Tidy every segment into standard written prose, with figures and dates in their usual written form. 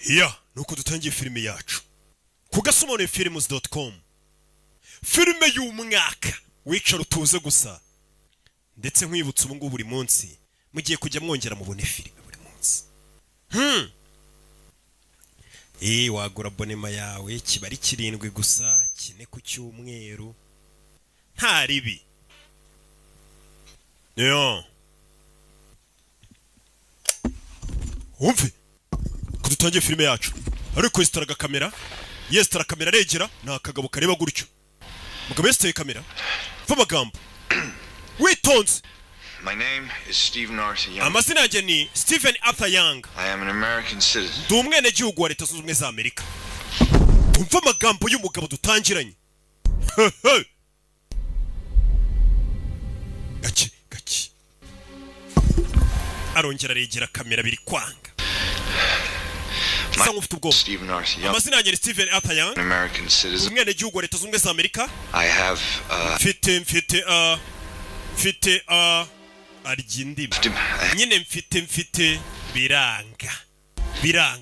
Ya, nuko dutangiye filime yacu. Ku gasomone-films.com. Filime y'umwaka. Wicara utuze gusa. Ndetse nkwibutsa ubu ngubu buri munsi mugiye kujya mwongera mubone filime buri munsi. Wagura abonema yawe kibari 7 gusa, 4 ku cyumweru. Nta ribi. Yo. Umve. Kudutangiye filime yacu. Ariko yestaraga kamera. Yestara kamera regera na kagabo kareba gutyo. Mugabo yesteye kamera. Fa magambo. Witonze. My name is Stephen Arthur Young. Amazina yanjye ni Stephen Arthur Young. I am an American citizen. Ndi umwene gihugu wa Leta Zunze Ubumwe za Amerika. Umva amagambo y'umugabo dutangiranye. Gaki. Arongera regera kamera biri kwanga. Stephen Arthur Young. Amazina yanjye ni Stephen Arthur Young. An American citizen. Umwene gihugu wa Leta Zunze Ubumwe za Amerika. I have mfite arigindimi. Nyine mfite biranga.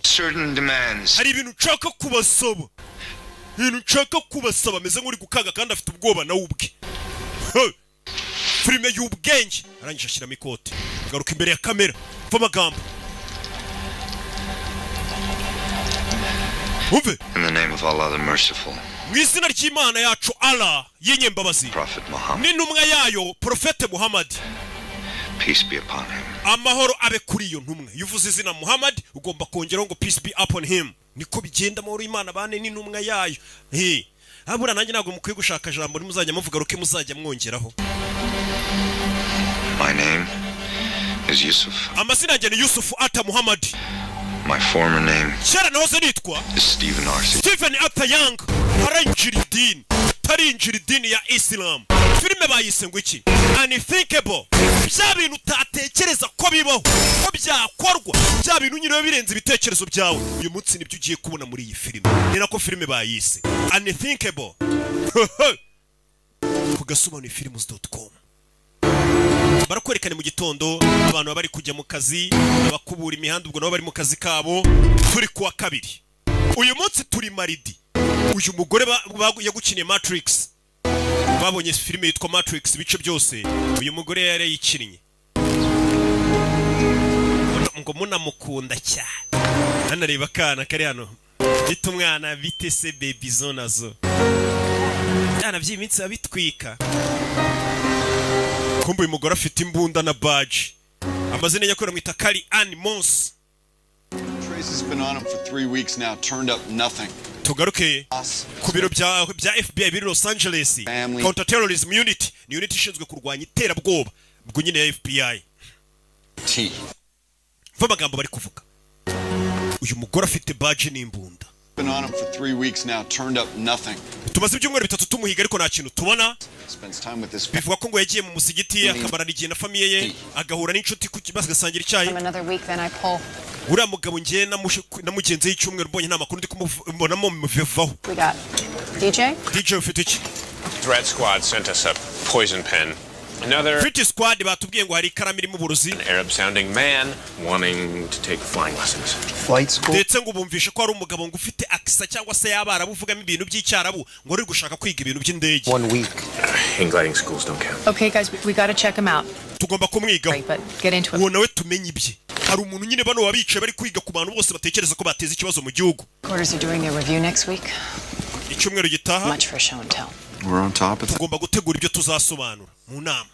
Certain demands. Hari ibintu nshaka kubasaba. Meze nk'uri gukanga kandi afite ubwoba na ubwe. Filime y'ubwenge. Arangije ashyiramo ikote. Garuka imbere ya kamera. Fa amagambo. Umve. In the name of Allah the merciful. Mwizina ry'Imana yacu Allah y'inyembabazi. Prophet Muhammad. N'intumwa yayo Profete Muhammad. Peace be upon him. Amahoro abe kuri iyo ntumwa. Yuvuze izina Muhammad ugomba kongeraho ngo peace be upon him. Niko bigenda amahoro y'Imana bane n'intumwa yayo. Abura nanjye ntabwo mukwiye gushaka jambo nimuzajya muvuga ruke muzajya mwongeraho. My name is Yusuf. Amazina yanjye ni Yusuf Arthur Muhammad. My former name is Stephen Arthur. Stephen Arthur Young. Tarinjira idini ya Islam. Filime bayise ngo iki? Unthinkable. Bya bintu utatekereza ko bibaho, ko byakorwa. Bya bintu nyine birenze ibitekerezo byawe. Uyu munsi nibyo ugiye kubona muri iyi filime. Ni nako filime bayise Unthinkable. Ku gasomone-films.com. Barakwerekana mu gitondo abantu bari kujya mu kazi, abakubura imihanda ubwo nabo bari mu kazi kabo. Turi kuwa kabiri. Uyu munsi turi maridi. Uyu mugore yagukiniye Matrix. Babonye filime yitwa Matrix ibice byose. Uyu mugore yari yikinnye. Ngo munamukunda cyane. Hano reba kana kari hano. Bita umwana bite se baby zonazo. Yana by'iminsi abitwika. Kumbu uyu mugore afite imbunda na badge. Amazina yakora mwita Kali Ann Mons. Trace has been on him for 3 weeks now, turned up nothing. Tugaruke ku biro bya FBI biri Los Angeles. Counter Terrorism Unit, ni unit ishinzwe kurwanya iterabwoba. Bwo nyine ya FBI. Va magambo bari kuvuga. Uyu mugore afite badge n'imbunda. Been on him for 3 weeks now, turned up nothing. Tumaze ibyumweru 3 tumuhiga ariko nta kintu tubona. Spends time with this. Bivuga ko ngo yagiye mu musigiti akamarana igihe na famiye ye, agahura n'inshuti ku basangira icyayi. Another week then I pull. Uriya mugabo ngiye namugenze y'icyumweru mbonye nta makuru ndi kumubonamo muvevaho. We got DJ ufite iki? Threat Squad sent us a poison pen. Another Threat Squad batubwiye ngo hari ikaramu irimo uburozi. An Arab sounding man wanting to take flying lessons. Flight school. Ndetse ngo bumvishe ko ari umugabo ngo ufite akisa cyangwa se yabarabu uvugamo ibintu by'icyarabu ngo ari gushaka kwiga ibintu by'indege. 1 week. Gliding schools don't count. Okay guys, we got to check him out. Tugomba kumwigaho. Right, but get into it. Uwo nawe tumenye ibye. Hari umuntu nyine bano wabicaye bari kwiga ku bantu bose batekereza ko bateza ikibazo mu gihugu. Quarters are doing their review next week. Icyumweru gitaha. Much for show and tell. We're on top of it. Tugomba gutegura ibyo tuzasobanura mu nama.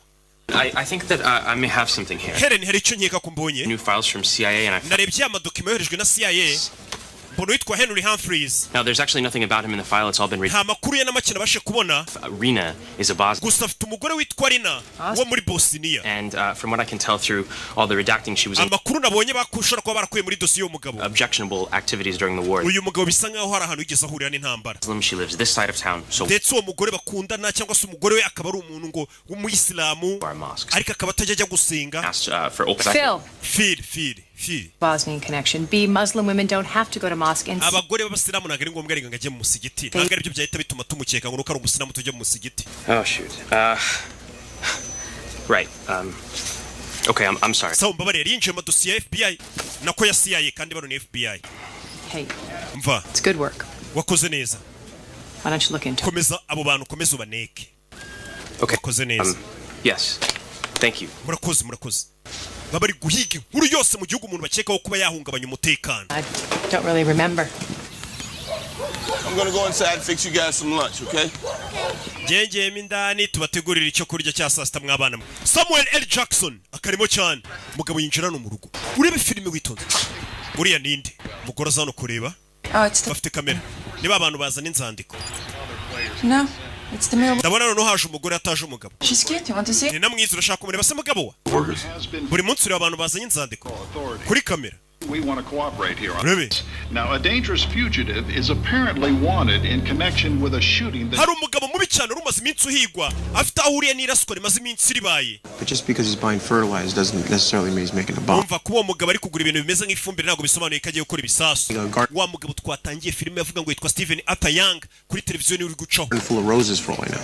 I think that I may have something here. Helen hari icyo nkeka ko mbonye. New files from CIA and narebye amadokima yoherejwe na CIA. Bono witwa Henry Humphreys. Now there's actually nothing about him in the file, it's all been written. Nta makuru ye n'amakina bashe kubona. Rina is a Bosnian. Gusa afite umugore witwa Rina wo muri Bosnia. And from what I can tell through all the redacting she was in. Amakuru nabonye bakushora kwa barakuye muri dosiye y'umugabo. Objectionable activities during the war. Uyu mugabo bisa nkaho hari ahantu yigeze ahurira n'intambara. She lives this side of town. So ndetse uwo mugore bakundana cyangwa se umugore we akaba ari umuntu ngo w'umuyisilamu ariko akaba atajya gusenga. Phil. Bosnian connection. B, Muslim women don't have to go to mosque and abagore b'abasilamu nagari ngombwa ari ngajye mu musigiti. Nagari byo byahita bituma tumukeka ngo ari umusilamu tujye mu musigiti. Oh shoot. Right. Okay, I'm sorry. So mbabare yinjiye mu dosiye ya FBI nako ya CIA kandi bano ni FBI. Hey, mva it's good work. wakoze neza Why don't you look into it? komeza abo bantu komeza ubaneke Okay. wakoze neza Yes. Thank you. murakoze baba bari guhiga inkuru yose mu gihugu umuntu bakekaho kuba yahungabanya umutekano. I don't really remember. I'm gonna go inside and fix you guys some lunch, okay? Ngengeyemo indani tubategurira icyo kurya cya saa sita mwabana mwe. Samuel L. Jackson akarimo cyane umugabo yinjira no mu rugo urebe filime witonze uriya ninde umugore aza hano kureba bafite kamera niba abantu bazana inzandiko No, it's the mail. ndabona noneho haje umugore ataje umugabo She's cute. You want to see? ni namwiza urashaka kumureba se mugabo wa buri munsi ureba abantu bazanye inzandiko kuri kamera. We want to cooperate here on Really? this. Now, a dangerous fugitive is apparently wanted in connection with a shooting that... hari umugabo mubi cyane urumaze iminsi uhigwa afite aho uriye n'iraswa rimaze iminsi ribaye. But just because he's buying fertilizer doesn't necessarily mean he's making a bomb. umva kuba uwo mugabo ari kugura ibintu bimeze nk'ifumbire ntabwo bisobanuye ko agiye gukora ibisasu. Wa mugabo twatangiye filime yavuga ngo yitwa Stephen Arthur Young kuri televiziyo niwe uri gucaho. Full of roses for all I know.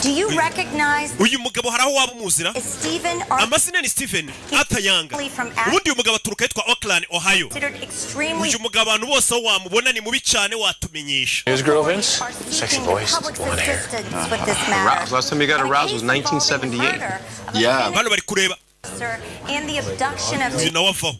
Do you recognize uyu mugabo hari aho waba umuzira? Stephen amazina ni Stephen Arthur Young. ubundi uyu mugabo aturuka yitwa Oakland, Ohio. uyu mugabo abantu bose aho wamubona ni mubi cyane watumenyesha. Here's girl Vince. Sexy voice, blonde hair. Last time you got aroused was 1978. Yeah. Bano bari kureba. And the abduction of uyu nawe avaho.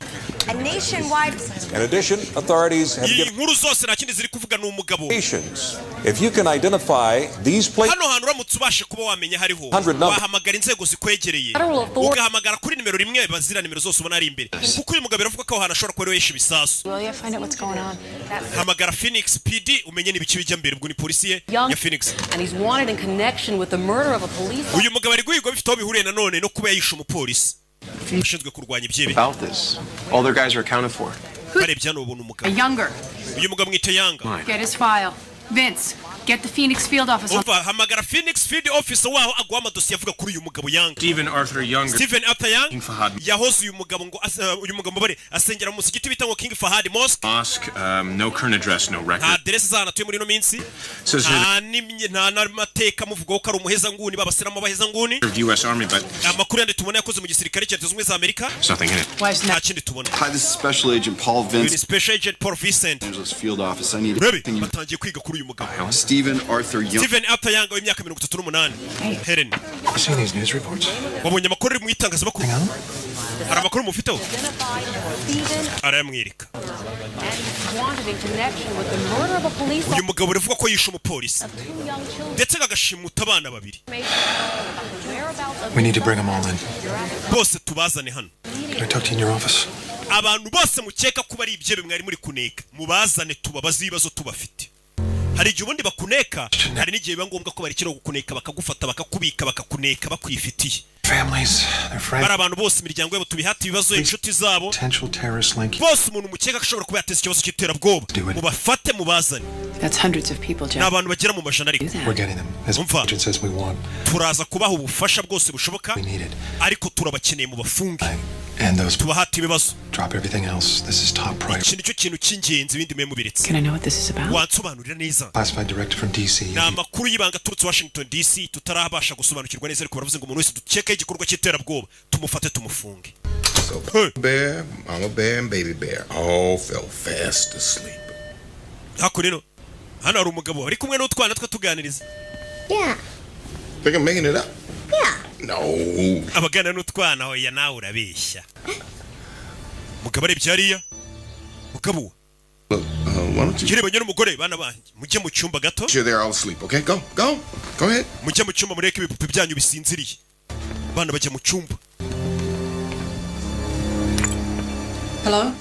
a nationwide. In addition, authorities have iyi given nkuru zose nta kindi ziri kuvuga ni umugabo. indications. If you can identify these places, hano hantu uramutse ubashe kuba wamenya hariho 100 number. wahamagara inzego zikwegereye ugahamagara kuri nimero rimwe bazira nimero zose ubona ari imbere kuko uyu mugabo biravuga ko aho hantu ashobora kuba ariwe yishe ibisasu. Will you find out what's going on? hamagara Phoenix PD umenye n'ibiki bijya mbere ubwo ni polisi ye ya Phoenix. And he's wanted in connection with the murder of a police. uyu mugabo ari guhigwa bifite aho bihuriye nanone no kuba yishe umupolisi ushinzwe kurwanya ibyebe. About this, all their guys are accounted for. barebye hano ubona A umugabo younger. uyu mugabo mwita Yanga. Get his file. Vince, get the Phoenix field office on. umva hamagara Phoenix Field Officer waho aguha amadosiye avuga kuri uyu mugabo Yanga. Stephen Arthur Young. Stephen Arthur Young King Fahad yahoze uyu mugabo ngo uyu mugabo bare asengera mu musigiti bita ngo King Fahad Mosque. Mosque. No current address, no nta record. aderesi z'ahantu atuye muri ino minsi Says here nta n'amateka muvugaho ko ari umuhezanguni babasiramo abahezanguni. the U.S. Army, but amakuru yandi tubona yakoze mu gisirikare cya Leta Zunze Ubumwe za Amerika there's nothing in it. Why isn't nta that? kindi tubona. Hi, this is Special Agent Paul uyu ni Vince, Special Agent Paul Vincent. Angeles Field Office. I need urebe everything you... batangiye kwiga kuri uyu mugabo Stephen Arthur Young. Stephen Arthur Young w'imyaka 38. Helen You seen these news reports? wabonye amakuru ari mu itangazamakuru hari amakuru mufiteho arayamwereka. Wanted in connection with the murder of a police uyu mugabo uravuga ko yishe umupolisi of 2 young children. ndetse agashimuta abana babiri Whereabouts of We need to bring them all in. bose tubazane hano. Can I talk to you in your office? abantu bose mukeka kuba ari ibyebe mwari muri kuneka mubazane tubabaze ibibazo tubafite. hari igihe ubundi bakuneka hari n'igihe biba ngombwa ko barekera gukuneka bakagufata bakakubika bakakuneka bakwifitiye. Families, their friends, bari abantu bose imiryango yabo tubihata ibibazo inshuti zabo potential terrorist link. bose umuntu mukeka ashobora kuba yateza ikibazo cy'iterabwoba mubafate mubazane. That's hundreds of people, ni Jeff. abantu bagera mu majana ariko We're getting them. As Umva. agent says we want. turaza kubaha ubufasha bwose bushoboka We need it. ariko turabakeneye mu bafunge And those tubahate ibibazo. drop everything else. This is top priority. iki nicyo kintu cy'ingenzi ibindi mwe mubiretse. Can I know what this is about? wansobanurira neza. Classified directive from DC. ni amakuru y'ibanga aturutse Washington DC tutarabasha gusobanukirwa neza ariko baravuze ngo umuntu wese dukekaho igikorwa cy'iterabwoba tumufate tumufunge. Bear, Mama Bear, and Baby Bear all fell fast asleep. hakurino hano hari umugabo ari kumwe n'utwana twe tuganiriza. Yeah. Think I'm making it up? Yeah. No. abagana n'utwana hoya nawe urabeshya. mugabo arebye hariya mugabo Look, why don't you... kirebanye n'umugore bana banjye mujye mu cyumba gato. Sure they're all asleep, okay? Go ahead. mujye mu cyumba mureke ibipupe byanyu bisinziriye. bana bajya mu cyumba. Hello?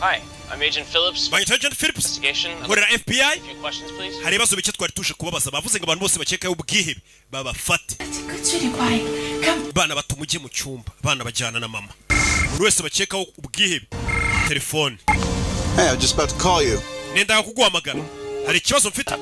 Hi, I'm Agent Phillips. By Agent Phillips. Investigation. Nkorera FBI. A few questions, please. hari ibibazo bike twari tuje kubabaza bavuze ngo abantu bose bakekaho ubwihebe babafate. Good, sweetie pie. Come. bana bato mujye mu cyumba bana bajyana na mama. buri wese bakekaho ubwihebe telefone. Hey, I was just about to call you. nenda kuguhamagara hari ikibazo mfite.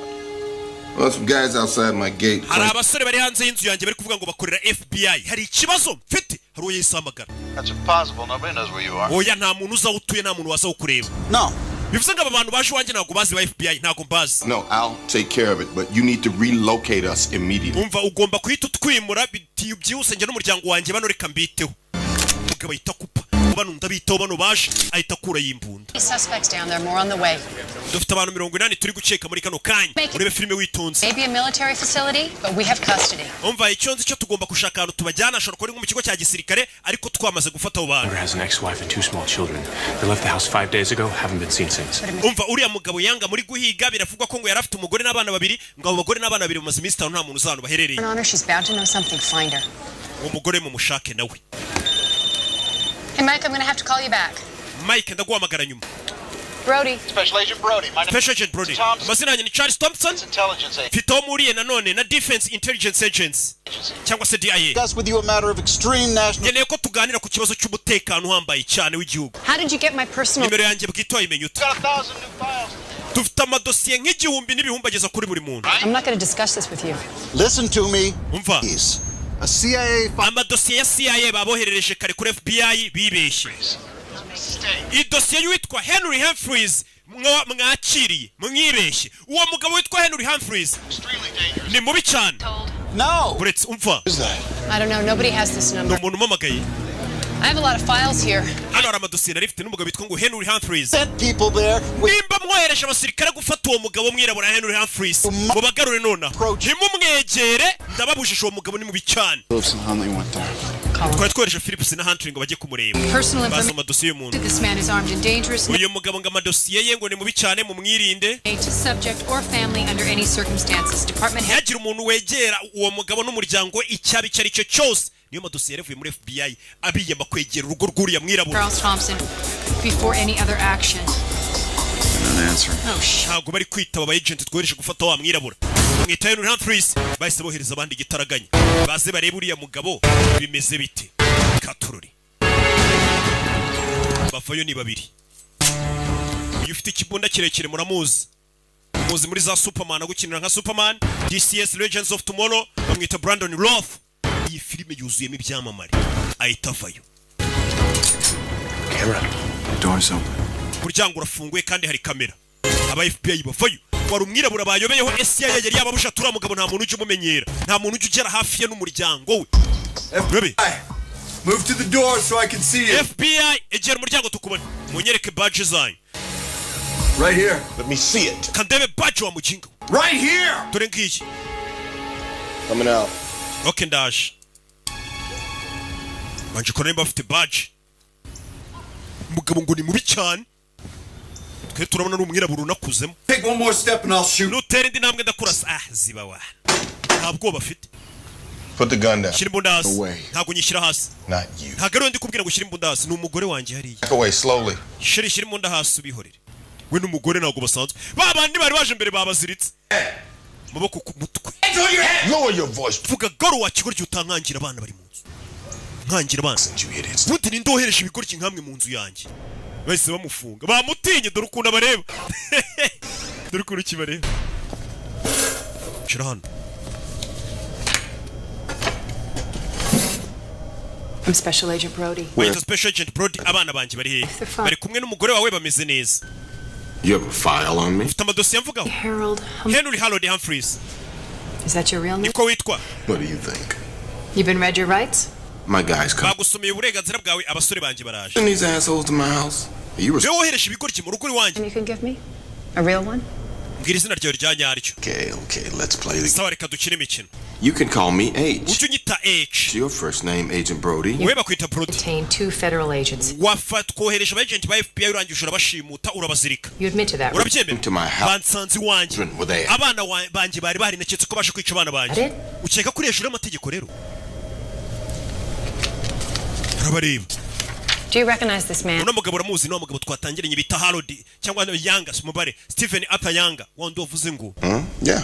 Well, some guys outside my gate. hari abasore bari hanze y'inzu yanjye bari kuvuga ngo bakorera FBI. hari ikibazo mfite hari uwo yisamagara. That's impossible. Nobody knows where you are. oya nta muntu uza utuye nta muntu waza ukureba. No. bivuze ngo aba bantu baje iwanjye ntabwo bazi ba FBI ntabwo mbazi. No, I'll take care of it, but you need to relocate us immediately. umva ugomba kuhita utwimura byihuse njye n'umuryango wanjye bano reka mbiteho. umugabo ahita kupa bano ndabitaho bano baje ahita akura y'imbunda. Suspects down there, more on the way. dufite abantu 80 turi guceka muri kano kanya urebe filime witonze. Maybe a military facility, but we have custody. Umva icyo nzi cyo tugomba gushaka ahantu tubajyana ashobora kuba mu kigo cya gisirikare ariko twamaze gufata abo bantu. Has an ex-wife and 2 small children. They left the house 5 days ago, haven't been seen since. Umva uriya mugabo yanga muri guhiga biravugwa ko ngo yarafite umugore n'abana babiri ngo abo bagore n'abana babiri bamaze iminsi 5 nta muntu uzano baherereye. Honor, she's bound to know something. Find her. Uwo mugore mu mushake nawe. Hey Mike, I'm going to have to call you back. Mike ndaguhamagara nyuma. Brody. Special Agent Brody. Special Agent Brody. Amazina yanjye ni Charles Thompson. Fito muriye nanone na Defense Intelligence Agents. Cyangwa se DIA. Discuss with you a matter of extreme national. Ngeneye ko tuganira ku kibazo cy'umutekano uhambaye cyane w'igihugu. How did you get my personal? Nimero yanjye bwito imenyuta. Dufite amadosiye nk'igihumbi n'ibihumbi kuri buri muntu. I'm not going to discuss this with you. Listen to me. Umva. A CIA. Amadosiye ya CIA baboherereje kare kuri FBI bibeshye. Idosiye y'uwitwa Henry Humphreys mwakiriye mwibeshye. Uwo mugabo witwa Henry Humphreys ni mubi cyane. No. Buretse umva. I don't know. Nobody has this number. Umuntu umamagaye. I have a lot of files here. Hano hari amadosiye narifite n'umugabo witwa ngo Henry Humphreys. Sent people there. Nimba mwohereje abasirikare gufata uwo mugabo mwirabura Henry Humphreys ngo bagarure nona. Ntimumwegere ndababujije uwo mugabo ni mubi cyane. Kwa twohereje Phillips na Hunter ngo bajye kumureba. Bazo amadosiye y'umuntu. This man is armed and dangerous. Uyu mugabo ngo amadosiye ye ngo ni mubi cyane mu mwirinde. Subject or family under any circumstances. Department head. Yagira umuntu wegera uwo mugabo n'umuryango icyabi cyari cyo cyose. Niyo madosiye yavuye muri FBI abiyema kwegera urugo rw'uriya mwirabura. Charles Thompson before any other action. Ntabwo bari kwitaba aba agent twohereje gufata wa mwirabura. Mwita Henry Humphreys bahise bohereza abandi gitaraganya. Baze barebe uriya mugabo bimeze bite. Katururi. Bafayo ni babiri. Uyu ufite ikibunda kirekire muramuzi. Muzi muri za Superman agukinira nka Superman, DCS Legends of Tomorrow bamwita Brandon Roth. Iyi filime yuzuyemo ibyamamare. Ahita avayo. Camera. Doors open. Umuryango urafunguye kandi hari kamera. Aba FBI bavayo. Wari umwirabura bayobeyeho CIA yari yababusha tura mugabo nta muntu uje umumenyera. Nta muntu uje ugera hafi ye n'umuryango we. Move to the door so I can see you. FBI egera umuryango tukubona. Munyereke badge zanyu. Right here. Let me see it. Kandebe badge wa mujinga. Right here. Dore ngiki. Coming out. Okay ndaje. Banje ko nemba afite badge. Mugabo ngo ni mubi cyane. Twe turabona n'umwirabura unakuzemo. Take one more step and I'll shoot. Nutera indi ntambwe ndakurasa. Ziba wa. Ntabwo bafite. Put the gun down. Shira imbunda hasi. Ntabwo nyishyira hasi. Not you. Ntabwo ari ndi kubwira ngo shira imbunda hasi. Ni umugore wanjye hariya. Back away slowly. Shira imbunda hasi ubihorere. We n'umugore ntabwo basanzwe. Babandi bari baje mbere babaziritse. Maboko ku mutwe. Lower your voice. Vuga garo wa kigoryi utankangira abana bari mu nzu. Nkangira abana. Buti ni ndoheresha ibigoryi nkamwe mu nzu yanjye. Bahise bamufunga. Bamutinye dore ukunda bareba. Dore ukuntu kibareba. Shira hano. I'm Special Agent Brody. Wait, Special Agent Brody abana banje bari hehe? Bari kumwe n'umugore wawe bameze neza. You have a file on me? Ufite amadosiye mvugaho. Henry Harold Humphreys. Is that your real name? Niko witwa. What do you think? You've been read your rights? My guys come. Bagusomeye uburenganzira bwawe abasore banje baraje. Send these assholes to my house. You Wewe woheresha ibigoryi mu rugo iwanjye. You can give me a real one? Mbwira izina ryawe rya nyaryo. Okay, let's play the. Sawa reka dukine imikino. You can call me H. Ujye unyita H. Your first name, Agent Brody. Wewe bakwita Brody. Detained 2 federal agents. Wafat koheresha aba agent ba FBI urangije urabashimuta urabazirika. You admit to that? Urabyemera? To my house. Bansanze iwanjye. Abana banje bari bahari naketse ko bashe kwica abana banje. Ukeka kuri hejuru y'amategeko rero. Urabareba. Do you recognize this man? Uno mugabo uramuzi no mugabo twatangiranye bita Harold cyangwa Yanga Smubare Stephen Arthur Yanga wandi wavuze ngo. Yeah.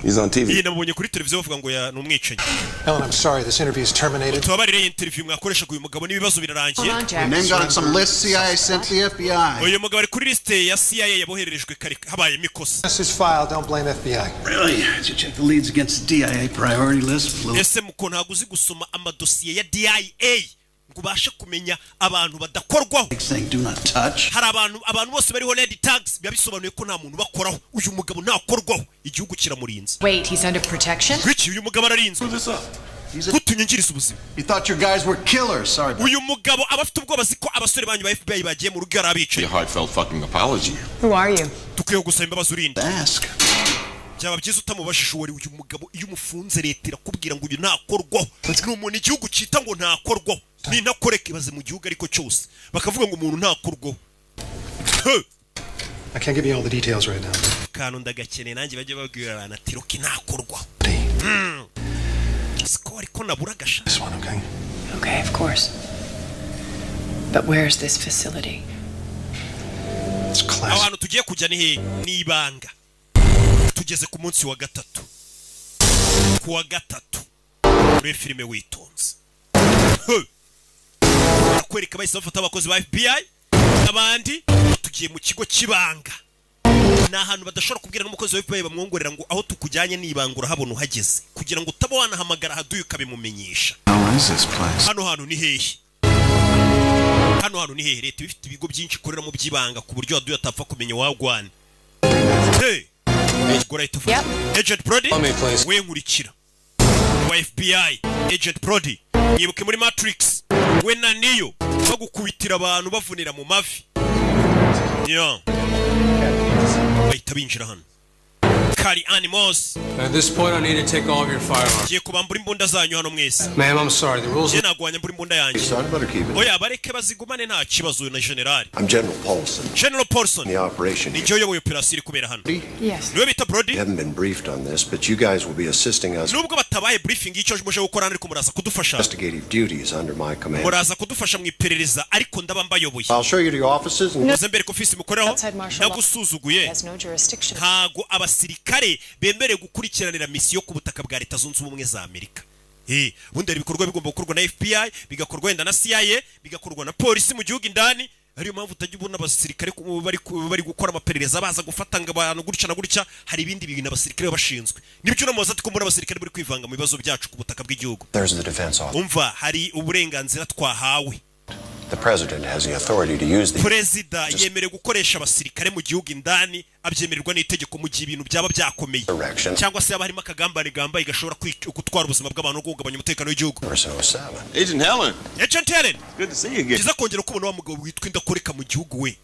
He's on TV. Iyi nabonye kuri televiziyo bavuga ngo ya numwicanyi. Helen, I'm sorry, this interview is terminated. Tubabarire interview mwakoresha uyu mugabo n'ibibazo birarangiye. And then got on some list CIA sent to the FBI. Uyu mugabo ari kuri liste ya CIA yabohererejwe kare habaye mikosa. This is file, don't blame FBI. Really? Did you check the leads against the DIA priority list? Ese muko ntago uzi gusoma amadosiye ya DIA ngo ubashe kumenya abantu badakorwaho. Do not touch. Hari abantu bose bariho red tags bisobanuye ko nta muntu bakoraho. Uyu mugabo ntakorwaho igihugu kiramurinze. Wait, he's under protection? Wiki uyu mugabo ararinzwe. kutunyingiriza ubuzima. You thought your guys were killers. Sorry. Uyu mugabo abafite ubwoba ziko abasore banyu ba FBI bagiye mu rugo arabicaye. A heartfelt fucking apology. Who are you? Tukwiye gusaba imbabazi urinde. Ask. Byaba byiza utamubashije uwo uyu mugabo iyo umufunze leta irakubwira ngo uyu ntakorwaho. Ni umuntu igihugu cyita ngo ntakorwaho. Ni ntakoreka ibaze mu gihugu ariko cyose. Bakavuga ngo umuntu ntakorwaho. I can't give you all the details right now. Kantu ndagakeneye nanjye bajye babwira abantu ati roki ntakorwaho. Siko ariko nabura gasha. This one, okay? Okay, of course. But where's this facility? It's class. Aho hantu tugiye kujya ni ibanga. Tugeze ku munsi wa gatatu. Ku wa gatatu. Muri filime witonze. Kwereka bahise bafata abakozi ba FBI abandi tugiye mu kigo kibanga. Na hantu badashobora kubwira n'umukozi wa FBI bamwongorera ngo aho tukujyanye nibangura habona uhageze kugira ngo utaba wanahamagara haduye ukabimumenyesha. Hano hantu ni hehe? Hano ni hehe? Leta bifite ibigo byinshi ikorera mu byibanga ku buryo haduye atapfa kumenya wagwana. Hey. Yep. Agent Brody, we nkurikira. Wa FBI, Agent Brody, yibuke muri Matrix. We na Neo bagukubitira abantu bavunira mu mavi. Yeah. Bahita binjira hano. Kari animals. At this point, I need to take all of your firearms. Giye kubambura imbunda zanyu hano mwese. Ma'am, I'm sorry. The rules. Nagwanya mbura imbunda yanjye. Oya bareke bazigumane nta kibazo na general. I'm General Paulson. General Paulson. The operation. Ni cyo yoboye operation iri kubera hano. Yes. Niwe bita Brody. We haven't been briefed on this, but you guys will be assisting us. Nubwo batabaye briefing icyo muje gukora ariko muraza kudufasha. Investigative duties under my command. Muraza kudufasha mu iperereza ariko ndaba mbayoboye. I'll show you to your offices and Muzembere ko office mukoreho. Nagusuzuguye. Ntago abasirikare bemere gukurikiranira misiyo ku butaka bwa Leta Zunze Ubumwe za Amerika. Bundi ari bikorwa bigomba gukorwa na FBI, bigakorwa wenda na CIA, bigakorwa na polisi mu gihugu indani. Ariyo mpamvu utajya ubona abasirikare bari gukora amaperereza baza gufatanga abantu gutya na gutya. Hari ibindi bintu abasirikare bashinzwe. Nibyo namubaza ati ko muri abasirikare bari kwivanga mu bibazo byacu ku butaka bw'igihugu. Umva hari uburenganzira twahawe. The president has the authority to use the Perezida yemerewe gukoresha abasirikare mu gihugu indani abyemererwa n'itegeko mu gihe ibintu byaba byakomeye cyangwa se harimo akagambane gamba igashobora gutwara ubuzima bw'abantu no kugabanya umutekano w'igihugu. Agent Helen. Agent Helen. Good to see you again. Kiza kongera kubona wa mugabo witwa indakoreka mu gihugu we.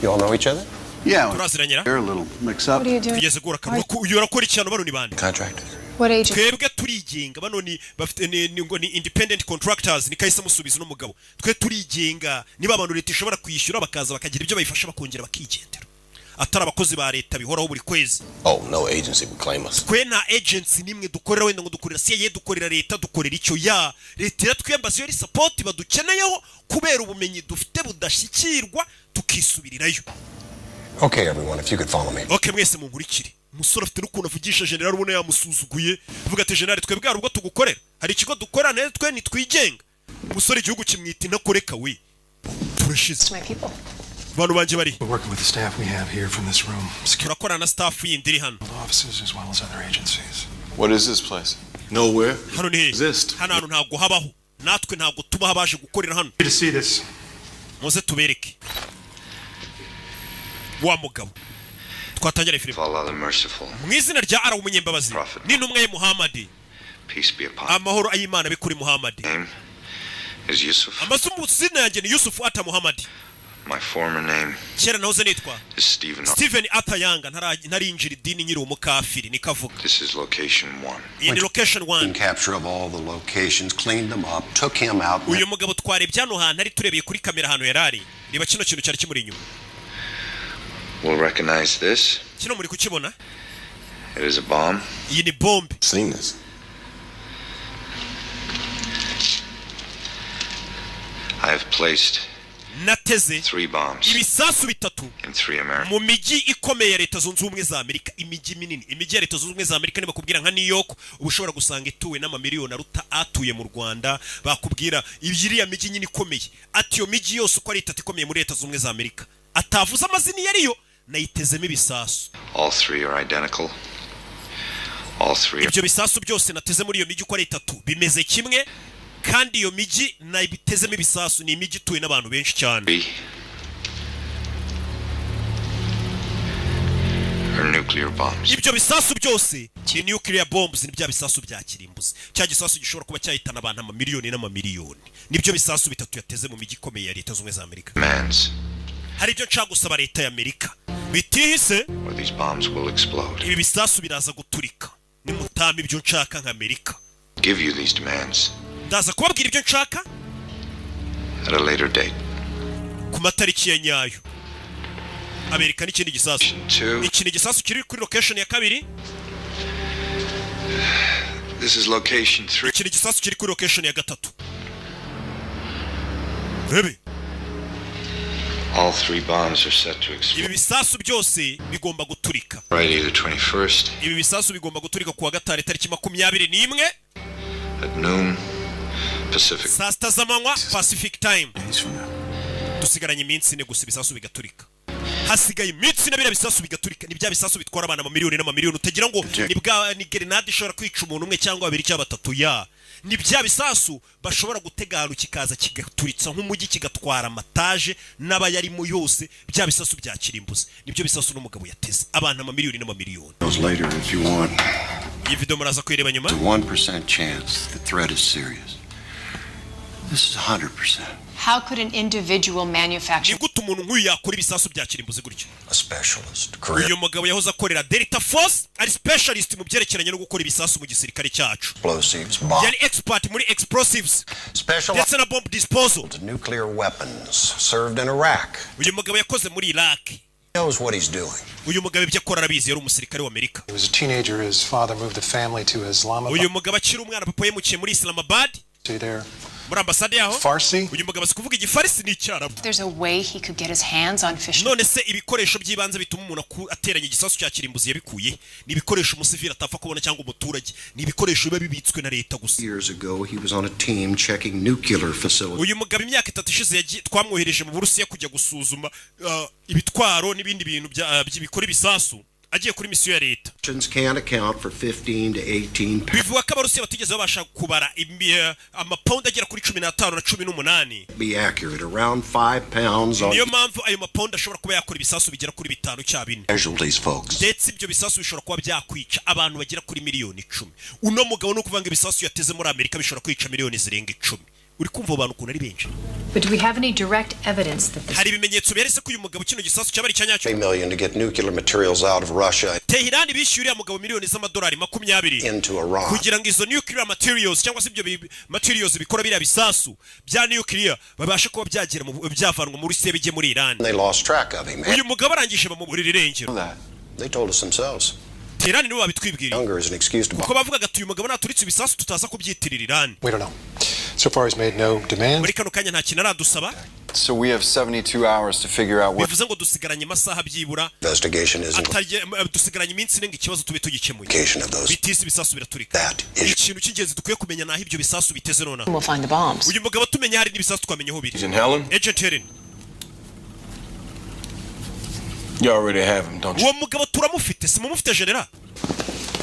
You all know each other? Yeah. Turaziranyira. They're a little mixed up. What are you doing? Tugeze gura kanwa uyu arakora icyano bano ni bande. Contractor. What agent? Twebwe turigenga bano ni bafite ni independent contractors ni kahise musubiza n'umugabo. Twe turigenga niba abantu leta ishobora kwishyura bakaza bakagira ibyo bayifasha bakongera bakigendera. Atari abakozi ba leta bihoraho buri kwezi. Oh, no agency will claim us. Twe na agency nimwe dukorera wenda ngo dukorera CIA dukorera leta dukorera icyo ya leta twembaza yo support badukeneyeho kubera ubumenyi dufite budashyikirwa tukisubirirayo. Okay everyone, if you could follow me. Okay mwese munkurikire. Umusore afite n'ukuntu avugisha general ubona yamusuzuguye vuga ati general twebwe ubwo tugukorera hari ikigo dukorera neza twe nitwigenga. Umusore igihugu kimwita inakoreka we turashize bantu banje bari working with the staff we have here from this room. Turakorana na staff yindi iri hano. Offices as well as other agencies. What is this place? Nowhere. Hano ni hano hantu ntago habaho natwe ntago tuba habaje gukorera hano. To see this. Muze tubereke wa mugabo twatangira filime mu izina rya ara umunyembabazi n'intumwa ye Muhammad. Amahoro ay'Imana bikuri Muhammad. Amasumu zina yanjye ni Yusuf ata Muhammad. My former name kera nahoze nitwa Stephen Atayanga ntarinjira idini nyiri umukafiri nikavuga. This is location 1. In location 1. Capture of all the locations, cleaned them up, took him out. Uyu mugabo twarebye hano hantu ari turebeye kuri kamera hano yarari. Niba kino kintu cyari kimuri inyuma. We'll recognize this. Kino muri kukibona? It is a bomb. Iyi ni bombe. Seen this. I have placed nateze 3 bombs ibisasu bitatu in 3 America. Mu miji ikomeye ya Leta Zunze Ubumwe za Amerika, imiji minini, imiji ya Leta Zunze Ubumwe za Amerika. Niba kubwira nka New York ubushobora gusanga ituwe n'amamiliyoni aruta atuye mu Rwanda. Bakubwira ibiri ya miji nyini ikomeye ati yo miji yose uko ari itatu ikomeye muri Leta Zunze Ubumwe za Amerika atavuze amazina yariyo nayitezemo ibisasu. All 3 are identical. All 3. Ibyo bisasu byose nateze muri iyo miji uko ari itatu bimeze kimwe kandi iyo miji nayibitezemo ibisasu ni imiji ituwe n'abantu benshi cyane. nuclear bombs. ibyo bisasu byose ni nuclear bombs, ni bya bisasu bya kirimbuzi. Cya gisasu gishobora kuba cyahitana abantu amamiliyoni n'amamiliyoni. Nibyo bisasu bitatu yateze mu miji ikomeye ya Leta Zunze za Amerika. Hari ibyo nshaka gusaba Leta ya Amerika bitihise, These bombs will explode. ibi bisasu biraza guturika. Nimutama ibyo nshaka nka Amerika. Give you these demands Ndaza kubabwira ibyo nshaka at a later date. ku matariki ya nyayo. Amerika n'ikindi gisasu. Iki ni gisasu kiri kuri location ya kabiri. This is location 3. Iki ni gisasu kiri kuri location ya gatatu. Rebe. All 3 bombs are set to explode. Ibi bisasu byose bigomba guturika. Friday the 21st Ibi bisasu bigomba guturika kuwa gatanu tariki 21 at noon Pacific. saa sita z'amanywa Pacific time. Dusigaranye iminsi ine gusa ibisasu bigaturika. Hasigaye iminsi ine bira bisasu bigaturika. Ni bya bisasu bitwara abana amamiliyoni n'amamiliyoni. Utagira ngo ni grenade ishobora kwica umuntu umwe cyangwa babiri cyangwa batatu ya. Ni bya bisasu bashobora gutega ahantu kikaza kigaturitsa nk'umujyi kigatwara amataje n'abayarimo yose. Bya bisasu bya kirimbuzi nibyo bisasu n'umugabo yateze abana amamiliyoni n'amamiliyoni. Later if you want. Iyi video muraza kwireba nyuma. The 1% chance the threat is serious. This is 100%. How could an individual manufacture? Ni gute umuntu nk'uyu yakora ibisasu bya kirimbuzi gutyo? A specialist. Uyu mugabo yahoze akorera Delta Force, ari specialist mu byerekeranye no gukora ibisasu mu gisirikare cyacu. Explosives, bombs. Yari expert muri explosives. Specialized na bomb disposal. Nuclear weapons served in Iraq. Uyu mugabo yakoze muri Iraq. Knows what he's doing. Uyu mugabo ibyo akora arabizi, yari umusirikare wa Amerika. He was a teenager. His father moved the family to Islamabad. Uyu mugabo akiri umwana, papa yemukiye muri Islamabad. Stay there. Muri ambasade yaho. Farsi. Uyu mugabo asikuvuga igifarisi ni Icyarabu. There's a way he could get his hands on fish. None se ibikoresho by'ibanze bituma umuntu ateranya igisasu cya kirimbuzi yabikuye. Ni ibikoresho umusivili atapfa kubona cyangwa umuturage. Ni ibikoresho biba bibitswe na leta gusa. Years ago he was on a team checking nuclear facilities. Uyu mugabo imyaka 3 ishize twamwohereje mu Burusiya kujya gusuzuma ibitwaro n'ibindi bintu by'ibikora ibisasu. Agiye kuri misiyo ya leta. Can't account for 15 to 18 pounds. Bivuga ko Abarusiya batigeze babasha kubara amapound agera kuri 15 na 18. Be accurate around 5 pounds on. Niyo mpamvu ayo mapound ashobora kuba yakora ibisasu bigera kuri 5 cyangwa 4. Casualties folks. Ndetse ibyo bisasu bishobora kuba byakwica abantu bagera kuri miliyoni 10. Uno mugabo no kuvanga ibisasu yateze muri Amerika bishobora kwica miliyoni zirenga 10. Uri kumva abantu ukuntu ari benshi. But do we have any direct evidence that this... Hari ibimenyetso byeretse ko uyu mugabo kino gisasu cyabari cyanyacyo. $3 million to get nuclear materials out of Russia. Tehran bishyuriye mugabo miliyoni z'amadolari 20 into Iran. Kugira ngo izo nuclear materials cyangwa se ibyo materials bikora biriya bisasu bya nuclear babashe kuba byagera mu byavanwa muri Rusiya bijye muri Iran. They lost track of him. Uyu mugabo arangije bamuburira irengero. They told us themselves. Tehran nibo babitwibwiriye. Hunger is an excuse to. Kuko bavugaga uyu mugabo naturitse ibisasu tutaza kubyitirira Iran. We don't know. So far he's made no demand. Muri kano kanya nta kintu aradusaba. So we have 72 hours to figure out what. Bivuze ngo dusigaranye amasaha byibura. Investigation isn't. Dusigaranye iminsi nenga ikibazo tube tugikemuye. Those. Bitisi ibisasu biraturika. Ikintu cy'ingenzi dukwiye kumenya naho ibyo bisasu biteze nona. We'll find the bombs. Uyu mugabo tumenya hari n'ibisasu twamenyeho biri. Agent Helen? Agent Helen. You already have him, don't you? Uwo mugabo turamufite, simumufite general.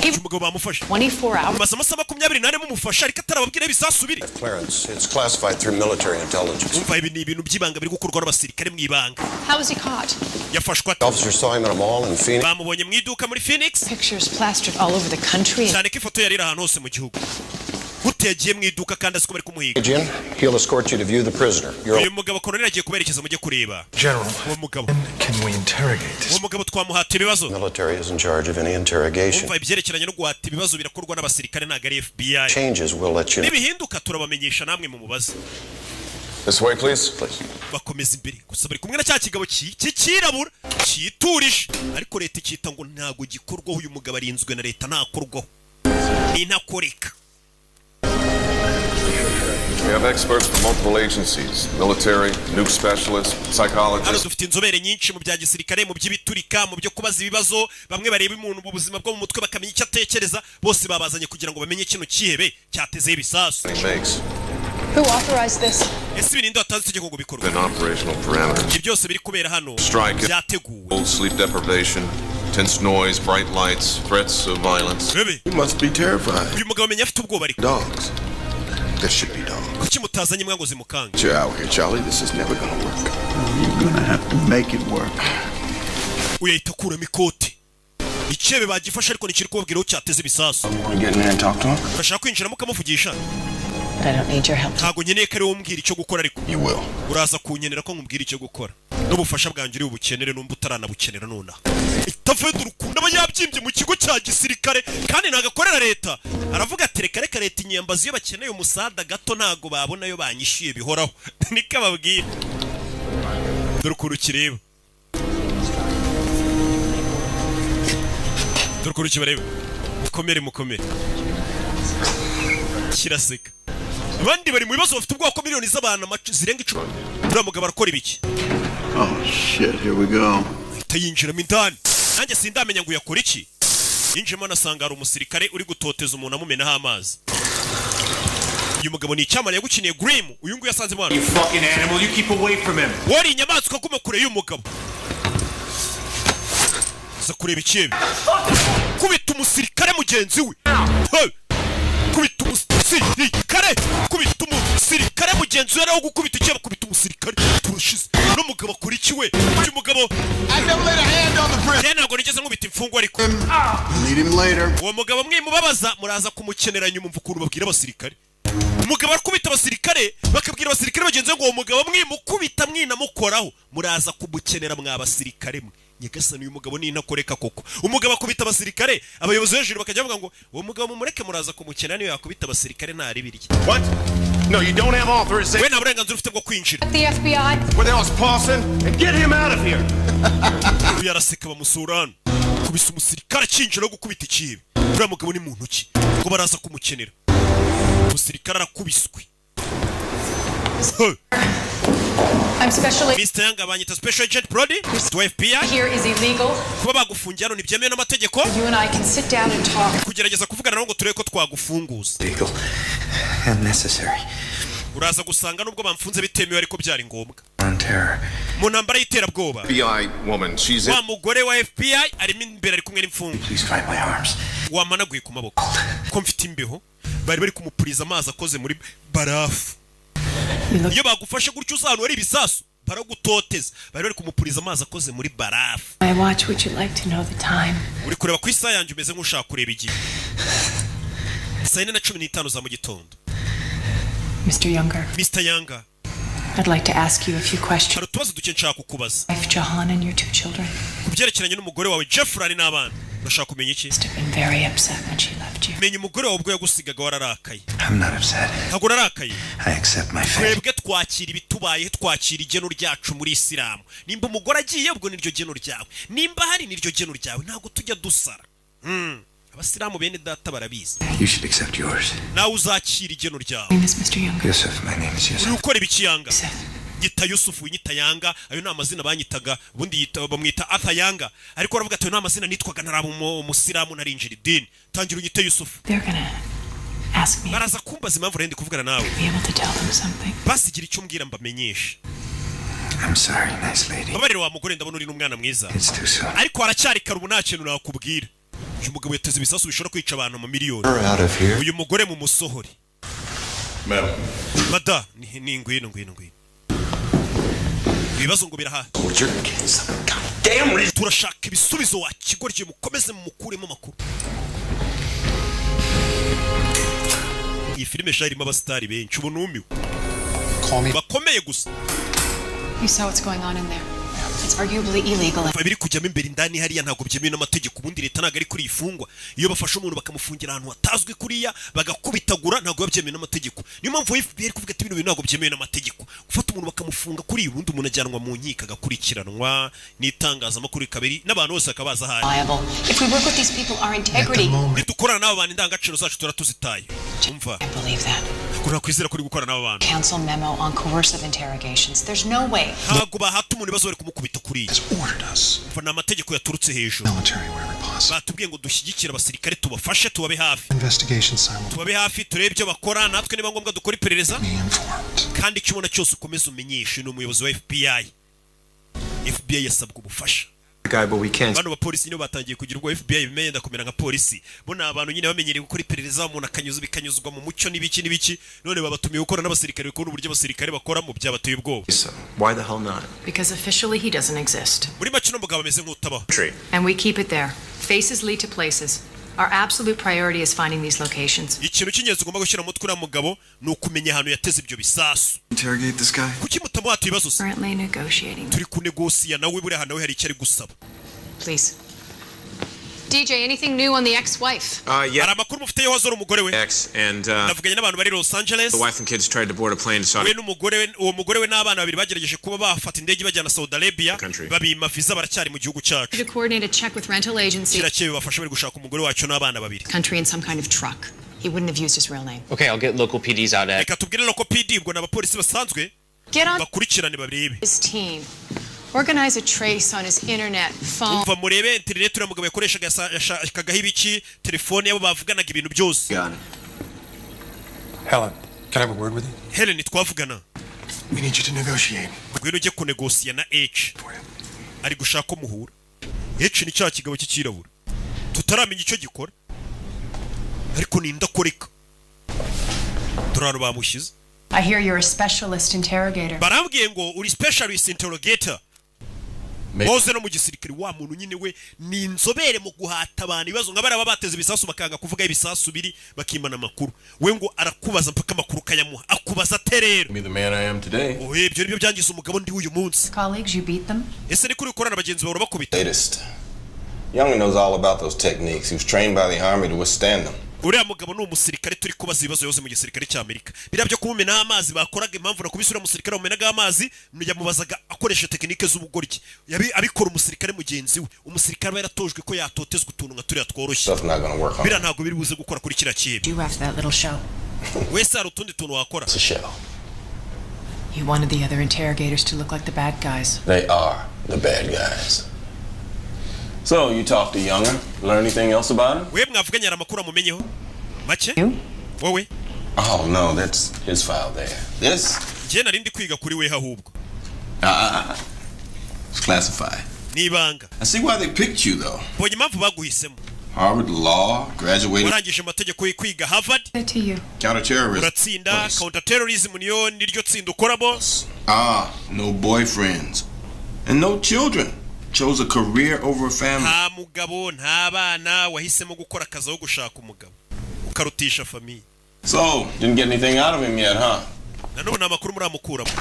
Umugabo bamufashe. 24 hours. Basa amasaha 24 mumufasha ariko atarababwira ibisasu biri. Clearance. It's classified through military intelligence. Umva ibi ni ibintu by'ibanga biri gukorwa n'abasirikare mu ibanga. How was he caught? Yafashwa. Officers saw him at a mall in Phoenix. Bamubonye mu iduka muri Phoenix. Pictures plastered all over the country. Cyane ko ifoto yari ahantu hose mu gihugu. Utegiye mu iduka kandi asiko bari kumuhiga. Agent, he'll escort you to view the prisoner. Uyu mugabo Colonel agiye kuberekeza mujye kureba. General, uwo mugabo. Can we interrogate this? Uwo mugabo twamuhata ibibazo. Military is in charge of any interrogation. Umva ibyerekeranye no guhata ibibazo birakorwa n'abasirikare ntago ari FBI. Changes will let you know. Nibihinduka turabamenyesha namwe mu mubaze. This way, please. Bakomeza imbere gusa bari kumwe na cya kigabo cyirabura cyiturije ariko leta ikita ngo ntago gikorwaho uyu mugabo arinzwe na leta ntakorwaho. Ni ntakoreka. We have experts from multiple agencies, military, nuke specialists, psychologists. Dufite inzobere nyinshi mu bya gisirikare mu by'ibiturika mu byo kubaza ibibazo bamwe bareba umuntu mu buzima bwo mu mutwe bakamenya icyo atekereza bose babazanye kugira ngo bamenye kino kihebe cyateze ibisasu. Who authorized this? Ese bininde watanze itegeko ngo bikorwe. An operational parameters. Byose biri kubera hano. Byateguwe. Sleep deprivation, tense noise, bright lights, threats of violence. You must be terrified. Uyu mugabo menya afite ubwoba ariko. Dogs. There should be dogs. Kuki mutazanye mwango zimukange? You're out here, Charlie. This is never gonna work. You're gonna have to make it work. Uyahita kuramo ikote. Ichebe bagifasha ariko nikiri kubabwira aho cyateze ibisasu. Urashaka kwinjiramo ukamuvugisha? But I don't need your help. Ntago nkeneye ko ari wowe umbwira icyo gukora ariko. You will. Uraza kunyenera ko nkubwira icyo gukora. N'ubufasha bwanjye uri ubukenere numba utaranabukenera nona. Itafedo urukundo aba yabyimbye mu kigo cya gisirikare kandi nagakorera leta. Aravuga ati reka leta inyambazi iyo bakeneye umusada gato ntago babona yo banyishyuye bihoraho. Nika babwira. Dore ukuntu kireba. Dore ukuntu kibareba. Mukomere. Kiraseka. Abandi bari mu bibazo bafite ubwoko miliyoni z'abantu zirenga 10. Uriya mugabo arakora ibiki? Oh shit, here we go. Tayinjira mindani. Nanjye sindamenya ngo yakora iki. Yinjemo nasanga ari umusirikare uri gutoteza umuntu amumenaho amazi. Uyu mugabo ni icyamare yagukiniye Grim. Uyu nguyu yasanze mwana. You fucking animal, you keep away from him. Wari inyamaswa kuma kure y'umugabo. Za kureba ikibi. Kubita umusirikare mugenzi we. Kubita umusirikare mugenzi we nawo gukubita ikibi kubita umusirikare. Turashize. No mugabo akora iki we? Uyu mugabo I never laid a hand on the president. Ntabwo nigeze nkubita imfungwa ariko. Need him later. Uwo mugabo mwimubabaza muraza kumukenera nyuma mvukuru babwira abasirikare. Umugabo akubita abasirikare bakabwira abasirikare bagenze ngo uwo mugabo mwimukubita mwinamukoraho muraza kumukenera mwabasirikare mwe. Nyagasani uyu mugabo ni intakoreka koko. Umugabo akubita abasirikare abayobozi hejuru bakajya bavuga ngo uwo mugabo mumureke muraza kumukenera niyo yakubita abasirikare nta ribirye. What? No, you don't have authorization. We nta burenganzira ufite bwo kwinjira. The FBI. Where the hell's Paulson? And get him out of here. Uyu araseka bamusurana. Kubisa umusirikare akinjira no gukubita ikibi. Uriya mugabo ni muntu ki? Ngo baraza kumukenera. Umusirikare arakubiswe. I'm specially. Mr. Yanga banyita Special Agent Brody to FBI. Here is illegal. Kuba bagufungira hano ntibyemewe n'amategeko. You and I can sit down and talk. Kugerageza kuvugana nawe ngo turebe ko twagufunguza. Legal and necessary. Uraza gusanga nubwo bamfunze bitemewe ariko byari ngombwa. On terror. Mu ntambara y'iterabwoba. FBI woman, she's wa mugore wa FBI arimo imbere ari kumwe n'imfungwa. Please find my arms. Wamanaguye ku maboko. Ko mfite imbeho bari kumupuriza amazi akoze muri barafu. Iyo bagufashe gutyo uzantu ari ibisasu baragutoteza bari kumupuriza amazi akoze muri barafu. My watch, would you like to know the time? Uri kureba ku isaha yanjye umeze nk'ushaka kureba igihe. 4:15 za mu gitondo. Mr. Younger. Mr. Younger. I'd like to ask you a few questions. Hari utubazo duke nshaka kukubaza. Wife Jahan and your 2 children. Kubyerekeranye n'umugore wawe Jeffrey n'abana. Urashaka kumenya iki? Must have been very upset when she left you. Menya umugore wawe ubwo yagusigaga wararakaye. I'm not upset. Ntabwo narakaye. I accept my fate. Twebwe twakira ibitubaye twakira igeno ryacu muri Isilamu. Nimba umugore agiye ubwo niryo geno ryawe. Nimba hari niryo geno ryawe ntabwo tujya dusara. Abasilamu bene data barabizi. You should accept yours. Nawe uzakira igeno ryawe. My name is Mr. Younger. Yusuf, my name is Yusuf. Uri ukora ibiki Yanga? Yita Yusufu nyita Yanga, ayo ni amazina banyitaga ubundi bamwita Arthur Yanga, ariko aravuga ati ayo ni amazina nitwaga naraba umusiramu narinjira idini. Tangira unyite Yusufu. They're gonna ask me. Baraza kumbaza impamvu rendi kuvugana nawe. Be able to tell them something. Basigira icyo mbwira mbamenyesha. I'm sorry, nice lady. Babarira wa mugore ndabona uri n'umwana mwiza. It's too soon. Ariko haracyari karubu nta kintu nakubwira. Uyu mugabo yateze ibisasu bishobora kwica abantu mu miliyoni. Out of here. Uyu mugore mu musohori. Mada, ni ngwino. Ibibazo ngo biraha. Turashaka ibisubizo wa kigorye mukomeze mukuremo makuru. Iyi filime sharimo abastari benshi ubunumiwe. Bakomeye gusa. You saw what's going on in there. It's arguably illegal. Babiri kujyamo imbere indani hariya ntabwo byemewe n'amategeko ubundi leta ntabwo ari kuri ifungwa. Iyo bafashe umuntu bakamufungira ahantu hatazwi kuriya bagakubitagura ntabwo byemewe n'amategeko. Niyo mpamvu FBI kuvuga ati ibintu ntabwo byemewe n'amategeko. Gufata umuntu bakamufunga kuri ubundi umuntu ajyanwa mu nkiko agakurikiranwa n'itangazamakuru kabiri n'abantu bose akabaza hari. If we work with these people, our integrity. Nidukorana n'abo bantu indangagaciro zacu turatuzitaye. Umva. I believe that. Kuna kwizera kuri gukorana n'abo bantu. Council memo on coercive interrogations. There's no way. Ntabwo bahata umuntu bazore kumukubita kuri. Fana amategeko yaturutse hejuru. Batubwiye ngo dushyigikira abasirikare tubafashe tubabe hafi. Tubabe hafi turebe ibyo bakora natwe niba ngombwa dukora iperereza. Kandi icyo ubona cyose ukomeza umenyeshe n'umuyobozi wa FBI. FBI yasabwe ubufasha. guy, but we can't. Bano bapolisi nibo batangiye kugira ubwo FBI bimenye ndakomera nka polisi. Bona abantu nyine bamenyereye gukora iperereza umuntu bikanyuzwa mu mucyo n'ibiki none babatumiye gukora n'abasirikare bikora uburyo abasirikare bakora mu byabateye ubwoba. Why the hell not? Because officially he doesn't exist. Muri make no mugabo ameze nk'utabaho. And we keep it there. Faces lead to places. Our absolute priority is finding these locations. Ikintu cy'ingenzi ugomba gushyira mutwe na mugabo ni ukumenya ahantu yateze ibyo bisasu. Interrogate this guy. Kuki mutamuhata ibibazo se? Currently negotiating. Turi kunegosiya nawe buri hano hari icyo ari gusaba. Please. DJ, anything new on the ex-wife? Yeah. Amakuru mufite yeho azora umugore we. Ex and navuganye n'abantu bari Los Angeles. The wife and kids tried to board a plane to Saudi. We n'umugore we n'abana babiri bagerageje kuba bafata indege bajyana Saudi Arabia. Babima visa baracyari mu gihugu cyacu. To coordinate a check with rental agency. Kirakeye bafasha bari gushaka umugore wacu n'abana babiri. Country in some kind of truck. He wouldn't have used his real name. Okay, I'll get local PDs out at. Reka tubwire local PD ubwo n'abapolisi basanzwe. Bakurikirane babirebe. His team. Organize a trace on his internet phone. Umva murebe internet uriya mugabo yakoreshaga akagaho ibiki telefone yabo bavuganaga ibintu byose. Helen, can I have a word with you? Helen twavugana. We need you to negotiate. Ngwino ujye kunegosiya na H. Ari gushaka ko muhura. H ni cya kigabo cy'ikirabura. Tutaramenya icyo gikora. Ariko ni ndakoreka. Turano bamushize. I hear you're a specialist interrogator. Barambwiye ngo uri specialist interrogator. Boze no mu gisirikare wa muntu nyine we ni inzobere mu guhata abantu ibibazo nk'abara bateze ibisasu bakanga kuvuga ibisasu biri bakimana amakuru. We ngo arakubaza mpaka amakuru kayamuha. Akubaza terero. Me the man I am today. Ibyo nibyo byangiza umugabo ndi uyu munsi. Colleagues, you beat them? Ese ni kuri ukorana bagenzi bawe bakubita. Latest. Young knows all about those techniques. He was trained by the army to withstand them. Uriya mugabo ni umusirikare turi kubaza ibibazo yose mu gisirikare cy'Amerika. Birabyo kumumena amazi bakoraga impamvu nakubisura umusirikare umenaga amazi yamubazaga akoresha tekinike z'ubugoryi. Abikora umusirikare mugenzi we. Umusirikare yaratojwe ko yatotezwa utuntu nka turiya tworoshye. Bira ntago biri buze gukora kuri kira kibi. You have that little show. Wese ari utundi tuntu wakora. It's a show. You wanted the other interrogators to look like the bad guys. They are the bad guys. So, you talked to Younger? Learn anything else about him? We mwavuganye amakuru amumenyeho. Make? Wowe? Oh, no, that's his file there. This? Je narindi kwiga kuri we ahubwo. It's classified. Nibanga. I see why they picked you, though. Bonye impamvu baguhisemo. Harvard Law, graduated. Warangije amategeko kwiga Harvard. To you. Counterterrorism. Uratsinda counterterrorism niyo niryo tsinda ukoramo. No boyfriends. And no children. Chose a career over a family. Nta mugabo nta bana wahisemo gukora akazi aho gushaka umugabo. Ukarutisha famille. So, didn't get anything out of him yet, huh? Nanone amakuru muramukuramo.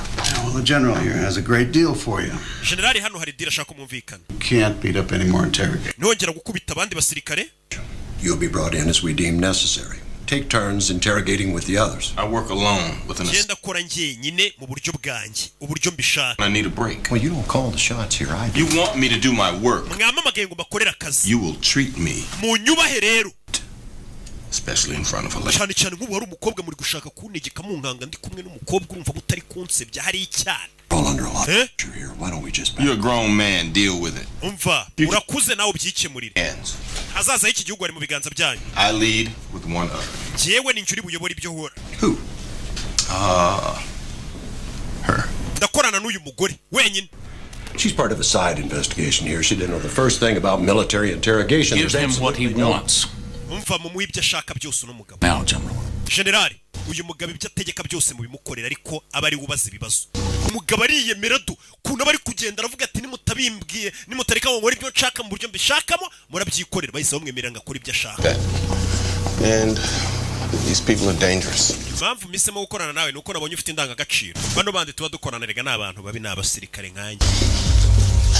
Well, the general here has a great deal for you. Generali hano hari deal ashaka kumvikana. You can't beat up any more interrogators. Nongera gukubita abandi basirikare. You'll be brought in as we deem necessary. Take turns interrogating with the others. I work alone with an Genda kora njyenyine mu buryo bwanjye, uburyo mbishaka. I need a break. Well, you don't call the shots here, I do. You want me to do my work. Mwamamagaye ngo bakorera akazi. You will treat me. Mu nyubahe rero. Especially in front of a lady. Cyane cyane nk'ubu hari umukobwa muri gushaka kunegeka mu nkanga ndi kumwe n'umukobwa urumva mutari kunsebya hari icyana. All under a lot of pressure here. Why don't we just back? You're a grown man, deal with it. Umva, urakuze nawe ubyikemurire. Hazaza y'iki gihugu ari mu biganza byanyu. I lead with one other. Jewe ni njuri buyobora ibyo hora. Who? Her. Ndakorana n'uyu mugore wenyine. She's part of a side investigation here. She didn't know the first thing about military interrogation. Give him what he wants. Umva mu muhibye ashaka byose n'umugabo. Now, General. Generali, uyu mugabo ibyo ategeka byose mu bimukorera ariko abari ubaza ibibazo. Umugabo ariyemera du kuna bari kugenda aravuga ati nimutabimbwiye nimutareka ngo nkore ibyo nshaka mu buryo mbishakamo murabyikorera bahise bamwemerera ngakora ibyo ashaka. And these people are dangerous. Impamvu misemo gukorana nawe nuko nabonye ufite indangagaciro. Bano bandi tuba dukorana rega n'abantu babi n'abasirikare nkanjye.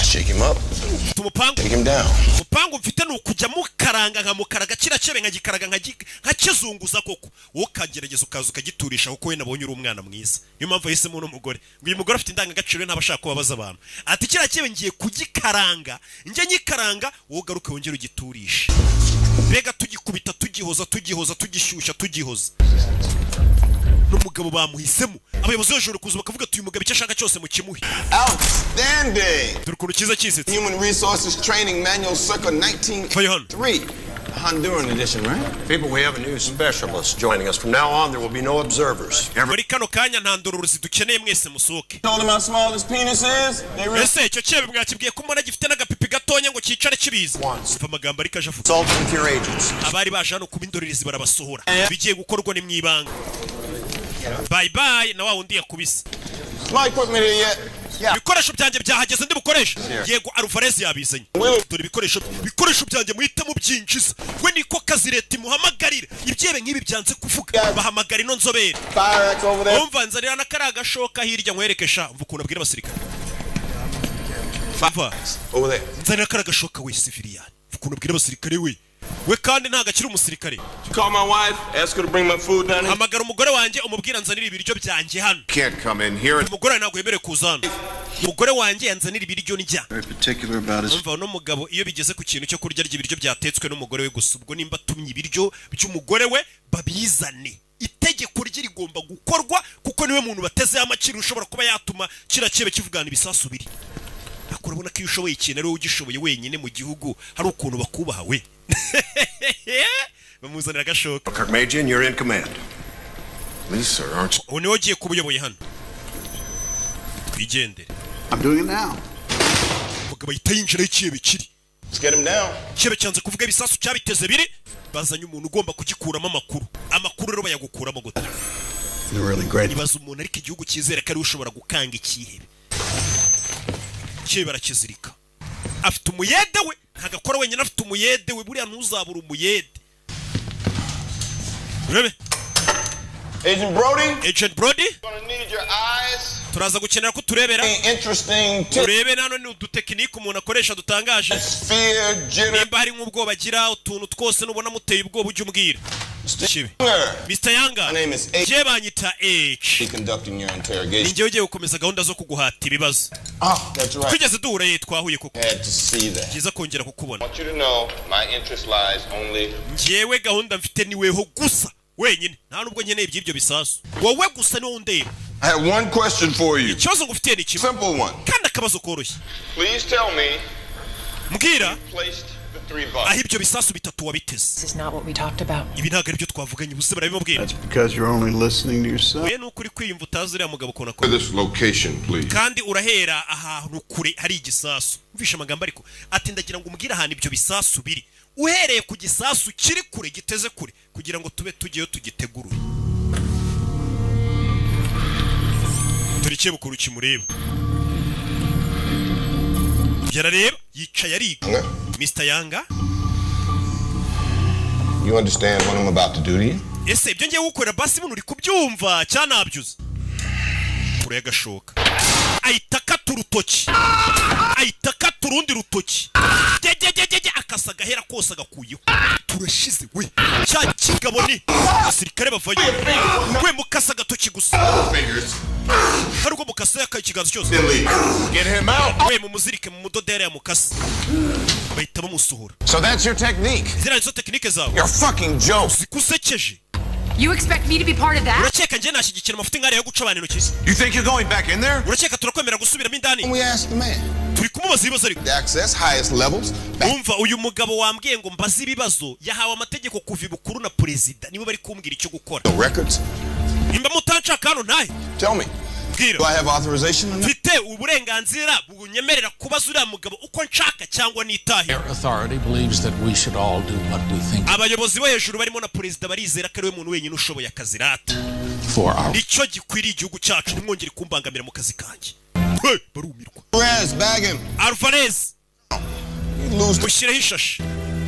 Shake him up. Tumupangu. Take him down. Mupangu mfite nukuja mukaranga nka mukaraga kiracebe nkagikaraga nkakizunguza koko. Wo kagerageza ukaza ukagiturisha kuko we nabonye uri umwana mwiza. Niyo mpamvu yahisemo no mugore. Ngo uyu mugore afite indangagaciro ntabashaka kubabaza abantu. Ati kiracebe ngiye kugikaranga. Nje nyikaranga wo garuke wongera ugiturisha. Bega tugikubita tugishyushya tugihoza. N'umugabo bamuhisemo abayobozi b'ijoro kuza bakavuga ati uyu mugabo icyo ashaka cyose mu kimuhe. Outstanding. Turukuru cyiza cyisetse. Human Resources Training Manual circa 1983. Honduran edition, right? People, we have a new specialist joining us. From now on, there will be no observers. muri kano kanya nta ndorerezi dukeneye mwese musohoke. Told them how small his penis is. Ese icyo cyebe mwakibwiye ko mbona gifite n'agapipi gatonya ngo cyicare kibiza. Umva amagambo ariko ajavuga. Consult with your agents. Abari baje hano kuba indorerezi barabasohora. Bigiye gukorwa ni mwibanga. Bye bye na wa wundi yakubise. My equipment here yet? Ibikoresho byanjye byahageze ndi bukoresha. Yego Alvarez yabizanye. Dore ibikoresho byanjye muhita mu byinjiza. We niko kazi leta imuhamagarira. Ibyebe nk'ibi byanze kuvuga. Bahamagara ino nzobere. Umva nzarira na karaga shoka hirya nkwerekesha. Umva ukuntu abwira abasirikare. Fava. Over there. Nzarira karaga shoka we civilian. Ukuntu abwira abasirikare we kandi ntago akiri umusirikare. Call my wife, ask her to bring my food down here. Hamagara umugore wanjye umubwira nzanira ibiryo byanjye hano. Can't come in here. Umugore ntago yemerewe kuza hano. Umugore wanjye yanzanira ibiryo njya. Very particular about his. Umva no mugabo iyo bigeze ku kintu cyo kurya ibiryo byatetswe n'umugore we gusa ubwo nimba tumye ibiryo by'umugore we babizane. Itegeko rye rigomba gukorwa kuko niwe muntu bateze amaciro ushobora kuba yatuma kira cyebe kivugana ibisasu biri. Akurabona ko iyo ushoboye ikintu ari wowe ugishoboye wenyine mu gihugu hari ukuntu bakubaha we. Bamuzanira agashoka. Major, you're in command. Please, sir, aren't you? Ubu wagiye kubuyoboye hano. Twigendere. I'm doing it now. Vuga bayita yinjira ikibe kiri. Let's get him down. Kibe cyanze kuvuga ibisasu cyabiteze biri. Bazanye umuntu ugomba kugikuramo amakuru. Amakuru rero bayagukuramo gute. They're really great. Ibaza umuntu ariko igihugu cyizera ko ari ushobora gukanga ikihebe. Kibe barakizirika. Afite umuyede we. Ntagakora wenyine afite umuyede we buriya ntuzabura umuyede. Urebe. Agent Brody? Agent Brody? Gonna need your eyes. Turaza gukenera ko turebera. Interesting. Turebe nano ni udutekinike umuntu akoresha dutangaje. Fear, jitter. Nimba hari nk'ubwoba agira utuntu twose nubona muteye ubwoba ujye umbwira. Mr. Yanga. My name is H. Je banyita H. Conducting your interrogation. Ninjye ugiye gukomeza gahunda zo kuguhata ibibazo. That's right. Tugeze duhura twahuye kuko. Had to see that. Kiza kongera kukubona. I want you to know my interest lies only. Njyewe gahunda mfite niweho gusa. Wenyine nta nubwo nkeneye iby'ibyo bisasu. Wowe gusa niwo ndeba. I have one question for you. Ikibazo ngufitiye ni kimwe. Simple one. Kandi akabazo koroshye. Please tell me. Mbwira. Placed the 3 buttons. Aho ibyo bisasu bitatu wabiteze. This is not what we talked about. Ibi ntabwo aribyo twavuganye ubuse barabimubwira. That's because you're only listening to yourself. We nukuri kwiyumva utazi uriya mugabo kona ko. This location, please. Kandi urahera ahantu kure hari igisasu. Mvisha amagambo ariko ati ndagira ngo umbwire ahantu ibyo bisasu biri. Uhereye ku gisasu kiri kure giteze kure kugira ngo tube tugiyeyo tugitegurure. Turikiye bukuru kimureba. Yarareba yicaye ariga. Mr. Yanga. You understand what I'm about to do to you? Ese ibyo ngiye gukorera basi buno uri kubyumva cyanabyuze. Kure yagashoka. Aitakata urutoki. Aitakata urundi rutoki. Jejejeje akasa gahera kose agakuyeho. Turashize we. Cya kigabo ni asirikare bavaye. We mukasa gatoki gusa. Hari ubwo mukasa yakakiganza cyose. Get him out. We mumuzirike mu mudodere ya mukasa. Bahita bamusohora. So that's your technique. Zira nizo tekinike zawe. You're fucking joke. Zikusekeje. You expect me to be part of that? Urakeka nje nashyigikira amafuti ngare yo guca abantu intoki. You think you're going back in there? Urakeka turakwemera gusubiramo indani? We asked the man. Turi kumubaza ibibazo ariko. The access highest levels. Umva uyu mugabo wambwiye ngo mbaze ibibazo yahawe amategeko kuva ibukuru na perezida nibo bari kumbwira icyo gukora. The records. Imba mutanshaka hano ntahe. Tell me. Do I have authorization? Mfite uburenganzira bunyemerera kubaza uriya mugabo uko nshaka cyangwa nitahe. Our authority believes that we should all do what we think. Abayobozi bo hejuru barimo na perezida barizera ko ari we muntu wenyine ushoboye akazi rata. Nicyo gikwiriye igihugu cyacu nimwongere kumbangamira mu kazi kanjye. Barumirwa. Alvarez, bag him. Alvarez. Mushireho ishashi.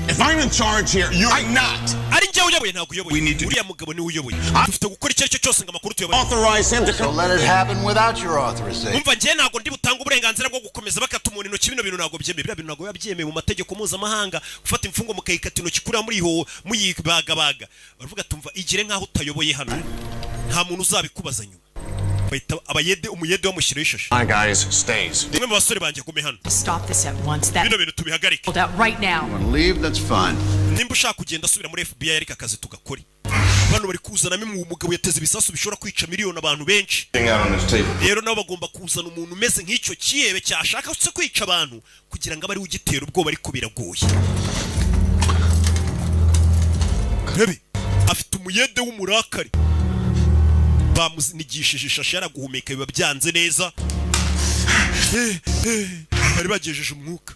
If I'm in charge here, you're not. Ari njye uyoboye ntabwo uyoboye. Uriya mugabo niwe uyoboye. Dufite gukora icyo aricyo cyose ngo amakuru tuyoboye. Authorize him to So let it happen without your authorization. Umva njye ntabwo ndi butanga uburenganzira bwo gukomeza bakata umuntu intoki bino bintu ntabwo byemeye. Biriya bintu ntabwo yabyemeye mu mategeko mpuzamahanga gufata imfungo mukayikata intoki kuri muri ho muyibagabaga. Baravuga tumva igire nkaho utayoboye hano. Nta muntu uzabikubaza nyuma. Abayede umuyede wamushyiraho ishashi. My guys stays. Nimwe mu basore banjye gume hano. Stop this at once. That bino bintu tubihagarike. Hold out right now. Want to leave? That's fine. Nimba ushaka kugenda asubira muri FBI ariko akazi tugakore. Bano bari kuzana mu mugabo yateze ibisasu bishobora kwica miliyoni abantu benshi. Rero nabo bagomba kuzana umuntu umeze nk'icyo kiyebe cyashaka se kwica abantu kugira ngo abari ugitera ubwoba ariko biragoye. Rebe afite umuyede w'umurakari bamunigishije ishashi yaraguhumeka biba byanze neza bari bagejeje umwuka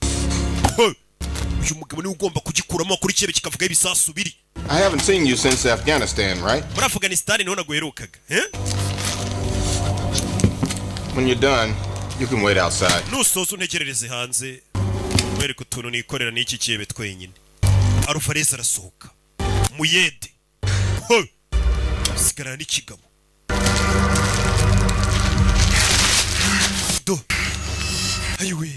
uyu mugabo niwe ugomba kugikuramo kuri kibe kikavuga ibisasu biri I haven't seen you since Afghanistan, right? muri Afghanistan niho naguherukaga When you're done, you can wait outside. Nusoza untegerereze hanze wereka utuntu nikorera n'iki kibe twenyine Alvarez arasohoka muyede sigara n'ikigabo do ayiwe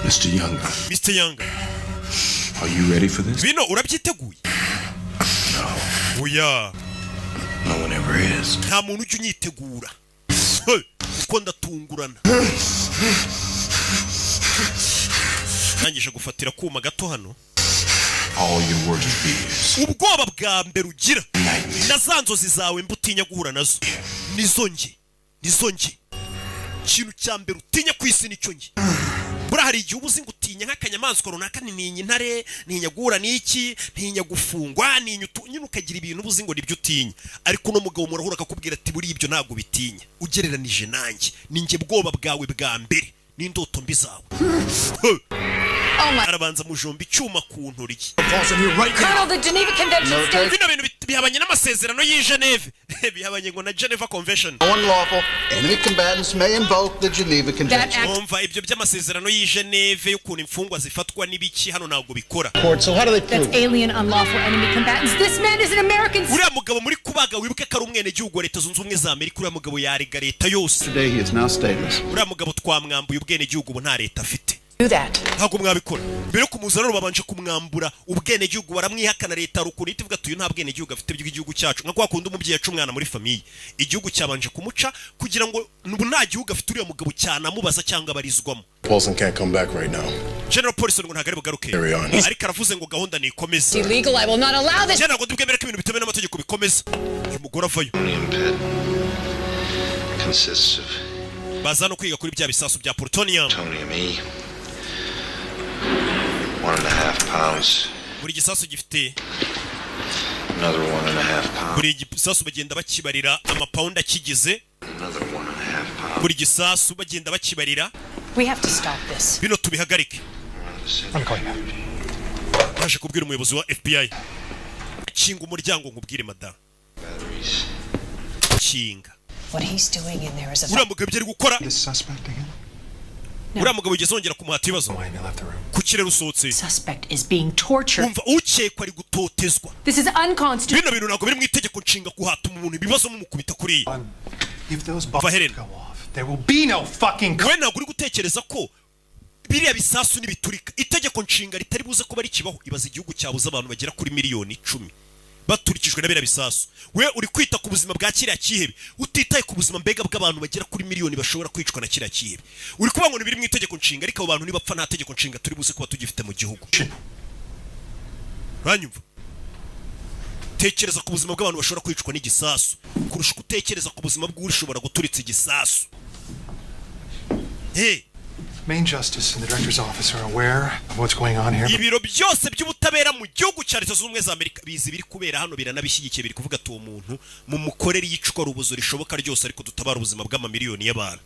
Mr. Younger. Mr. Younger, Are you ready for this? bino urabyiteguye? No. Oya. No one ever is. Nta muntu ujya unyitegura kuko ndatungurana. Nangije gufatira kuma gato hano. All your worst fears. Ubwoba bwa mbere ugira na za nzozi zawe mbutinya guhura nazo nizo nge ikintu cya mbere utinya ku isi nicyo nge. Bura hari igihe ubuzi ngo utinya nk'akanyamaswa runaka ntinya intare ntinya guhura n'iki ntinya gufungwa nyine ukagira ibintu ubuzi ngo nibyo utinya ariko no mugabo murahura akakubwira ati buri ibyo ntago bitinya ugereranije nanjye ninjye bwoba bwawe bwa mbere n'indoto mbi zawe. Arabanza mujomba icyuma ku nturyi. Colonel, the Geneva Convention states... Bino bintu bihabanye n'amasezerano y'i Geneve. Bihabanye ngo na Geneva Convention. Unlawful. Enemy combatants may invoke the Geneva Convention. Umva ibyo by'amasezerano y'i Geneve y'ukuntu imfungwa zifatwa n'ibiki hano ntabwo bikora. So how do they prove? That's alien unlawful enemy combatants. This man is an American... Uriya mugabo muri kubaga wibuke ko ari umwenegihugu wa Leta Zunze Ubumwe za Amerika. Uriya mugabo yarega leta yose. Today he is now stateless. Uriya mugabo twamwambuye ubwenegihugu ubu nta leta afite. Ntabwo mwabikora mbere yo kumuzana babanje kumwambura ubwenegihugu baramwihakana leta rukuntu itivuga tuyu nta bwenegihugu afite by'igihugu cyacu nka kwa kundi umubyeyi aca umwana muri famiye igihugu cyabanje kumuca kugira ngo nubu nta gihugu afite uriya mugabo cyane amubaza cyangwa barizwamo. Paulson can't come back right now. General Paulson ngo ntagari bugaruke ariko aravuze ngo gahunda ni ikomeza. Illegal, I will not allow this. Cyane ngo dubwemere ko ibintu bitemewe n'amategeko bikomeza. Uyu mugore avayo. Consists of baza no kwiga kuri bya bisasu bya plutonium. 1.5 pounds. Buri gisasu gifite Another 1.5 pounds. buri gisasu bagenda bakibarira amapound akigize. Another 1.5 pounds. Buri gisasu bagenda bakibarira. We have to stop this. Bino tubihagarike. I'm going back. Baje kubwira umuyobozi wa FBI. Kinga umuryango ngubwire madam. Kinga. What he's doing in there is a... Uriya mugabo byari gukora. This suspect again? Uriya mugabo ugeze wongera kumuhata ibibazo. Ku kirere usohotse. Suspect is being tortured. Umva ukekwa ari gutotezwa. This is unconstitutional. Bino bintu ntabwo biri mu itegeko nshinga kuhata umuntu ibibazo mumukubita kuri. If those bombs go off, there will be no fucking... We ntabwo uri gutekereza ko biriya bisasu nibiturika itegeko nshinga ritari buze kuba rikibaho ibaza igihugu cyabuze abantu bagera kuri miliyoni 10 baturikijwe na biriya bisasu. We uri kwita ku buzima bwa kiriya kihebe utitaye ku buzima mbega bw'abantu bagera kuri miliyoni bashobora kwicwa na kiriya kihebe. Uri kuba ngo biri mu itegeko nshinga ariko abo bantu nibapfa nta tegeko nshinga turi buze kuba tugifite mu gihugu. Ranyumva tekereza ku buzima bw'abantu bashobora kwicwa n'igisasu kurusha gutekereza ku buzima bw'urishobora guturitsa igisasu. Main Justice and the Director's Office are aware of what's going on here. Ibiro byose by'ubutabera mu gihugu cya Leta Zunze Ubumwe za Amerika bizi biri kubera hano biranabishyigikiye biri kuvuga ati uwo muntu mu mukorere yicwa rubuzo rishoboka ryose ariko dutabara ubuzima bw'amamiliyoni y'abantu.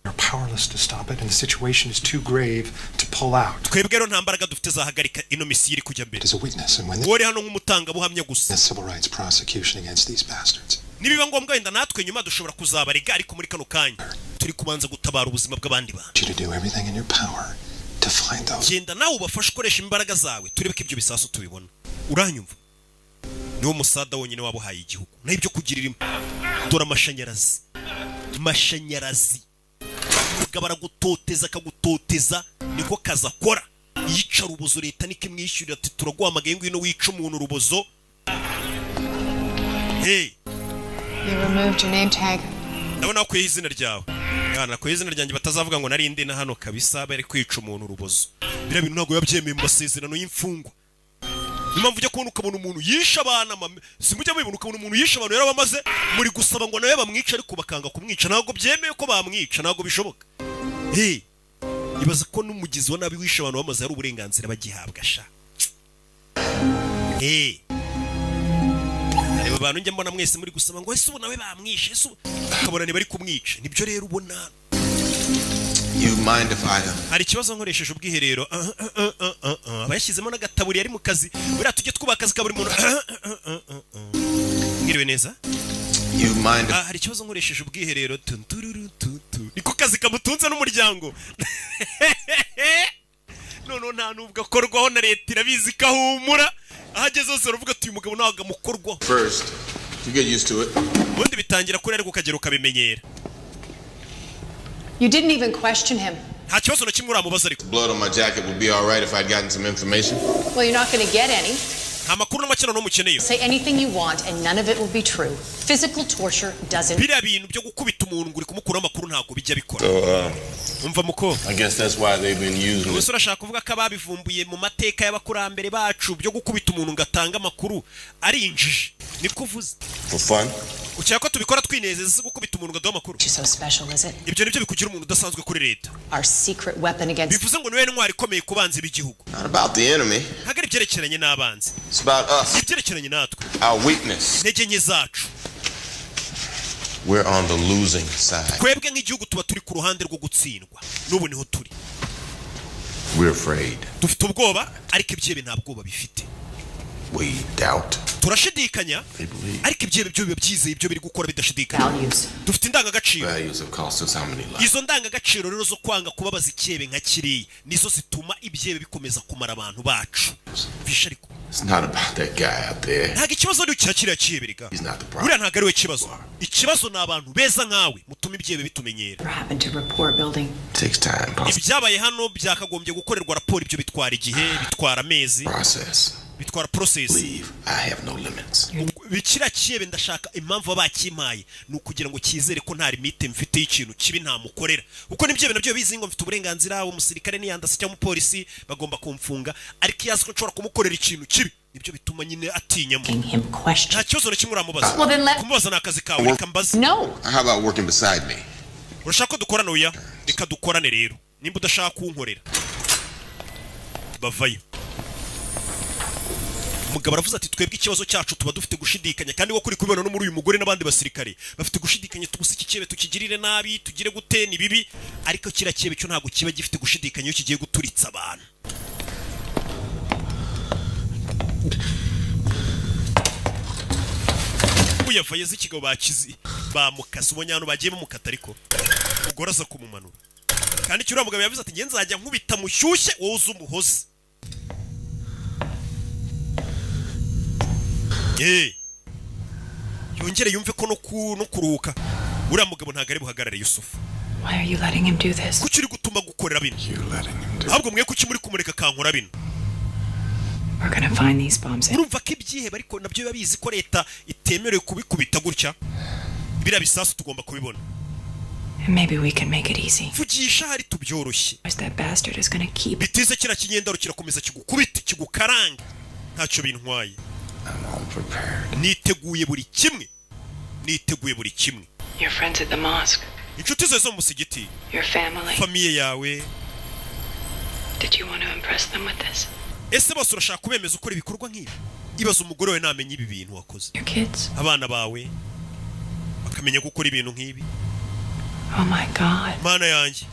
We're powerless to stop it and the situation is too grave to pull out. Twebwe rero nta mbaraga dufite zahagarika ino misi iri kujya mbere. As a witness and when wori hano nk'umutanga buhamya gusa. The civil rights prosecution against these bastards. Nibiba ngombwa wenda natwe nyuma dushobora kuzabarega ariko muri kano kanya turi kubanza gutabara ubuzima bw'abandi bantu. You do everything in your power to find those. Genda nawe ubafashe ukoresha imbaraga zawe turebe ko ibyo bisasu tubibona. Uranyumva? Niwo musada wonyine wabuhaye igihugu. Na ibyo kugirira dora amashanyarazi. Mashanyarazi. Gabara gutoteza akagutoteza niko kaza kora. Yica rubozo leta nikimwishyurira ati turaguhamagaye ngwino wica umuntu rubozo. You removed your name tag. Ndabona ko izina ryawe. Yana ko izina ryanjye batazavuga ngo nari ndi na hano kabisa bari kwica umuntu rubozo. Bira bintu ntago yabyemeye mu masezerano y'imfungwa. Impamvu ujya kubona ukabona umuntu yisha abana simujya mubibona ukabona umuntu yisha abantu yarabamaze muri gusaba ngo nawe bamwica ariko bakanga kumwica ntago byemeye ko bamwica ntago bishoboka. Ibaza ko n'umugizi wa nabi wisha abantu bamaze ari uburenganzira bagihabwa sha. aba bantu njya mbona mwese muri gusaba ngo ese ubu nawe bamwishe ese ukabona ni bari kumwica nibyo rero ubona. You mind if I hari ikibazo nkoresheje ubwiherero abayashyizemo n'agataburi yari mu kazi buriya tujye twubaha akazi ka buri muntu. Mwiriwe neza. You mind hari ikibazo nkoresheje ubwiherero niko kazi kamutunze n'umuryango. None nta nubwo akorwaho na leta irabizi kahumura ahageze hose uravuga ati uyu mugabo ntabwo amukorwaho. First you get used to it. Ubundi bitangira kuri ariko ukagera ukabimenyera. You didn't even question him. Nta kibazo na kimwe uramubaza ariko. Blood on my jacket would be all right if I'd gotten some information. Well, you're not going to get any. Nta makuru n'amakino no mukeneye. Say anything you want and none of it will be true. Physical torture doesn't. Biriya bintu byo gukubita umuntu nguri kumukura amakuru ntago bijya bikora. Umva muko. I guess that's why they've been using it. Gusa urashaka kuvuga ko ababivumbuye mu mateka y'abakurambere bacu byo gukubita umuntu ngatanga amakuru ari injiji. Niko uvuze. For fun. Ucyaka ko tubikora twinezeza se gukubita umuntu ngaduha amakuru. So special is it? Ibyo nibyo bikugira umuntu udasanzwe kuri leta. Our secret weapon against. Bivuze ngo niwe ntwari ikomeye kubanza b'igihugu. Not about the enemy. Ntago ari byerekeranye n'abanzi. It's about us. Ibyerekeranye natwe. Our weakness. Intege nke zacu. We're on the losing side. Twebwe nk'igihugu tuba turi ku ruhande rwo gutsindwa. N'ubu niho turi. We're afraid. Dufite ubwoba ariko ibyebe nta bwoba bifite. We doubt. Turashidikanya ariko ibyebe byo biba byizeye ibyo biri gukora bidashidikanya. Dufite indangagaciro. Values have cost us how many lives? Izo ndangagaciro rero zo kwanga kubabaza icyebe nka kiriya nizo zituma ibyebe bikomeza kumara abantu bacu. Bisha ariko. It's not about that guy out there. Ntago ikibazo ari kiriya cyebe riga. He's not the problem. Buriya ntago ari we kibazo. Ikibazo ni abantu beza nkawe mutuma ibyebe bitumenyera. Takes time. Ibyabaye hano byakagombye gukorerwa raporo ibyo bitwara igihe bitwara amezi. Process. Bitwara process. I have no limits. Bikira cyebe ndashaka impamvu bakimpaye nukugira ngo kizere ko nta limite mfite y'ikintu kibi nta mukorera. Uko nibyebe nabyo bizi ngo mfite uburenganzira umusirikare niyandase cyangwa umupolisi bagomba kumfunga ariko yazi ko nshobora kumukorera ikintu kibi. Nibyo bituma nyine atinyamo. Nta kibazo na kimwe uramubaza. Kumubaza n'akazi kawe reka mbaze. No. How about working beside me? Urashaka ko dukorana oya? Reka dukorane rero. Nimba udashaka kunkorera. Bavayo. Umugabo aravuze ati twebwe ikibazo cyacu tuba dufite gushidikanya kandi wo kuri kubibona no muri uyu mugore n'abandi basirikare bafite gushidikanya tugusa iki cyebe tukigirire nabi tugire gute ni bibi ariko kira cyebe cyo ntago kiba gifite gushidikanya iyo kigiye guturitsa abantu. Uyavaye z'ikigabo bakizi bamukasa ubonye hano bagiye bamukata ariko ugoraza kumumanura kandi cyura mugabo yavuze ati nge nzajya nkubita mushyushye wowe uzumuhoze. Yongere yumve ko no kuruhuka uriya mugabo ntago ari buhagarare Yusufu. Why are you letting him do this? Kuki uri gutuma gukorera bino? Ahubwo mwe kuki muri kumureka kankora bino? We're gonna find these bombs. Urumva ko ibyihebe ariko nabyo biba bizi ko leta itemerewe kubikubita gutya. Biriya bisasu tugomba kubibona. Maybe we can make it easy. Vugisha hari tubyoroshye. That bastard is gonna keep. Bitize kira kinyendaro kirakomeza kigukubita kigukaranga. Ntacyo bintwaye. Niteguye buri kimwe. Niteguye buri kimwe. Your friends at the mosque. Inshuti zawe zo mu musigiti. Your family. Famiye yawe. Did you want to impress them with this? Ese bose urashaka kubemeza ukora ibikorwa nk'ibi? Ibaza umugore we namenye ibi bintu wakoze. Your kids. Abana bawe bakamenya gukora ibintu nk'ibi. Oh my God. Mana yanjye.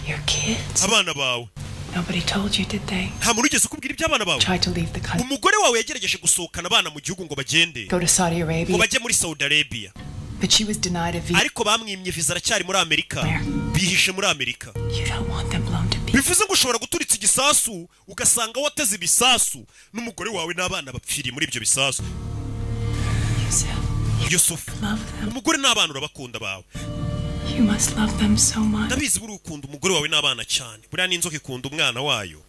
Your kids. Abana bawe. Nobody told you, did they? Nta muntu ugeze ukubwira iby'abana bawe. Tried to leave the country. Umugore wawe yagerageje gusohokana abana mu gihugu ngo bagende. Go to Saudi Arabia. Ngo bajye muri Saudi Arabia. But she was denied a visa. Ariko bamwimye visa aracyari muri Amerika. Bihishe muri Amerika. You don't want them blown to pieces. Bivuze ngo ushobora guturitsa igisasu ugasanga wateze ibisasu n'umugore wawe n'abana bapfiriye muri ibyo bisasu. Yusufu. Umugore n'abana urabakunda bawe. You must love them so much. Ndabizi buri ukunda umugore wawe n'abana cyane. Buriya n'inzoka ikunda umwana wayo.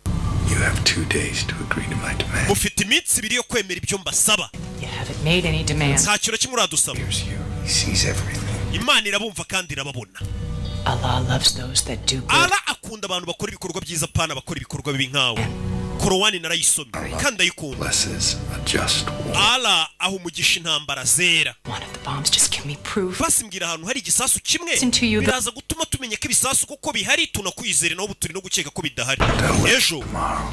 You have 2 days to agree to my demand. Mufite iminsi 2 yo kwemera ibyo mbasaba. You haven't made any demands. Nta kintu kimwe uradusaba. He sees everything. Imana irabumva kandi irababona. Allah loves those that do good. Allah akunda abantu bakora ibikorwa byiza pana bakora ibikorwa bibi nkawe. Korowani narayisomye kandi ayikunda. Blesses a just war. Allah aho umugisha intambara zera. One of the bombs just killed. give me proof. basimbwira ahantu hari igisasu kimwe Listen to you, biraza gutuma tumenya ko ibisasu kuko bihari tunakwizere naho turi no gukeka ko bidahari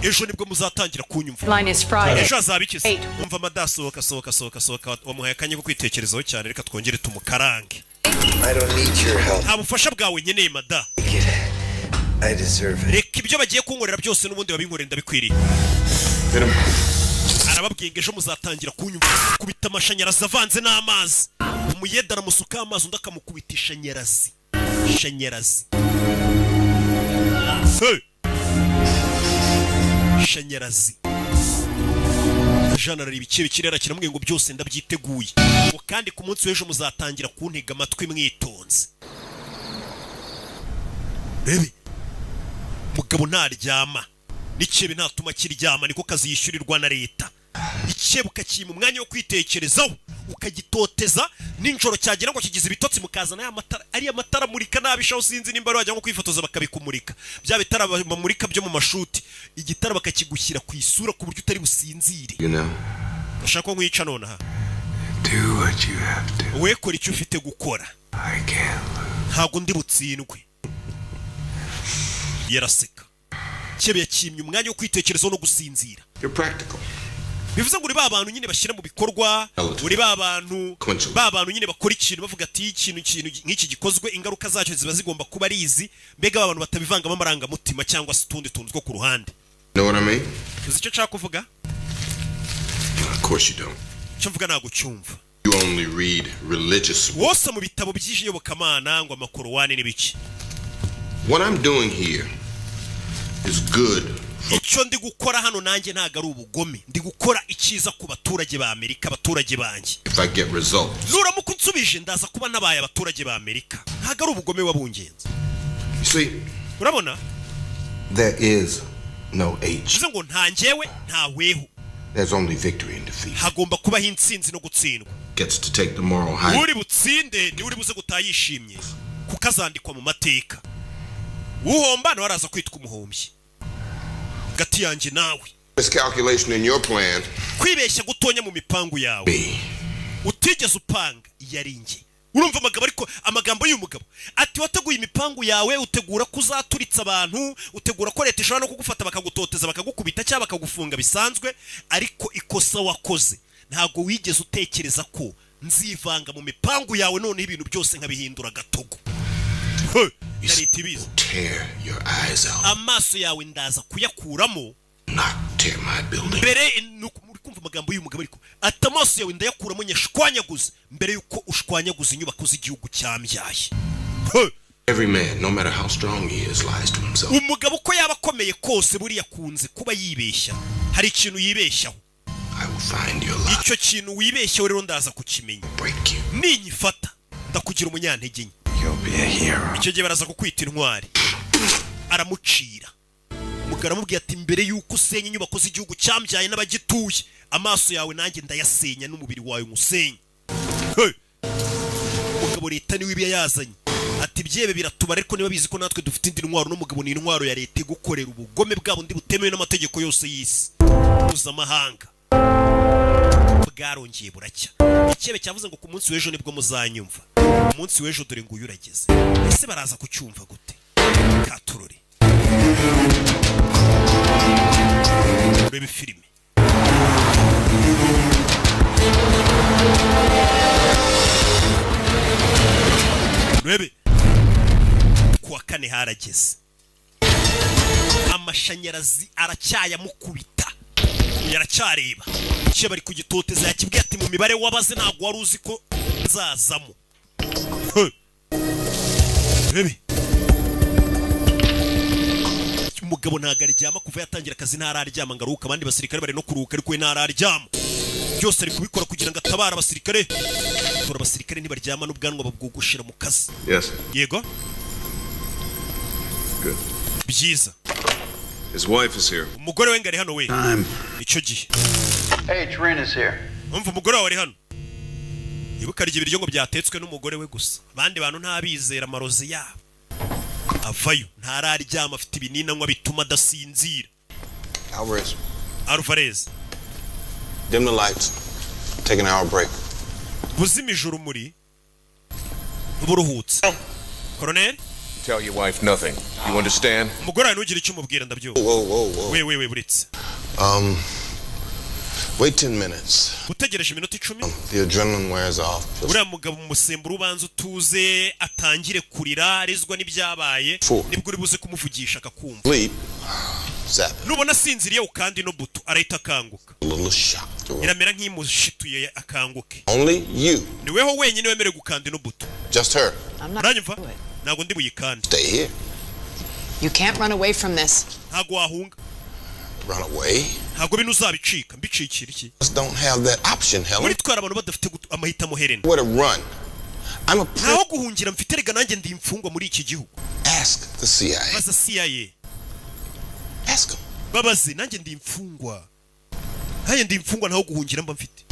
ejo nibwo muzatangira kunyumva Line is Friday. ejo azabikize umva amadasohoka wamuhaye akanya ko kwitekerezaho cyane reka twongere tumukarange I don't need your help. nta bufasha bwawe nkeneye mada I deserve it. reka ibyo bagiye kunkorera byose n'ubundi babinkorera ndabikwiriye arababwiye ngo ejo muzatangira kunyumva kubita amashanyarazi avanze n'amazi umuyeda aramusuka amazi undi akamukubita ishanyarazi ishanyarazi Jean arareba ikibe kirera kiramubwiye ngo byose ndabyiteguye ngo kandi ku munsi w'ejo muzatangira kuntega amatwi mwitonze bebe mugabo ntaryama n'ikebe ntatuma kiryama niko kazi yishyurirwa na leta ikebe ukakima umwanya wo kwitekerezaho ukagitoteza ninjoro cyagera ngo kigize ibitotsi mukazana ya matara ari amatara murika nabishaho sinzi nimba bajya ngo kwifotoza bakabikumurika bya bitara bamurika byo mu mashuti igitara bakakigushyira ku isura ku buryo utari businzire ndashaka ko nkwica none aha Do what you have to. wekora icyo ufite gukora I can't lose. ntago ndi butsindwe yaraseka kebe yakimye umwanya wo kwitekerezaho no gusinzira You're practical. bivuze ngo uri ba bantu nyine bashyira mu bikorwa uri ba bantu nyine bakora ikintu bavuga ati ikintu nk'iki gikozwe ingaruka zacyo ziba zigomba kuba ari izi mbega abantu batabivangamo amarangamutima cyangwa se utundi tuntu two ku ruhande Know what I mean? uzi icyo nshaka kuvuga Of course you don't. icyo mvuga ntabwo cyumva You only read religious. wose mu bitabo by'iyobokamana ngo amakorowani n'ibiki What I'm doing here is good. icyo ndi gukora hano nanjye ntago ari ubugome ndi gukora icyiza ku baturage ba Amerika abaturage banjye If I get results. nuramuka unsubije ndaza kuba nabaye abaturage ba Amerika ntago ari ubugome wabungenze You see, urabona There is no H. bivuze ngo nta njyewe nta weho There's only victory and defeat. hagomba kubaho intsinzi no gutsindwa gets to take the moral high. uri butsinde ni uri buze gutayishimye kuko azandikwa mu mateka uhomba nawe araza kwitwa umuhombyi gati yanjye nawe Miscalculation in your plan. kwibeshya gutonya mu mipangu yawe utigeze upanga yari nge urumva amagambo y'uyu mugabo ati wateguye imipangu yawe utegura kuzaturitsa abantu utegura ko leta ishobora no kugufata bakagutoteza bakagukubita cyangwa bakagufunga bisanzwe ariko ikosa wakoze ntago wigeze utekereza ko nzivanga mu mipangu yawe none ibintu byose nkabihindura gatogo na leta ibizi Tear your eyes out. amaso yawe ndaza kuyakuramo Not tear my building. mbere muri kumva amagambo y'uyu mugabo ariko ati amaso yawe ndayakuramo nyashwanyaguze mbere yuko ushwanyaguza inyubako z'igihugu cyambyaye Every man, no matter how strong he is, lies to himself. umugabo uko yaba akomeye kose buriya akunze kuba yibeshya hari ikintu yibeshyaho I will find your lie. icyo kintu wibeshyaho rero ndaza kukimenya Break you. ninyifata ndakugira umunyantege nke You'll be a hero. icyo gihe baraza kukwita intwari aramucira umugabo aramubwira ati mbere yuko usenya inyubako z'igihugu cyambyaye n'abagituye amaso yawe nanjye ndayasenya n'umubiri wawe umusenye umugabo leta niwe ibi yazanye ati byebe biratubara ariko niba bizi ko natwe dufite indi ntwaro n'umugabo ni intwaro ya leta gukorera ubugome bwabo ndi butemewe n'amategeko yose y'isi mpuzamahanga bwarongeye buracya ikebe cyavuze ngo ku munsi w'ejo nibwo muzanyumva umunsi w'ejo dore ngo uyurageze ese baraza kucyumva gute katurore urebe filime urebe kuwa kane harageze amashanyarazi aracyayamukubita yaracyareba icyo bari kugitoteza yakibwiye ati mu mibare wabaze ntabwo wari uzi ko nzazamo urebe umugabo ntago aryama kuva yatangira akazi ntararyama ngo aruhuke abandi basirikare bari no kuruhuka ariko we ntararyama byose ari kubikora kugira ngo atabare abasirikare dore abasirikare ntibaryama n'ubwanwa babwogoshera mu kazi Yes. yego Good. byiza His wife is here. umugore we ngari hano we icyo gihe Hey, Trina's here. umva umugore wawe ari hano ibuka arya ibiryo ngo byatetswe n'umugore we gusa abandi bantu ntabizera amarozi yabo avayo ntararyama afite ibinini anywa bituma adasinzira Alvarez Dim the lights. Take an hour break. buzimije urumuri buruhutse. Colonel, Tell your wife nothing. You understand? umugore ntugire icyo umubwira ndabyumva. We buritse. Wait 10 minutes. Utegereje iminota 10. The adrenaline wears off. Uriya mugabo umusemburo ubanza utuze atangire kurira arizwa n'ibyabaye nibwo uri buze kumuvugisha akakumva. Sleep. Nubona sinziriye ukandi no buto arahita akanguka. Iramera nk'imushituye akanguke. Only you. Niweho wenyine wemerewe gukanda no buto. Just her. Uranyumva? Ntago ndi buyikande. Stay here. You can't run away from this. Ntago wahunga. Run away? Ntago bino uzabicika mbicikira iki? Just don't have that option, Helen. Muri twara abantu badafite amahitamo Helen. Where to run? I'm a Naho guhungira mfite rega nanjye ndi imfungwa muri iki gihugu. Ask the CIA. Baza CIA. Ask them. Babaze nanjye ndi imfungwa. Haye ndi imfungwa naho guhungira mba mfite.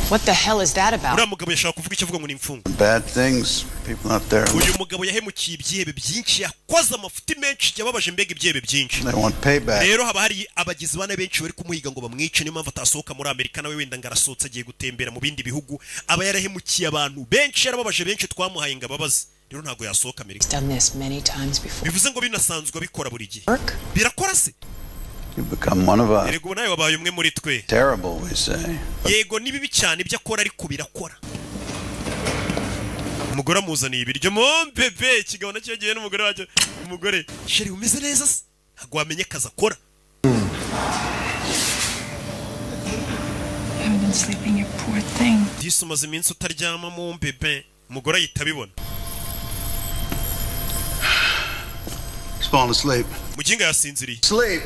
What the hell is that about? Uriya mugabo yashaka kuvuga icyo avuga ngo ni imfungwa. Bad things, people out there. Uyu mugabo yahemukiye ibyebe byinshi yakoze amafuti menshi yababaje mbega ibyebe byinshi. They want payback. Rero haba hari abagizi bane benshi bari kumuhiga ngo bamwice niyo mpamvu atasohoka muri Amerika nawe wenda ngarasohotse agiye gutembera mu bindi bihugu aba yarahemukiye abantu benshi yarababaje benshi twamuhaye ngo ababaze. Rero ntago yasohoka Amerika. Done this many times before. Bivuze ngo binasanzwe abikora buri gihe. Birakora se? You become one of us. Erego nawe wabaye umwe muri twe. Terrible, we say. Yego ni bibi cyane ibyo akora ariko birakora. Umugore amuzaniye ibiryo bebe kigabo nacyo gihe n'umugore wacyo. Umugore sheri umeze neza se? Ntago wamenye kaza akora. Haven't been sleeping, you poor thing. Disumaze iminsi utaryama mu bebe. Umugore yitabibona. He's falling asleep. Muginga yasinziriye. Sleep.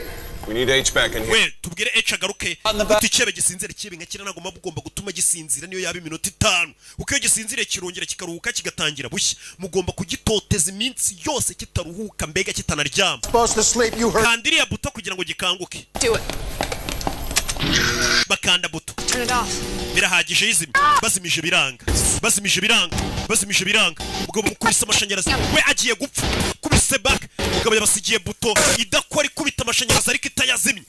We need H back in here. We tubwire H agaruke. Uticebe gisinzira kibe nkakira nago mabugomba gutuma gisinzira niyo yaba iminota 5. Uko gisinzire kirongera kikaruhuka kigatangira bushya. Mugomba kugitoteza iminsi yose kitaruhuka mbega kitanaryama. Supposed to sleep, you heard. Kandiri ya buto kugira ngo gikanguke. Do it. Bakanda buto. Turn it off. Birahagije yizimye. Bazimije biranga. Bazimije biranga. Bazimije biranga. Mugabo mukubise amashanyarazi. We agiye gupfa. Kubise back. Mugabo yabasigiye buto idakora ikubita amashanyarazi ariko itayazimye.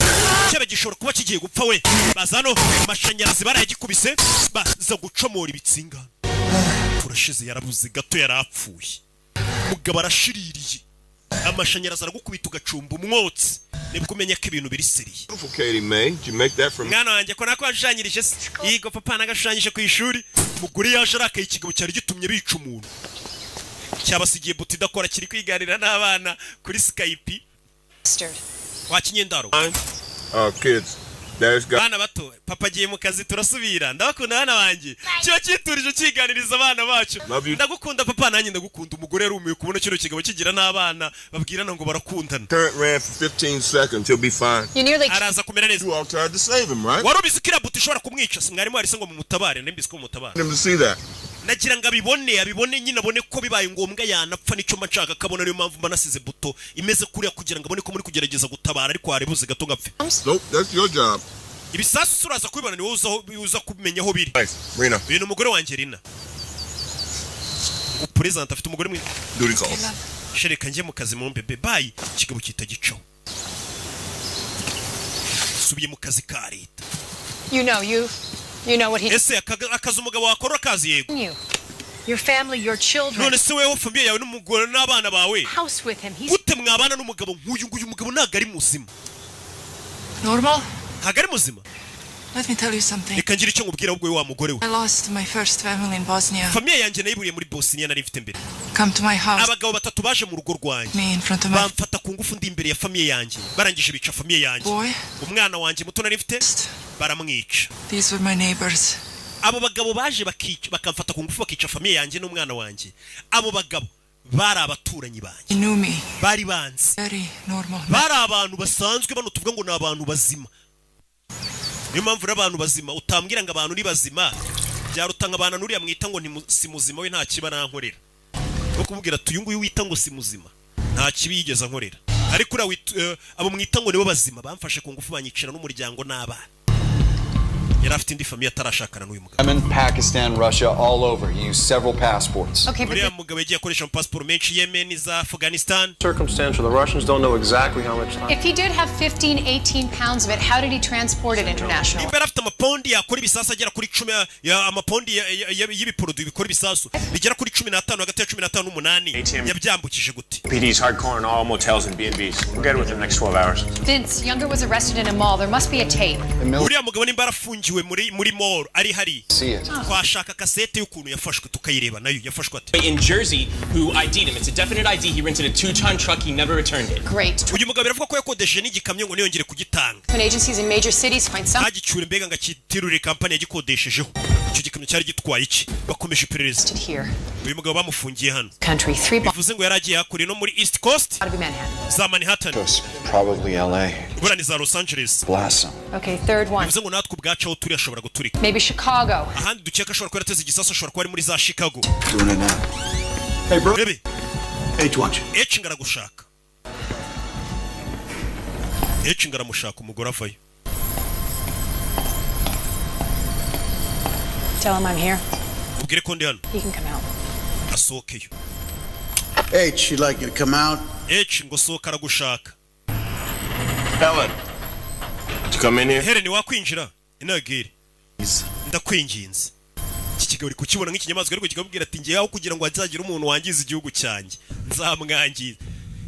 Cyebe gishobora kuba kigiye gupfa we. Bazano amashanyarazi barayagikubise baza gucomora ibitsinga. Turashize yarabuze gato yarapfuye. Mugabo arashiririye. Amashanyarazi aragukubita ugacumba umwotsi. Nibwo kumenya ko ibintu biri seriye. Katie May, did you make that from? Mwana wanjye ko nako washanyirije se. Yigo papa nagashushanyije ku ishuri. Mugore yaje arakaye ikigabo cyari gitumye bica umuntu. Cyabasigiye buti idakora kiri kwiganira n'abana kuri Skype. Wakinyendaro. Kids. There's got. Bana bato, papa agiye mu kazi turasubira. Ndabakunda bana banjye. Kiba kiturije kiganiriza abana bacu. Ndagukunda papa nanjye ndagukunda. Umugore yarumiye kubona kino kigabo kigira n'abana babwirana ngo barakundana. Current ran for 15 seconds. He'll be fine. Araza kumera neza. You all tried to save him, right? Warubizi kira buti ishobora kumwica. Mwarimu ari se ngo mumutabare, ndembizi ko mumutabare. Him to see that. Nagira ngo abibone nyine abone ko bibaye ngombwa yanapfa nicyo mashaka kabona niyo mpamvu mbanasize buto imeze kuriya kugira ngo abone ko muri kugerageza gutabara ariko harebuze gato ngapfe. Nope, that's your job. Ibisasu suraza kubibona ni wowe uza kumenya aho biri. Rina. Bintu umugore wanjye Rina. President afite umugore mwiza. Duty calls. Shereka nje mu kazi mu bebe bye kigabo kita gicaho. Subiye mu kazi ka leta. You know what he. Ese akazi umugabo wakora kazi yego. Your family, your children. None se wewe family yawe n'umugore n'abana bawe. House with him. Gute mwabana n'umugabo nk'uyu nguyu umugabo ntago ari muzima. Normal? Ntago ari muzima. Let me tell you something. Reka ngira icyo nkubwira ubwo wa mugore we. I lost my first family in Bosnia. Family yanjye nayiburiye muri Bosnia nari mfite mbere. Come to my house. Abagabo batatu baje mu rugo rwanjye. Me in front of my. Bamfata ku ngufu ndi imbere ya family yanjye. Barangije bica family yanjye. Umwana wanjye muto nari mfite baramwica. These were my neighbors. Abo bagabo baje bakamfata ku ngufu bakica famille yanjye n'umwana wanjye. Abo bagabo bari abaturanyi banjye. Bari banzi. Bari abantu basanzwe bano tuvuga ngo ni abantu bazima. Niyo mpamvu n'abantu bazima utambwira ngo abantu ni bazima. Byarutanga abantu nuriya mwita ngo si muzima we nta kiba nankorera. Bwo kubwira tuyu nguyu wita ngo si muzima. Nta kibi yigeze nkorera. Ariko abo mwita ngo nibo bazima bamfashe ku ngufu banyicira n'umuryango n'abana. yari afite indi famiye atarashakana n'uyu mugabo. Yemen, Pakistan, Russia, all over. He used several passports. Okay, but uriya mugabo yagiye akoresha passport menshi Yemen, za Afghanistan. Circumstantial. The Russians don't know exactly how much time. If he did have 15, 18 pounds of it, how did he transport it internationally? Niba afite amapondi yakora ibisasu agera kuri 10 ya amapondi y'ibiproduit bikora ibisasu bigera kuri 15 hagati ya 15 n'umunani yabyambukije gute? PD's hardcore in all motels and B&Bs. We'll get it within the next 12 hours. Vince, Younger was arrested in a mall. There must be a tape. Uriya mugabo nimba arafungiwe muri mall ari hari. Twashaka kasete y'ukuntu yafashwe tukayireba nayo yafashwe ate. In Jersey who ID'd him. It's a definite ID. He rented a 2-ton truck. He never returned it. Great. Uyu mugabo biravuga ko yakodesheje n'igikamyo ngo niyongere kugitanga. When agencies in major cities find some agicure mbega ngakitirure kampani yagikodeshejeho. Icyo gikamyo cyari gitwaye iki? Bakomeje iperereza. Uyu mugabo bamufungiye hano. Country 3 bivuze ngo yaragiye hakuri no muri East Coast. Za Manhattan. Probably LA. Burani za Los Angeles. Blossom. Okay, third one. Bivuze ngo natwe ubwacu aho turi ashobora guturika. Maybe Chicago. Ahandi dukeka ashobora kuba yarateze igisasu ashobora kuba ari muri za Chicago. Doing it now. Hey bro. Baby. H watch. H ngaragushaka. H ngaramushaka umugore avayo. Tell him I'm here. Ubwire ko ndi hano. He can come out. Asohokeyo. H, she'd like you to come out. H ngo sohoka aragushaka. Helen. Did you come in here? Helen wakwinjira. Inagire. Ndakwinginze. Iki kigabo uri kukibona nk'ikinyamaswa ariko kikabwira ati ngiye aho kugira ngo hazagira umuntu wangiza igihugu cyanjye. Nzamwangiza.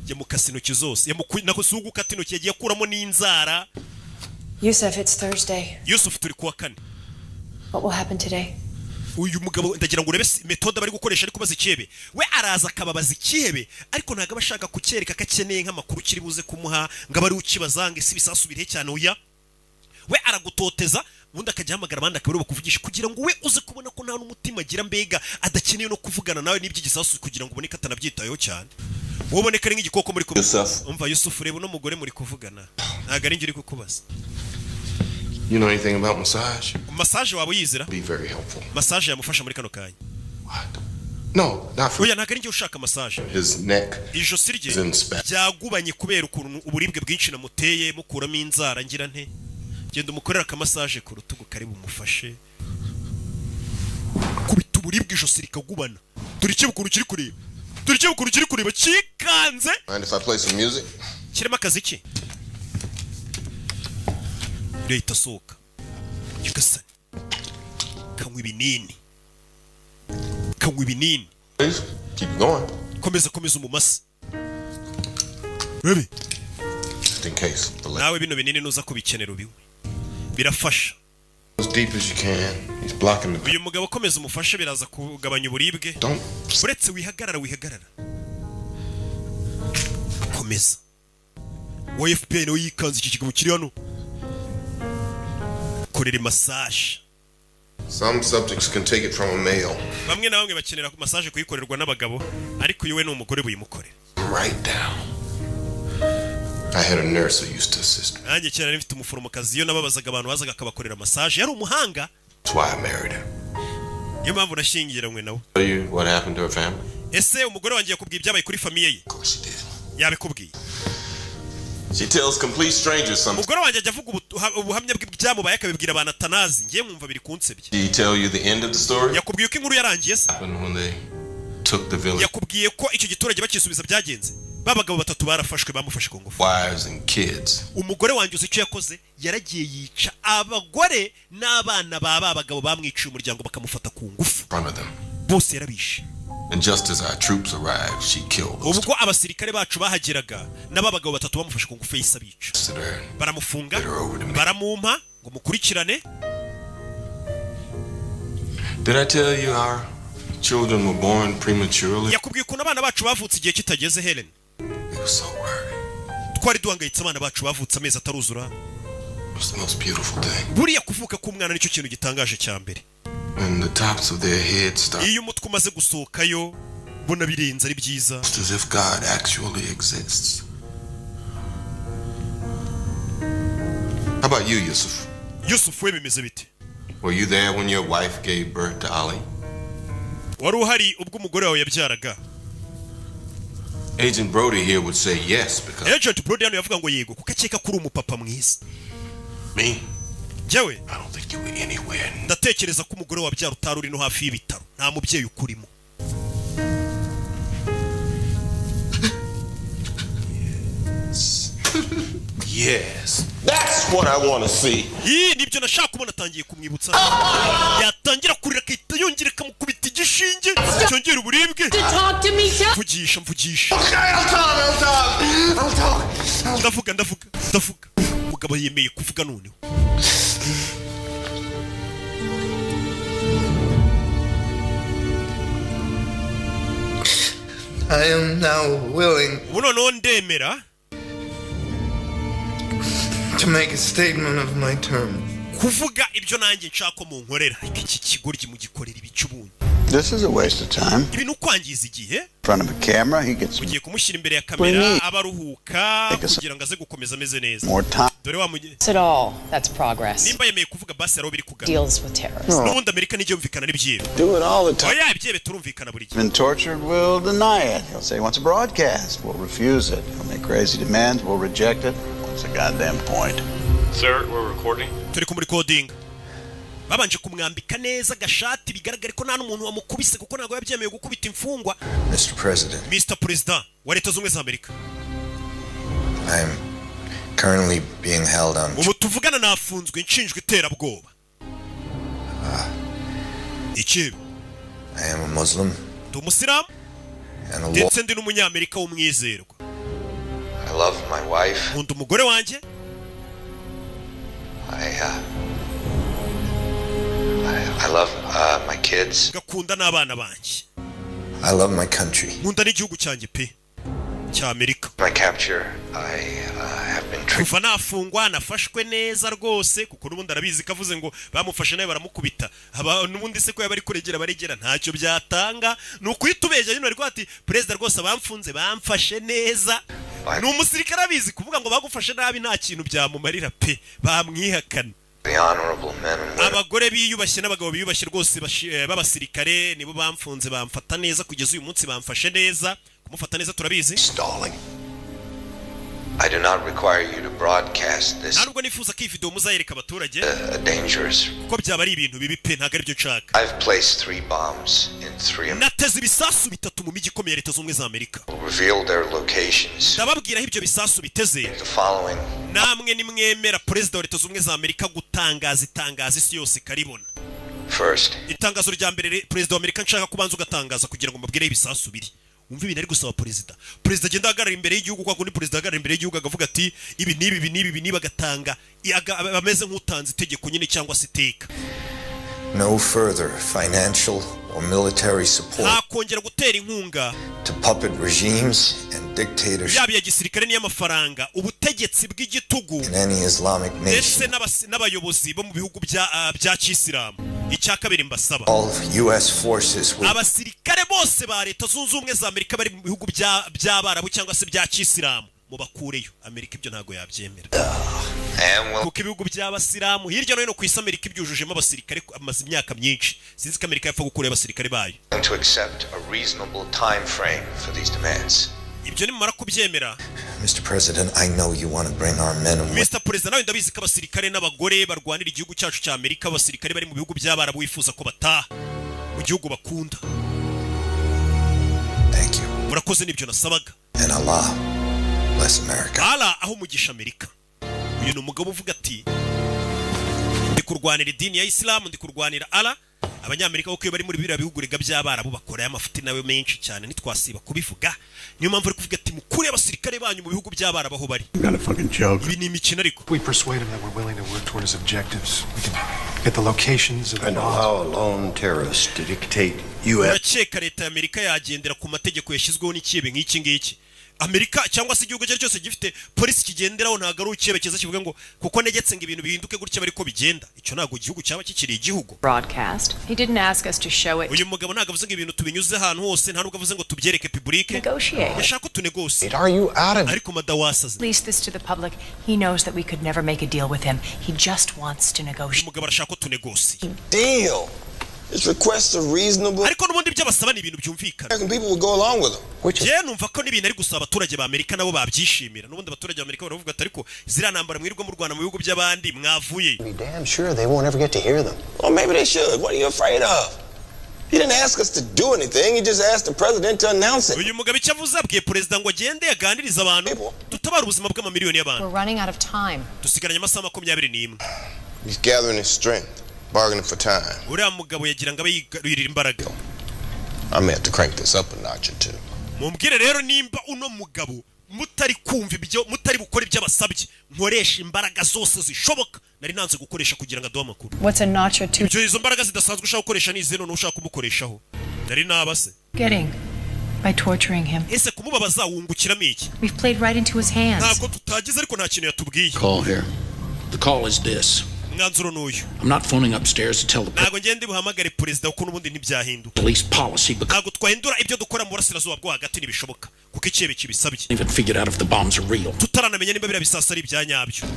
Ya mukasino kizose. Ya nakusugu katino kigiye kuramo n'inzara. Yusuf, it's Thursday. Yusuf turi kuwa kane. What will happen today? Uyu mugabo ndagira ngo urebe metode bari gukoresha ariko bazikebe. We araza akababaza ikihebe ariko ntago abashaka kucyereka kakeneye nk'amakuru kiri buze kumuha ngaba ari ukibazange si bisasubire cyane uya. We aragutoteza ubundi akajyahamagara abandi akabiri bakuvugisha kugira ngo we uze kubona ko nta n'umutima agira mbega adakeneye no kuvugana nawe n'iby'igisasu kugira ngo uboneke atanabyitayeho cyane. Woboneka ari nk'igikoko muri kuvugana. Umva Yusuf reba no mugore muri kuvugana. Ntago ari ngiri kukubaza. You know anything about massage? Massage waba yizira? Be very helpful. Massage yamufasha muri kano kanya. No, not for. Oya ntago ari ngiye ushaka massage. His neck. Ijosi rye byagubanye kubera ukuntu uburibwe bwinshi namuteye mukuramo inzara ngira nte. Genda umukorera ka massage ku rutugu kari bumufashe. Kubita uburibwe ijosi rikagubana. Turikiye ukuntu kiri kureba. Turikiye ukuntu kiri kureba kikanze. Mind if I play some music? Kirema akazi ki? Leta soka. Yugasani. Kanywa ibinini. Kanywa ibinini. Please keep going. Komeza umumasa. Baby. Just in case. Nawe bino binini nuza kubikenera ubiwe. Birafasha. As deep as you can. He's blocking the. Uyu mugabo komeza umufashe biraza kugabanya uburibwe. Uretse wihagarara. Komeza. Wa FBI no yikanze iki kigabo kiri hano. Korere massage. Some subjects can take it from a male. Bamwe na bamwe bakenera ku massage kuyikorerwa n'abagabo ariko yewe n'umugore buyimukorera. Right down. I had a nurse who used to assist me. Nanjye cyane nifite umuforomokazi iyo nababazaga abantu bazaga akabakorera massage yari umuhanga. That's why I married her. Niyo mpamvu nashyingiranywe nawe. Tell you what happened to her family? Ese umugore wanjye yakubwiye ibyabaye kuri famiye ye? Of course she did. Yabikubwiye. She tells complete strangers something. Umugore wanjye ajya avuga ubuhamya bw'ibyamubaye akabibwira abantu atanazi ngiye mwumva biri kunsebye. Did he tell you the end of the story? Yakubwiye ko inkuru yarangiye se? When they took the village. Yakubwiye ko icyo giturage bakisubiza byagenze. Babagabo batatu barafashwe bamufashe ku ngufu. Wives and kids. Umugore wanjye uzi icyo yakoze yaragiye yica abagore n'abana babagabo bamwiciye umuryango bakamufata ku ngufu. Front of them. Bose yarabishe. And just as our troops arrived, she killed us. Ubwo abasirikare bacu bahageraga n'abagabo batatu bamufashe ku ngufu yisa bica. Baramufunga, baramumpa ngo mukurikirane. Did I tell you our children were born prematurely? Yakubwiye ko abana bacu bavutse igihe kitageze Helen. We were so worried. Twari duhangayitse abana bacu bavutse amezi ataruzura. It was the most beautiful thing. Buriya kuvuka k'umwana nicyo kintu gitangaje cya mbere. And the tops of their heads start. Iyo umutwe umaze gusohokayo bona birenze ari byiza. As if God actually exists. How about you, Yusuf? Yusuf we bimeze bite? Were you there when your wife gave birth to Ali? Wari uhari ubwo umugore wawe yabyaraga? Agent Brody here would say yes because Agent Brody hano yavuga ngo yego kuko akeka kuri umupapa mwiza. Me? Njyewe ndatekereza ko umugore wabyara utari uri no hafi y'ibitaro nta mubyeyi ukurimo. Yes, that's what I want to see. Nibyo nashaka kubona atangiye kumwibutsa. Yatangira kurira akahita yongera akamukubita igishinge cyongera uburibwe. Mvugisha. Ndavuga. Umugabo yemeye kuvuga noneho. I am now willing Ubu ndemera to make a statement of my term. Kuvuga ibyo nanjye nshaka mu nkorera iki kigoryi mu gikorera ibicubundi. This is a waste of time. Ibi nukwangiza igihe. In front of a camera, he gets ugiye kumushyira imbere ya kamera abaruhuka kugira ngo aze gukomeza ameze neza. Dore wa mujye. At all, that's progress. Nimba yemeye kuvuga basi aro biri kugana. Deals with terrorists. N'ubundi Amerika nijye yumvikana n'ibyibe. Do it all the time. Oya ibyibe turumvikana buri gihe. Been tortured, will deny it. He'll say he wants a broadcast. We'll refuse it. He'll make crazy demands. We'll reject it. What's the goddamn point? Sir, we're recording. Turi ku recording. Babanje kumwambika neza gashati bigaragare ko nta n'umuntu wamukubise kuko ntago yabyemeye gukubita imfungwa. Mr. President. Mr. President wa Leta Zunze za Amerika. I'm currently being held on. Ubu tuvugana nafunzwe nshinjwe iterabwoba. Ikibi. I am a Muslim. Ndi Umusilamu. Ndetse ndi n'umunyamerika w'umwizerwa. I love my wife. Nkunda umugore wanjye. I love my kids. Gakunda n'abana banjye. I love my country. Nkunda n'igihugu cyanjye pe cya Amerika. My capture, I have been tricked. Kuva nafungwa nafashwe neza rwose kuko n'ubundi arabizi kavuze ngo bamufashe nawe baramukubita. N'ubundi se ko yabari kuregera baregera ntacyo byatanga. Nukwitubeje nyine ariko ati president rwose bamfunze bamfashe neza. Ni umusirikare abizi kuvuga ngo bagufashe nabi nta kintu byamumarira pe bamwihakana. Abagore biyubashye n'abagabo biyubashye rwose b'abasirikare nibo bamfunze bamfata neza kugeza uyu munsi bamfashe neza kumufata neza turabizi. I do not require you to broadcast this. Ntabwo nifuza ko iyi video muzayereka abaturage. Dangerous. Kuko byaba ari ibintu bibi pe ntago aribyo nshaka. I've placed 3 bombs in 3. Nateze ibisasu bitatu mu mijyi ikomeye Leta Zunze za Amerika. Reveal their locations. Ndababwira ibyo bisasu biteze. The following. Namwe nimwemera President wa Leta Zunze za Amerika gutangaza isi yose karibona. First. Itangazo rya mbere President wa Amerika nshaka kubanza ugatangaza kugira ngo mbabwire ibisasu biri. Umva ibintu ari gusaba President agenda ahagarara imbere y'igihugu kwa kundi President ahagarara imbere y'igihugu agavuga ati ibi niba gatanga bameze nk'utanze itegeko nyine cyangwa se iteka. No further financial or military support. Hakongera gutera inkunga to puppet regimes and dictatorship. Yaba ya gisirikare n'iy'amafaranga ubutegetsi bw'igitugu. In any Islamic nation. Ndetse n'abayobozi bo mu bihugu bya Kisilamu. Icyakabiri mbasaba. All US forces will. Abasirikare bose ba Leta Zunze Ubumwe za Amerika bari mu bihugu by'Abarabu cyangwa se bya Kisilamu mu bakureyo. Amerika ibyo ntago yabyemera. Kuko ibihugu by'abasilamu hirya no hino ku isi Amerika ibyujujemo abasirikare amaze imyaka myinshi. Sinzi ko Amerika yapfa gukura abasirikare bayo. To accept a reasonable time frame for these demands. Ibyo nimara kubyemera. Mr. President, I know you want to bring our men and women. Mr. President, nawe ndabizi ko abasirikare n'abagore barwanira igihugu cyacu cya Amerika, abasirikare bari mu bihugu by'Abarabu wifuza ko bataha mu gihugu bakunda. Thank you. Murakoze nibyo nasabaga. And Allah bless America. Allah aho mugisha Amerika. Uyu ni umugabo uvuga ati ndi kurwanira idini ya Islam, ndi kurwanira Allah. Abanyamerika uko bari muri biriya bihugu rega by'Abarabu bakora amafuti nawe menshi cyane nitwasiba kubivuga. Niyo mpamvu ari kuvuga ati mukure abasirikare banyu mu bihugu by'Abarabu aho bari. Ibi ni imikino ariko. We persuade him that we're willing to work toward his objectives. We can get the locations of the bombs. I know how a lone terrorist to dictate US. Urakeka leta ya Amerika yagendera ku mategeko yashyizweho n'ikibe nk'iki ngiki. Amerika cyangwa se igihugu cyose gifite polisi kigenderaho ntago ari ukebekeza kivuga ngo kuko negetse ngo ibintu bihinduke gutya bari ko bigenda. Icyo ntago igihugu cyaba kikiri igihugu. Broadcast. He didn't ask us to show it. Uyu mugabo ntago avuze ngo ibintu tubinyuze ahantu hose, nta nubwo avuze ngo tubyereke public. Yashaka tunegotiate. Are you out of? Ariko madawasaze. Release this to the public. He knows that we could never make a deal with him. He just wants to negotiate. Umugabo arashaka tunegotiate. Deal. His requests are reasonable. Ariko nubundi byabasaba ni ibintu byumvikana. American people will go along with them. Je numva ko nibintu ari gusaba abaturage ba Amerika nabo babyishimira. Nubundi abaturage ba Amerika baravuga ati ariko zira ntambara mwirwa mu Rwanda mu bihugu by'abandi mwavuye. Be damn sure they won't ever get to hear them. Well, maybe they should. What are you afraid of? He didn't ask us to do anything. He just asked the president to announce it. Uyu mugabo icyavuze abwiye president ngo agende yaganiriza abantu tutabara ubuzima bw'amamiliyoni y'abantu. We're running out of time. Dusigaranye amasaha 21. He's gathering his strength, bargaining for time. Uriya mugabo yagira ngo abayirira imbaraga. I meant to crank this up a notch or two. Mumbwire rero nimba uno mugabo mutari kumva ibyo mutari bukora iby'abasabye nkoresha imbaraga zose zishoboka nari nanze gukoresha kugira ngo aduhe amakuru. What's a notch or two? Ibyo izo mbaraga zidasanzwe ushaka gukoresha ni izeno n'ushaka kumukoreshaho. Nari nabase. Getting by torturing him. Ese kumubabaza wungukiramo iki? We've played right into his hands. Ntabwo tutagize ariko nta kintu yatubwiye. Call here. The call is this. Mwanzuro n'uyu. I'm not phoning upstairs to tell the Ntabwo ngende buhamagare president uko nubundi ntibyahinduka. police policy Ntabwo twahindura ibyo dukora mu burasirazuba bwo hagati nibishoboka kuko ikibe kibisabye. even figured out if the bombs are real. Tutaranamenya nimba bira bisasa ari ibyanyabyo.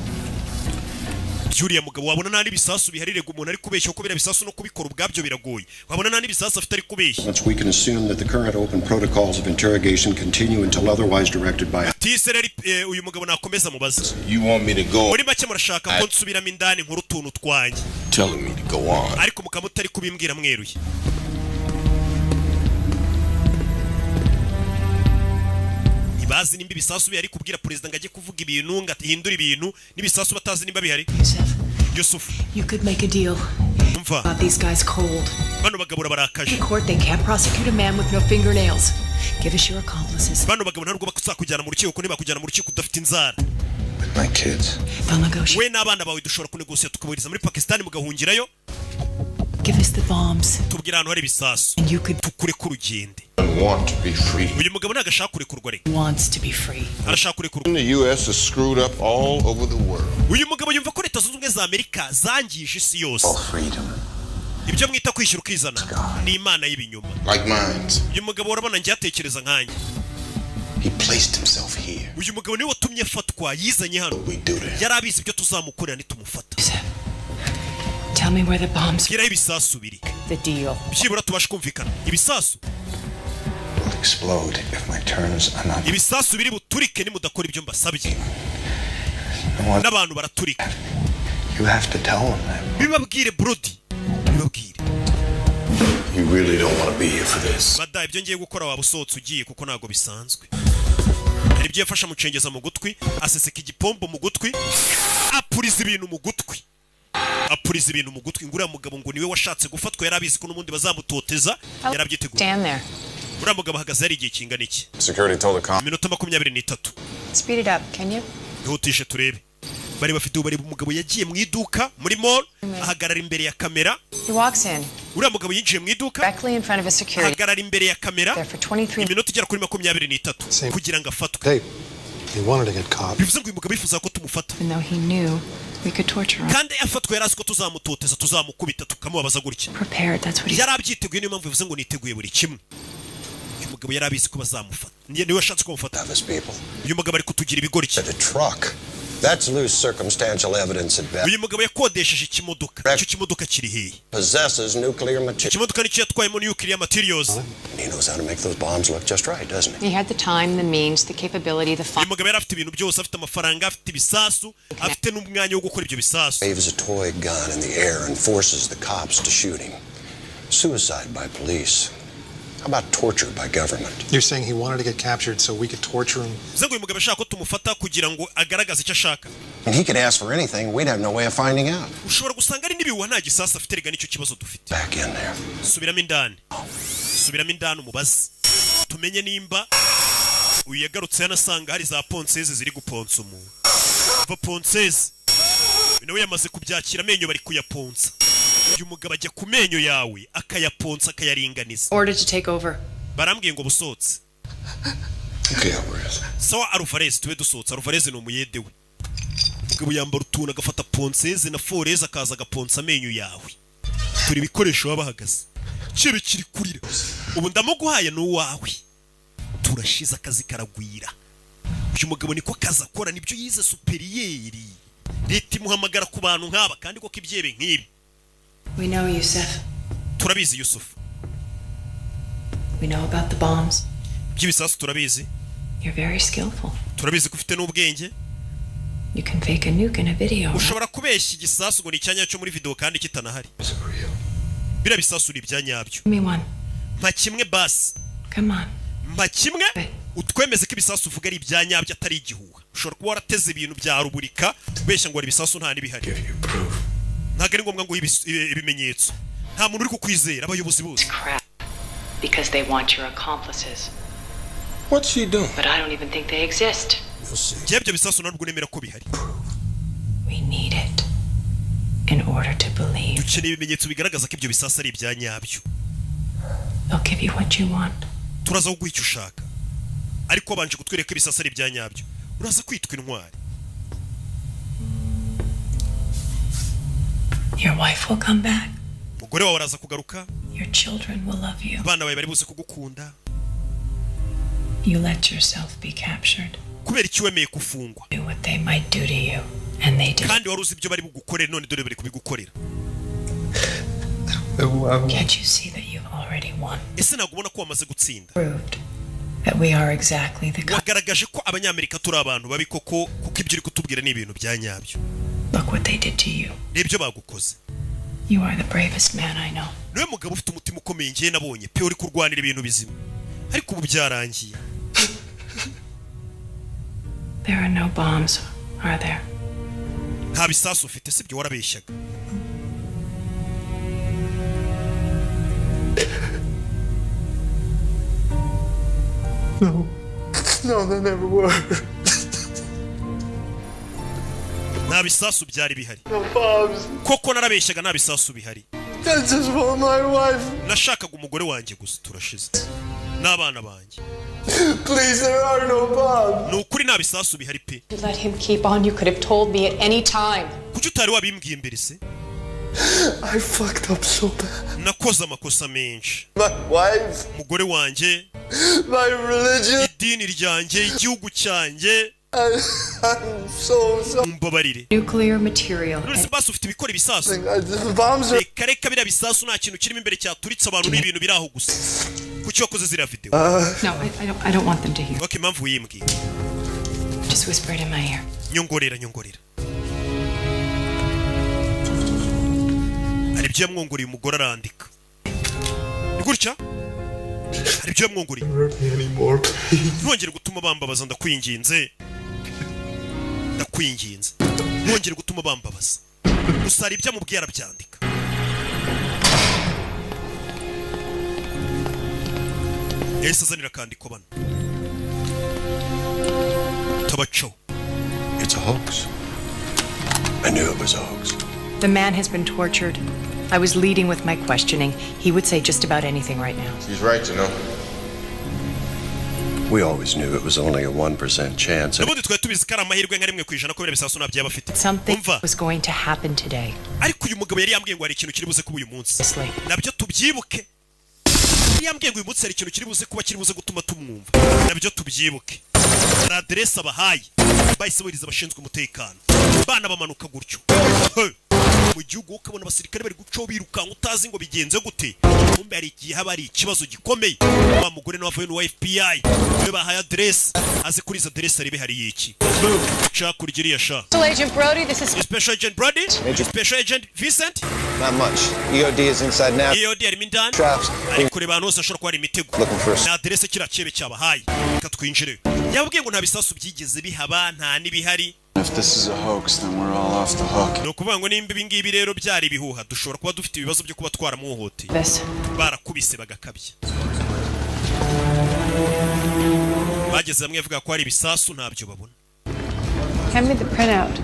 Juriya mugabo wabona nandi bisasu biharire umuntu ari kubeshya uko bira bisasu no kubikora ubwabyo biragoye. Wabona nandi bisasu afite ari kubeshya. We can assume that the current open protocols of interrogation continue until otherwise directed by. Tisereri uyu mugabo nakomeza mubaza. You want me to go? Muri make murashaka ko nsubiramo indani nkuru tuntu twanjye. Telling me to go on. Ariko mukamutari kubimbwira mweruye. Bazi nimba ibisasu bihari kubwira president ngo ajye kuvuga ibintu ngo atihindura ibintu n'ibisasu batazi nimba bihari. Yusuf, You could make a deal. umva Got these guys cold. bano bagabo barakaje. In court, they can't prosecute a man with no fingernails. Give us your accomplices. Bano bagabo ntabwo bakuzakujyana mu rukiko ko ntibakujyana mu rukiko udafite inzara. My kids. They'll negotiate. We n'abana bawe dushobora kunegosiya tukaburiza muri Pakistan mugahungirayo. Give us the bombs. Tubwira ahantu hari ibisasu. And you could tukure ku rugende. I want to be free. Uyu mugabo nagashaka kurekurwa reka. Wants to be free. Arashaka kurekurwa. The US is screwed up all over the world. Uyu mugabo yumva ko leta zunze ubumwe za Amerika zangije isi yose. Ibyo mwita kwishyura ukizana ni imana y'ibinyoma. Like mines. Uyu mugabo urabona njye atekereza nkanjye. He placed himself here. Uyu mugabo niwe watumye afatwa yizanye hano. Yari abizi ibyo tuzamukorera nitumufata. Tell me where the bombs. Gira ibisasu biri. The deal. Byibura tubashe kumvikana. Ibisasu. Explode if my turns are not. Ibisasu biri buturike ni mudakora ibyo mbasabye. N'abantu baraturika. You have to tell them that. Bibabwire Brody. Bibabwire. You really don't want to be here for this. Bada ibyo ngiye gukora waba usotse ugiye kuko nago bisanzwe. Hari ibyo yafasha mucengeza mu gutwi, aseseka igipombo mu gutwi, apuriza ibintu mu gutwi. Apuriza ibintu mu gutwi ngura mugabo ngo niwe washatse gufatwa yarabizi ko n'umundi bazamutoteza yarabyiteguye. Stand there. Uriya mugabo ahagaze hari igihe kingana iki? Security told the cop. Minota 23. Speed it up, can you? Ihutishe turebe. Bari bafite ubari umugabo yagiye mu iduka muri mall ahagarara imbere ya kamera. He walks in. Uriya mugabo yinjiye mu iduka. Directly in front of a security. Ahagarara imbere ya kamera. There for 23 Iminota igera kuri 23 kugira ngo afatwe. They wanted to get caught. Bivuze ngo uyu mugabo yifuza ko tumufata. Even though he knew we could torture him. Kandi afatwe yarazi ko tuzamutoteza tuzamukubita tukamubabaza gutya. Prepared, that's what he Yarabyiteguye niyo mpamvu bivuze ngo niteguye buri kimwe. Uyu mugabo yarabizi ko bazamufata. Niwe washatse ko mufata. Uyu mugabo ari kutugira ibigori cye. That's loose circumstantial evidence at best. Uyu mugabo yakodesheje ikimodoka. Icyo kimodoka kiri hehe? Possesses nuclear material. Ikimodoka nicyo yatwayemo nuclear materials. He knows how to make those bombs look just right, doesn't he? He had the time, the means, the capability, the Uyu mugabo yarafite ibintu byose, afite amafaranga, afite ibisasu, afite n'umwanya wo gukora ibyo bisasu. Waves a toy gun in the air and forces the cops to shoot him. Suicide by police. How about torture by government? You're saying he wanted to get captured so we could torture him? Zengo uyu mugabo ashaka ko tumufata kugira ngo agaragaze icyo ashaka. And he could ask for anything, we'd have no way of finding out. Ushobora gusanga ari nibiwa nta gisasa afite rega nicyo kibazo dufite. Back in there. Subiramo indani. Subiramo indani umubazi. Tumenye nimba uyu yagarutse yanasanga hari za ponseze ziri guponsa umuntu. Va ponseze. Nawe yamaze kubyakira amenyo bari kuyaponsa. Uyu mugabo ajya ku menyo yawe akayaponsa akayaringaniza. Order to take over. Barambwiye ngo busotse. Okay, Alvarez. Sawa Alvarez tuwe dusotse. Alvarez ni umuyede we. Mugabo yambara utuna agafata ponseze na foreze akaza agaponsa amenyo yawe. Turi bikoresho babahagaze. Kibe kiri kurira. Ubu ndamuguhaye no wawe. Turashiza akazi karagwira. Uyu mugabo niko kaza akora nibyo yize superiyeri. Leta imuhamagara ku bantu nk'aba kandi ko kibyebe nk'ibi. We know, Yusuf. turabizi Yusuf. We know about the bombs. By'ibisasu turabizi. You're very skillful. Turabizi ko ufite n'ubwenge. You can fake a nuke in a video. Ushobora kubeshya igisasu ngo ni icyanya cyo muri video kandi kitanahari. Bira bisasu ni byanyabyo. Me one. Mpa kimwe basi. Come on. Mpa kimwe utwemeze ko ibisasu uvuga ari ibyanyabyo atari igihuha. Ushobora kuba warateze ibintu bya ruburika ubeshya ngo ari ibisasu nta nibihari. Ntabwo ari ngombwa ngo ibimenyetso. Nta muntu uri kukwizera abayobozi bose. Because they want your accomplices. What's she doing? But I don't even think they exist. Byebyo bisasu ntabwo nemera ko bihari. We need it in order to believe. Dukeneye ibimenyetso bigaragaza ko ibyo bisasu ari ibyanyabyo. I'll give you what you want. Turaza kuguha icyo ushaka. Ariko banje kutwereka ibisasu ari ibyanyabyo. Uraza kwitwa intwari. Your wife will come back. Umugore wawe araza kugaruka. Your children will love you. Abana bawe bari buze kugukunda. You let yourself be captured. Kubera iki wemeye kufungwa. Do what they might do to you, and they did. Kandi waruzi ibyo bari bugukorera none dore bari kubigukorera. Can't you see that you've already won? Ese nagubona ko wamaze gutsinda. Proved that we are exactly the. Wagaragaje ko abanyamerika turi abantu babi koko kuko ibyo uri kutubwira ni ibintu byanyabyo. Look what they did to you. Nibyo bagukoze. You are the bravest man I know. Niwe mugabo ufite umutima ukomeye ngiye nabonye pe uri kurwanira ibintu bizima. Ariko ubu byarangiye. There are no bombs, are there? Nta bisasu ufite sibyo warabeshyaga. No, they never were. Nta bisasu byari bihari. No bombs. Koko narabeshyaga nta bisasu bihari. I just want my wife. Nashakaga umugore wanjye gusa turashize. N'abana banjye. Please, there are no bombs. Nukuri nta bisasu bihari pe. You let him keep on. You could have told me at any time. Kuki utari wabimbwiye imbere se? I fucked up so bad. Nakoze amakosa menshi. My wife. Umugore wanjye. My religion. Idini ryanjye, igihugu cyanjye. I'm so Mbabarire. Nuclear material. None bisasu ufite ibikora ibisasu. Bombs are. Reka bira bisasu nta kintu kirimo imbere cyaturitse abantu n'ibintu biraho gusa. Kuki wakoze zira video? No, I don't want them to hear. Okay, mpamvu yimbwiye. Just whisper it in my ear. Nyongorera. Hari ibyo yamwongoreye umugore arandika. Ni gutya? Hari ibyo yamwongoreye. Ntongere gutuma bambabaza ndakwinginze. Ntongere gutuma bambabaza. Gusa hari ibyo amubwiye arabyandika. Yahise azanira akandiko bano. Tabaco. It's a hoax. I knew it was a hoax. The man has been tortured. I was leading with my questioning. He would say just about anything right now. She's right, you know. We always knew it was only a 1% chance. Nabundi twari tubizi ko ari amahirwe nka rimwe ku ijana ko bira bisasu nabyo bafite. Something was going to happen today. Ariko uyu mugabo yari yambwiye ngo hari ikintu kiri buze kuba uyu munsi. Nabyo tubyibuke. Yambwiye ngo uyu munsi hari ikintu kiri buze kuba kiri buze gutuma tumwumva. Nabyo tubyibuke. Hari aderesi abahaye. Bahise buriza abashinzwe umutekano. Bana bamanuka gutyo. Mu gihugu ukabona abasirikare bari guco birukanka utazi ngo bigenze gute. Kumbe hari igihe haba ari ikibazo gikomeye. Wa mugore n'abavuye no FBI. We bahaye address. Azi kuri izo address ari bihari iki. Cha kurigiriya sha. Special Agent Brody, this is Special Agent Brody. Special Agent Vincent. Not much. EOD is inside now. EOD ari mindani. Traps. Ari kure bantu hose ashobora kuba ari imitego. Na address kiracebe cyabahaye. Reka twinjire. Yabwiye ngo nta bisasu byigeze bihaba nta nibihari. If this is a hoax, then we're all off the hook. No kuvuga ngo nimba ibingibi rero byari ibihuha dushobora kuba dufite ibibazo byo kuba twaramuhohoteye. Barakubise bagakabye. Bageze bamwe bavuga ko ari ibisasu ntabyo babona. Hand me the printout.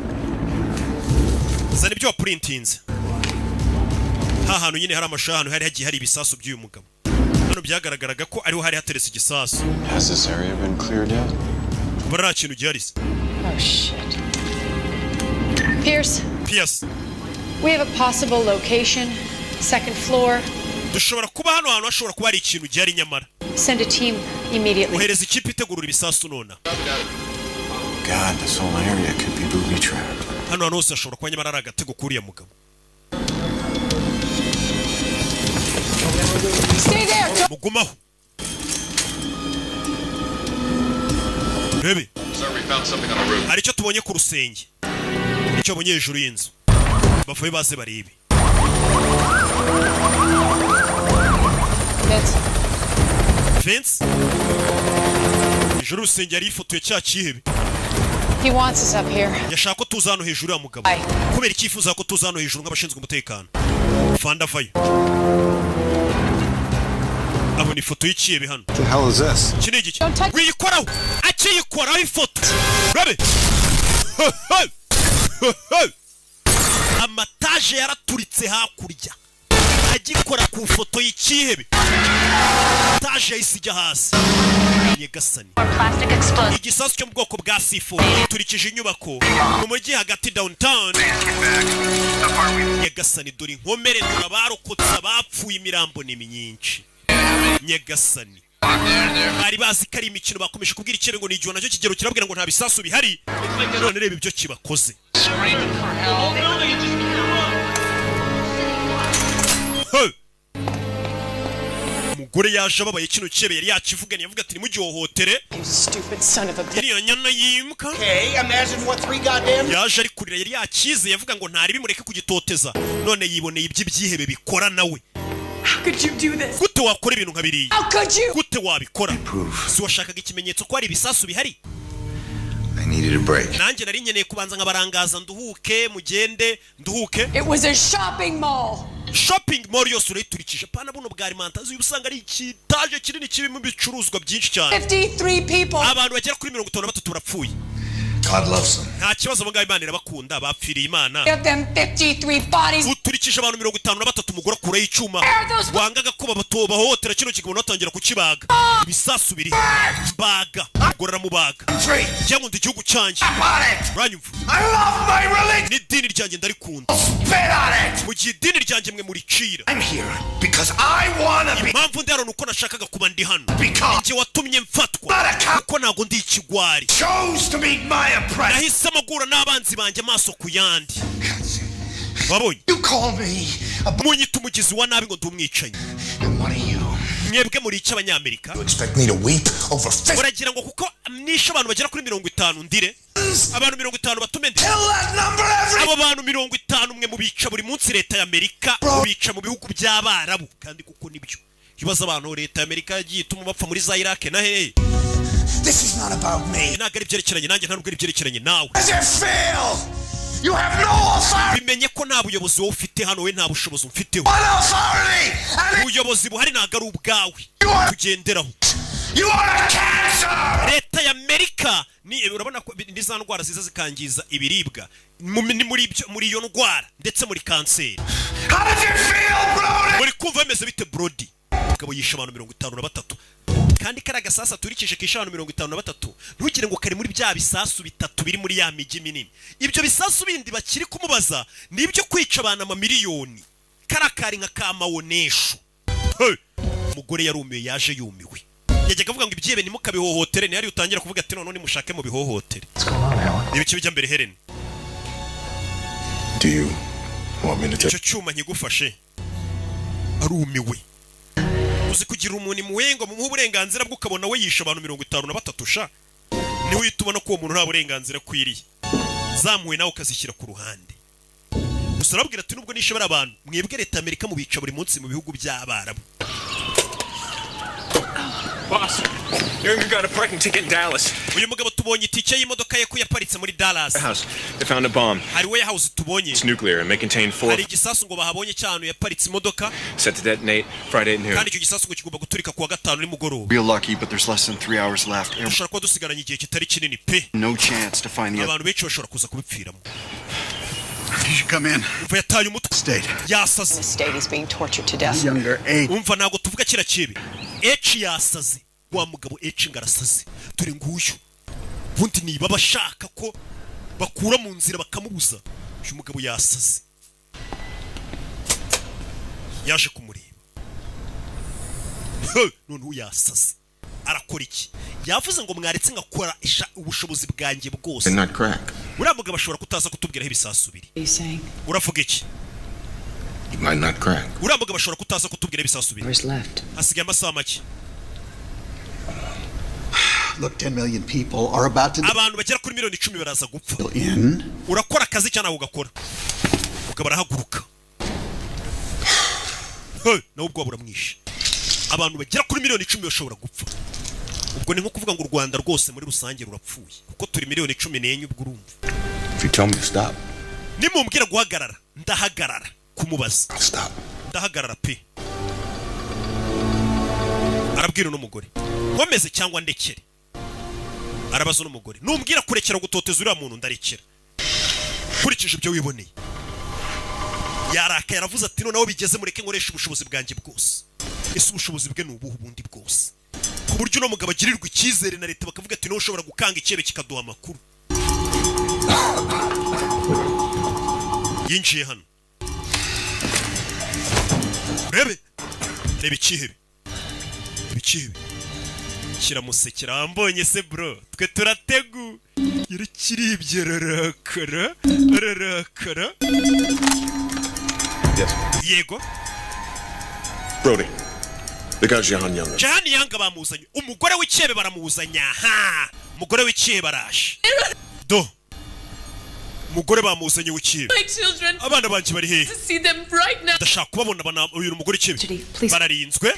Zana ibyo waprintinze. Hantu nyine hari amashahano hari hagiye hari ibisasu by'uyu mugabo. Hano byagaragaraga ko ariho hari hateretse igisasu. Has this area been cleared yet? Bara kintu gihari. Oh shit. Pierce. We have a possible location. Second floor. Dushobora kuba hano hantu hashobora kuba ari ikintu gihari nyamara. Send a team immediately. Ohereza ikipe itegurura ibisasu nona. God, this whole area could be booby trapped. Hano hose hashobora kuba nyamara ari agatego kuriya mugabo. Stay there. Mugumaho. Rebe. Sir, we found something on the roof. Hari icyo tubonye ku rusenge. Icyo bonye hejuru y'inzu. Bavuye baze baribe. Vince. Hejuru rusenge yari ifoto ya cya kihebe. He wants us up here. Yashaka ko tuza hano hejuru ya mugabo. Kubera icyifuza ko tuza hano hejuru nk'abashinzwe umutekano. Fanda vayo. Abo ni foto y'ikihebe hano. What the hell is this? Kini iki? Wiyikoraho. Akiyikoraho ifoto. Rabe. Amataje yaraturitse hakurya. Agikora ku foto y'ikihebe. Taje yisijya hasi. Nyegasani. Igisasu cyo mu bwoko bwa C4 turikije inyubako mu mujyi hagati downtown. Nyegasani dore inkomere turabarokotse abapfuye imirambo ni myinshi. Nyegasani. Bari bazi kari imikino bakomeje kubwira ikebe ngo nijyo nacyo kigero kirabwira ngo nta bisasu bihari. None reba ibyo kibakoze. Umugore yaje ababaye kino kebe yari yakivuganye yavuga ati nimugihohotere. Iriya nyana yimuka. Yaje ari kurira yari yakize yavuga ngo ntari bimureke kugitoteza. None yiboneye iby'ibyihebe bikora nawe. Gute wakora ibintu nkabiriye? Gute wabikora? Si washakaga ikimenyetso ko ari ibisasu bihari? I needed a break. Nanjye nari nkeneye kubanza nkabarangaza nduhuke mugende nduhuke. It was a shopping mall. Shopping mall yose urayiturikije pana buno bwa alimentazi ubusanga ari ikitaje kinini kibimo bicuruzwa byinshi cyane. 53 people. Abantu bagera kuri 53 barapfuye. God loves them. Nta kibazo abangaba Imana irabakunda bapfiriye Imana. Give them 53 bodies. Uturikije abantu 53 umugore kure y'icuma. Wangaga ko bahohotera kino kigabo natangira kukibaga. Ibisasu biri. Baga. Gorora mubaga. Cyangwa ndi gihugu cyanje. Ranyumva. I love my religion. Ni dini ryanjye ndarikunda. Spit on it. Mu gihe dini ryanjye mwe muri cira. I'm here because I wanna be. Impamvu ndi hano nuko nashakaga kuba ndi hano. Nje watumye mfatwa. Kuko nago ndi ikigwari. Chose to meet my oppressor. Nahisemo guhura n'abanzi banjye amaso ku yandi. Wabonye? You call me munyita umugizi wa nabi ngo ndumwicanyi. Mwebwe muri iki Abanyamerika? You expect me to weep over 50? Uragira ngo kuko nishe abantu bagera kuri 50 ndire? Abantu 50 batume ndi. Abo bantu 50 mwe mubica buri munsi leta ya Amerika mubica mu bihugu by'Abarabu kandi kuko nibyo. Kibaza abantu leta ya Amerika yagiye ituma bapfa muri za Iraq na hehe. This is not about me. Nagari byerekeranye nanjye nta nubwo byerekeranye nawe. As you fail. You have no authority. Bimenye ko nta buyobozi wowe ufite hano we nta bushobozi ufiteho. Ubuyobozi buhari ntago ari ubwawe. Kugenderaho. You are a cancer. Leta ya Amerika ni urabona ko za ndwara ziza zikangiza ibiribwa muri iyo ndwara ndetse muri kanseri. How did you feel, Brody? Muri kumva bimeze bite Brody? Kabo yisha abantu 53. Kandi karaga sasa turikije kisha abantu 53. Ntugire ngo kari muri bya bisasu bitatu biri muri ya migi minini. Ibyo bisasu bindi bakiri kumubaza nibyo kwica abantu amamiliyoni. Karakari nka kamawonesho. Umugore yarumiwe yaje yumiwe. Yajyaga avuga ngo ibyebe nimukabihohotere ni hari utangira kuvuga ati none mushake mu bihohotere. Ibiki bijya mbere Helen. Do you want me to take? Icyo cyuma nkigufashe. Arumiwe. Uzi kugira umuntu imuwengo mu burenganzira bwo kabona we yisha abantu 53 sha. Ni witubona ko uwo muntu nta burenganzira kwiriye. Zamuwe nawe ukazishyira ku ruhande. Usarabwira ati nubwo nishobora abantu mwebwe leta Amerika mu bica buri munsi mu bihugu by'Abarabu. Boss, you got a parking ticket in Dallas. Uyu mugabo tubonye itike y'imodoka ye ko yaparitse muri Dallas. They found a bomb. Hari warehouse tubonye. It's nuclear and may contain 4. Hari igisasu ngo bahabonye cyane yaparitse imodoka. Set to detonate Friday at noon. Kandi icyo gisasu ngo kigomba guturika kuwa gatanu ni mugoroba. Real lucky, but there's less than 3 hours left. Ushaka ko dusigaranye igihe kitari kinini pe. No chance to find the abantu benshi bashobora kuza kubipfiramo. You should come in. Umva yataye umutwe. State. Yasaze. The state is being tortured to death. Younger H. Umva nago tuvuga kira kibi. H yasaze. Wa mugabo H ngarasaze. Turi nguyu. Bundi niba bashaka ko bakura mu nzira bakamubuza. Uyu mugabo yasaze. Yaje kumureba. None yasaze. Arakora iki? Yavuze ngo mwaretse ngakora ubushobozi bwanjye bwose. Not crack. Uriya mugabo ashobora kutaza kutubwiraho ibisasu biri. Uravuga iki? He might not crack. uriya mugabo ashobora kutaza kutubwira ibisasu bine. Hasigaye amasaha make. Look, 10 million people are about to... abantu bagera kuri miliyoni 10 baraza gupfa. In. Urakora akazi cyane ugakora. Mugabo arahaguruka. Nawe ubwo buramwishe. Abantu bagera kuri miliyoni 10 bashobora gupfa. Ubwo ni nko kuvuga ngo u Rwanda rwose muri rusange rurapfuye. Kuko turi miliyoni 14 ubwo urumva. If you tell me to stop. Nimumbwira guhagarara, ndahagarara kumubaza. Stop. Ndahagarara pe. Arabwira n'umugore. Nkomeze cyangwa ndekere. Arabaza n'umugore. Numbwira kurekera gutoteza uriya muntu ndarekera. Kurikije ibyo wiboneye. Yaraka yaravuze ati noneho bigeze mureke nkoresha ubushobozi bwanjye bwose. Ese ubushobozi bwe nubuhu bundi bwose. Ku buryo no mugabo agirirwa icyizere na leta bakavuga ati no ushobora gukanga icyebe kikaduha amakuru. Yinjiye hano. Rebe ikihebe. Ibikihebe. Kiramusekera ambonye se bro. Twe turategu. Yarikiribye rarakara. Yes. Yego. Brody. The guy's Jahan Young. Jahan Young bamuzanye. Umugore w'icyebe baramuzanya. Ha. Umugore w'icyebe barashe. Do. Umugore bamuzanye w'icyebe. Abana banjye bari he? Ndashaka kubabona bana uyu mugore w'icyebe. Bararinzwe.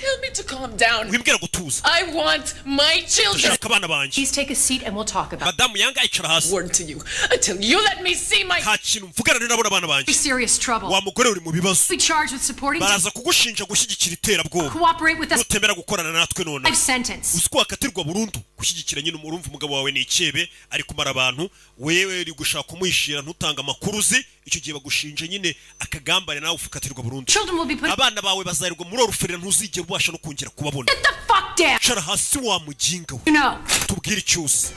Wimbwira gutuza. I want my children. Ndashaka abana banjye. Please take a seat and we'll talk about it. Madam Young icara hasi. Word to you until you let me see my... Nta kintu mvugana n'abana abana banjye. Serious trouble. Wa mugore uri mu bibazo. We charged with supporting... Baraza kugushinja gushyigikira iterabwoba. Cooperate with us. Nutemera gukorana natwe none. Life sentence. Uziko akatirwa burundu gushyigikira nyine umurumva umugabo wawe ni icyebe ari kumara abantu wewe uri gushaka kumwishira ntutanga makuru uzi icyo gihe bagushinje nyine akagambane nawe ufukatirwa burundu. Abana bawe bazarirwa muri oruferera ntuzigera ubasha no kongera kubabona. Get the fuck down. Shara hasi wa mujinga we. No. Tubwire cyose.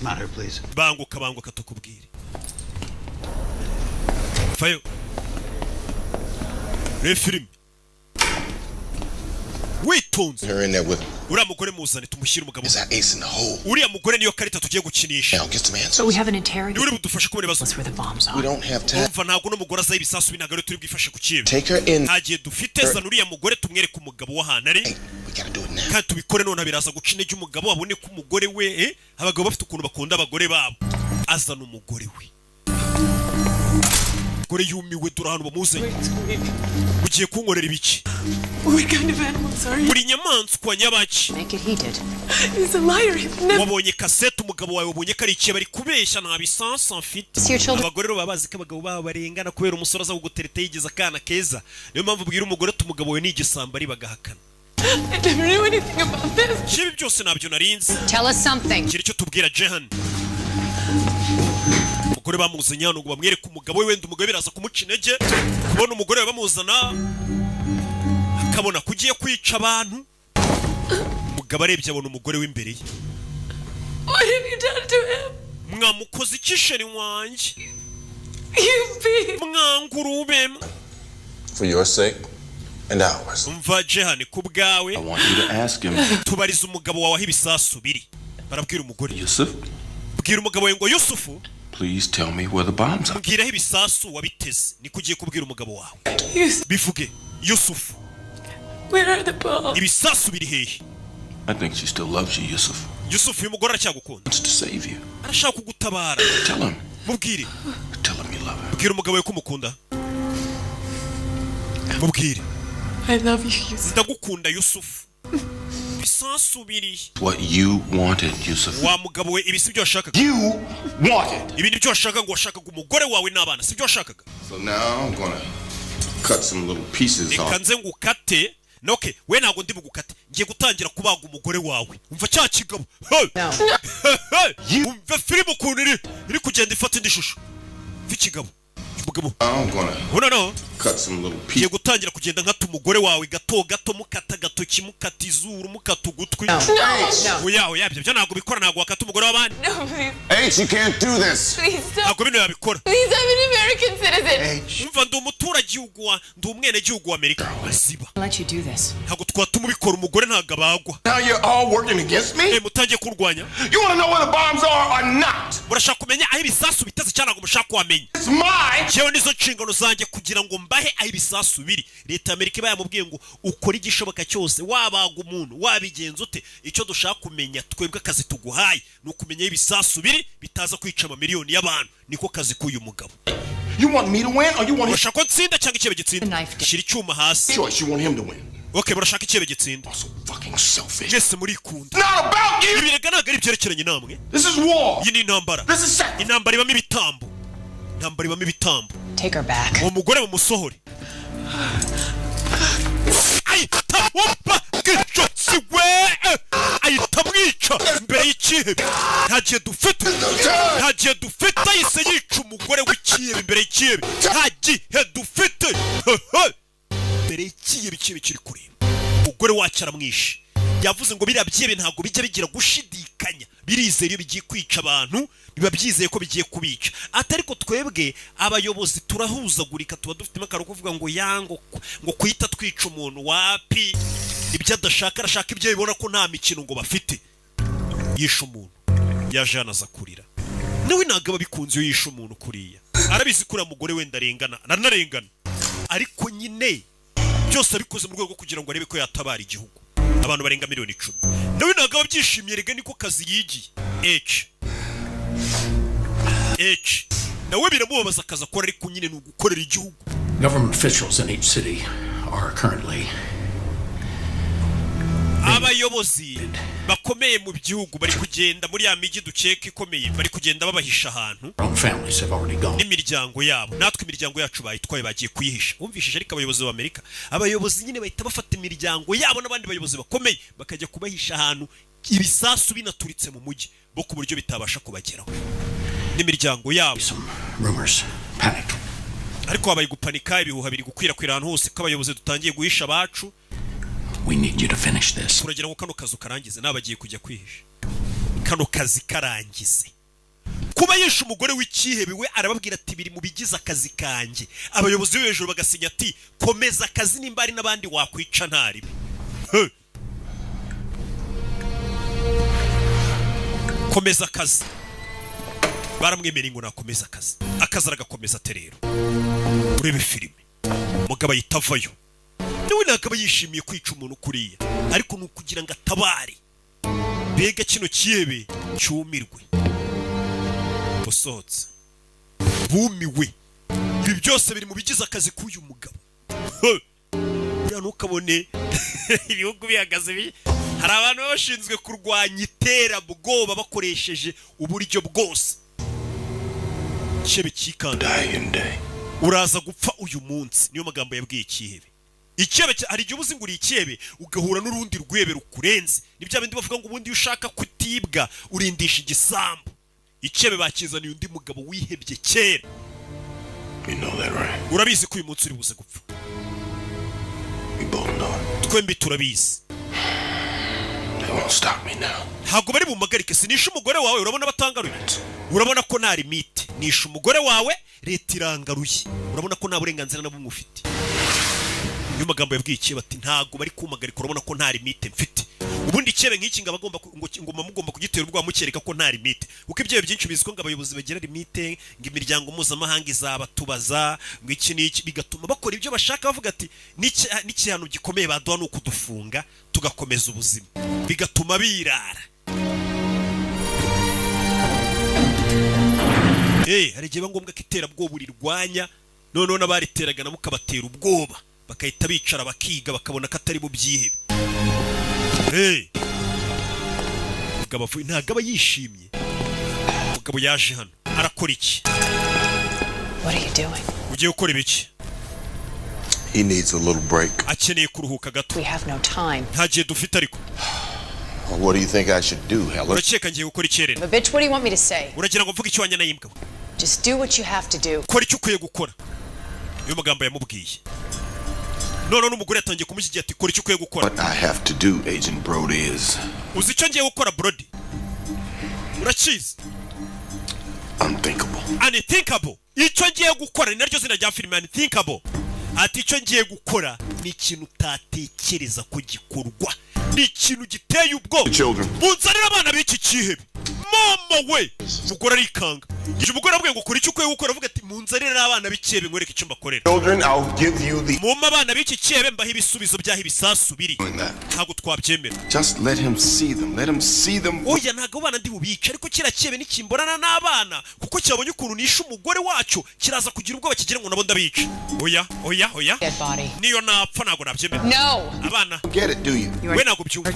Matter, please. Banguka tukubwire. Fayo. Refilm. Witonze. Her in there with him. Uriya mugore muzane tumushyire umugabo. Is that ace in the hole? Uriya mugore niyo karita tugiye gukinisha. Now get some answers. So we have an interrogation. Uri budufashe kubona ibibazo. That's where the bombs are. We don't have time. Umva ntabwo no mugore azaye ibisasu binagare turi bwifashe ku kibe. Take her in. Hagiye dufite zana uriya mugore tumwereke umugabo w'ahantu ari. We gotta do it now. Kandi tubikore none biraza guca intege umugabo abone ko umugore we abagabo bafite ukuntu bakunda abagore babo. Azana umugore we. Gore yumiwe dura hano bamuzanye. Ugiye kunkorera ibiki? What kind of animals are you? Buri nyamaswa nyabaki. Make it heated. He's a liar. He's never... Wabonye kasete umugabo wawe wabonye ko ari ikiye bari kubeshya nta bisansa mfite. Abagore rero babazi ko abagabo babo barengana kubera umusore aza kugutereta yigize akana keza. Niyo mpamvu bwira umugore umugabo wawe ni igisamba ari bagahakana. I never knew anything about this. Kibi byose nabyo narinzi. Tell us something. Kiri cyo tubwira Jahan. Umugore bamuzanye hano ngo bamwereke umugabo we wenda umugabo biraza kumuca intege. Kubona umugore we bamuzana akabona kugiye kwica abantu. Umugabo arebye abona umugore w'imbere ye. What have you done to him? Mwamukoze ikisheri wanjye. You beat. Mwangurube. For your sake and ours. Umva Jahan kubgawe. I want you to ask him. Tubariza umugabo wawe ibisasu biri. Barabwira umugore. Yusuf? Bwira umugabo we ngo Yusufu. Please tell me where the bombs are. Mbwira ibisasu wabiteze. Ni kugiye kubwira umugabo wawe. Bivuge Yusufu. Where are the bombs? Ibisasu biri hehe? I think she still loves you, Yusuf. Yusufu uyu mugore aracyagukunda. Wants to save you. Arashaka kugutabara. Tell him. Mubwire. Tell him you love him. Bwira umugabo we ko umukunda. Mubwire. I love you, Yusuf. Ndagukunda Yusufu. Ibisasu biri. What you wanted, Yusuf. Wa mugabo we ibisi byo washakaga. You wanted. Ibindi byo washakaga ngo washakaga umugore wawe n'abana si byo washakaga. So now I'm gonna cut some little pieces off. Ikanze ngukate. Okay, we ntago ndi bugukate. Ngiye gutangira kubaga umugore wawe. Umva cya kigabo. Umva filime ukuntu iri kugenda ifata indi shusho. Vikigabo. Umugabo. I'm gonna no. cut some little pieces. Ngiye gutangira kugenda nkata umugore wawe gato mukata gatoki mukata izuru mukata ugutwi. Oya byo ntago bikora ntago wakata umugore w'abandi. No, please. H, you can't do this. Please stop. Ntago bino yabikora. Please, I'm an American citizen. Umva ndi umuturage umuturage ndi umwenegihugu wa Amerika ziba Let you do this. ntabwo twatuma ubikora umugore ntabwo abagwa Now you're all working against me? mutangiye kurwanya You want to know where the bombs are or not? murashaka kumenya aho ibisasu biteze cyangwa ngo mushaka kuhamenya It's mine. jewe nizo nshingano zanjye kugira ngo mbahe aho ibisasu biri leta ya Amerika iba yamubwiye ngo ukora igishoboka cyose wabaga umuntu wabigenza ute icyo dushaka kumenya twebwe akazi tuguhaye ni ukumenya aho ibisasu biri bitaza kwica amamiliyoni y'abantu niko kazi k'uyu mugabo. You want me to win or you want him? Urashaka ko nsinda cyangwa ikibe gitsinda? Shira icyuma hasi. Choice, you want him to win. Okay, burashaka ikibe gitsinda. So fucking selfish. Yes, muri kunda. Not about you. Ibirega ntabwo ari byerekeranye namwe. This is war. Iyi ni intambara. This is sex. Intambara ibamo ibitambo. Intambara ibamo ibitambo. Take her back. Uwo mugore mumusohore. Ay, tamwumva gicotsi we. Ay, tamwica mbere y'ikihebe. Ntagiye dufite yise yica umugore w'ikihebe imbere y'ikihebe. Ntagiye dufite. Mbere y'ikihebe ikibe kiri kuri. Umugore wacu aramwishe. Yavuze ngo biriya byebe ntabwo bijya bigira gushidikanya. Birizeye iyo bigiye kwica abantu, biba byizeye ko bigiye kubica. Atari ko twebwe abayobozi turahuzagurika tuba dufite makaro kuvuga ngo yango ngo kwita twica umuntu wapi. Ibyo adashaka arashaka ibyo bibona ko nta mikino ngo bafite. Yisha umuntu. Yajana za kurira. Nawe ntabwo babikunze iyo yisha umuntu kuriya. Arabizi kuri mugore wenda arengana, nanarengana. Ariko nyine byose abikoze mu rwego kugira ngo arebe ko yatabara igihugu. Abantu barenga miliyoni 10. Nawe ntabwo babyishimiye rega niko kazi yigiye. H. Nawe biramubabaza akaza akora ariko nyine ni ugukorera igihugu. Government officials in each city are currently abayobozi bakomeye mu gihugu bari kugenda muri ya migi dukeka ikomeye bari kugenda babahisha ahantu n'imiryango yabo natwe imiryango yacu bayitwaye bagiye kuyihisha umvishije ariko abayobozi b'Amerika abayobozi nyine bahita bafata imiryango yabo n'abandi bayobozi bakomeye bakajya kubahisha ahantu ibisasu binaturitse mu mujyi bo ku buryo bitabasha kubageraho n'imiryango yabo ariko habaye gupanika ibihuha biri gukwirakwira ahantu hose ko abayobozi dutangiye guhisha abacu. We need you to finish this. Turagira ngo kano kazu karangize nabagiye kujya kwihisha. Kano kazi karangize. Kuba yisha umugore w'ikihebe we arababwira ati biri mu bigize akazi kanje. Abayobozi b'ejo bagasinya ati komeza akazi nimba ari nabandi wakwica ntari. Komeza akazi. Baramwemerera ngo nakomeza akazi. Akazi aragakomeza terero. Urebe filime. Mugabo yitavayo. Nawe nakaba yishimiye kwica umuntu kuriya ariko nukugira ngo atabare bega kino kiyebe cyumirwe busotse bumiwe ibi byose biri mu bigize akazi k'uyu mugabo ya nukabone ibihugu bihagaze hari abantu bashinzwe kurwanya iterabwoba bakoresheje uburyo bwose kiyebe kikanda uraza gupfa uyu munsi niyo magambo yabwiye kiyebe. Ikibe hari igihe ubuzinguriye ikibe ugahura n'urundi rwebe rukurenze nibyo bindi bavuga ngo ubundi ushaka kutibwa urindisha igisambu ikibe bakizaniye undi mugabo wihebye kera. Urabizi ko uyu munsi uri buze gupfa twembi turabizi ntabwo bari bumagarike sinisha umugore wawe urabona batangaruye urabona ko nta limite nisha umugore wawe leta irangaruye urabona ko nta burenganzira nabwo mufite. Niyo magambo yabwiye ikibe ati ntago bari kumagarika urabona ko nta limite mfite ubundi ikibe nk'iki ngabagomba ngo mugomba kugitera ubwo mukereka ko nta limite uko ibyo byinshi biziko ngo abayobozi bagira limite ngo imiryango mpuzamahanga izabatubaza ngo iki n'iki bigatuma bakora ibyo bashaka bavuga ati n'ikihano gikomeye baduha ni ukudufunga tugakomeza ubuzima bigatuma birara. Hari igihe ngombwa ko iterabwoba urirwanya noneho n'abariteraga nabo ukabatera ubwoba bakahita bicara bakiga bakabona ko atari mu byihebe. Mugabo ntabwo aba yishimye. Mugabo yaje hano arakora iki? What are you doing? Ugiye gukora ibiki? He needs a little break. Akeneye kuruhuka gato. We have no time. Nta gihe dufite ariko. What do you think I should do, Helen? Urakeka ngiye gukora iki rero? But bitch, what do you want me to say? Uragira ngo mvuge icyo wanya nayimbwa? Just do what you have to do. Kora icyo ukwiye gukora. Iyo magambo yamubwiye. No, n'umugore yatangiye kumushyigiye ati kora icyo ukwiye gukora. What I have to do, Agent Brody, is uzi icyo ngiye gukora Brody? Urakizi? Unthinkable. unthinkable. Icyo ngiye gukora ni naryo zina rya filime, unthinkable. Ati icyo ngiye gukora ni ikintu utatekereza ko gikorwa, ni ikintu giteye ubwoba. Bunzanira abana b'iki cyihebe. Mama we, mugore arikanga. Ije umugore abwiye ngo kora icyo ukwiye gukora, avuga ati munzanira abana b'ikebe nkwereke icyo mbakorera. Mama abana b'iki cyebe mbaho ibisubizo byaho ibisasu biri. Ntabwo twabyemera. Just let him see them. Let him see them. Oya ntabwo abana ndi bubica, ariko kira cyebe nikimborana n'abana kuko cyabonye ukuntu nishe umugore wacyo kiraza kugira ubwoba kigira ngo nabo ndabica. Oya. Niyo napfa ntabwo nabyemera. No. Abana. Get it, do you? We ntabwo byumva.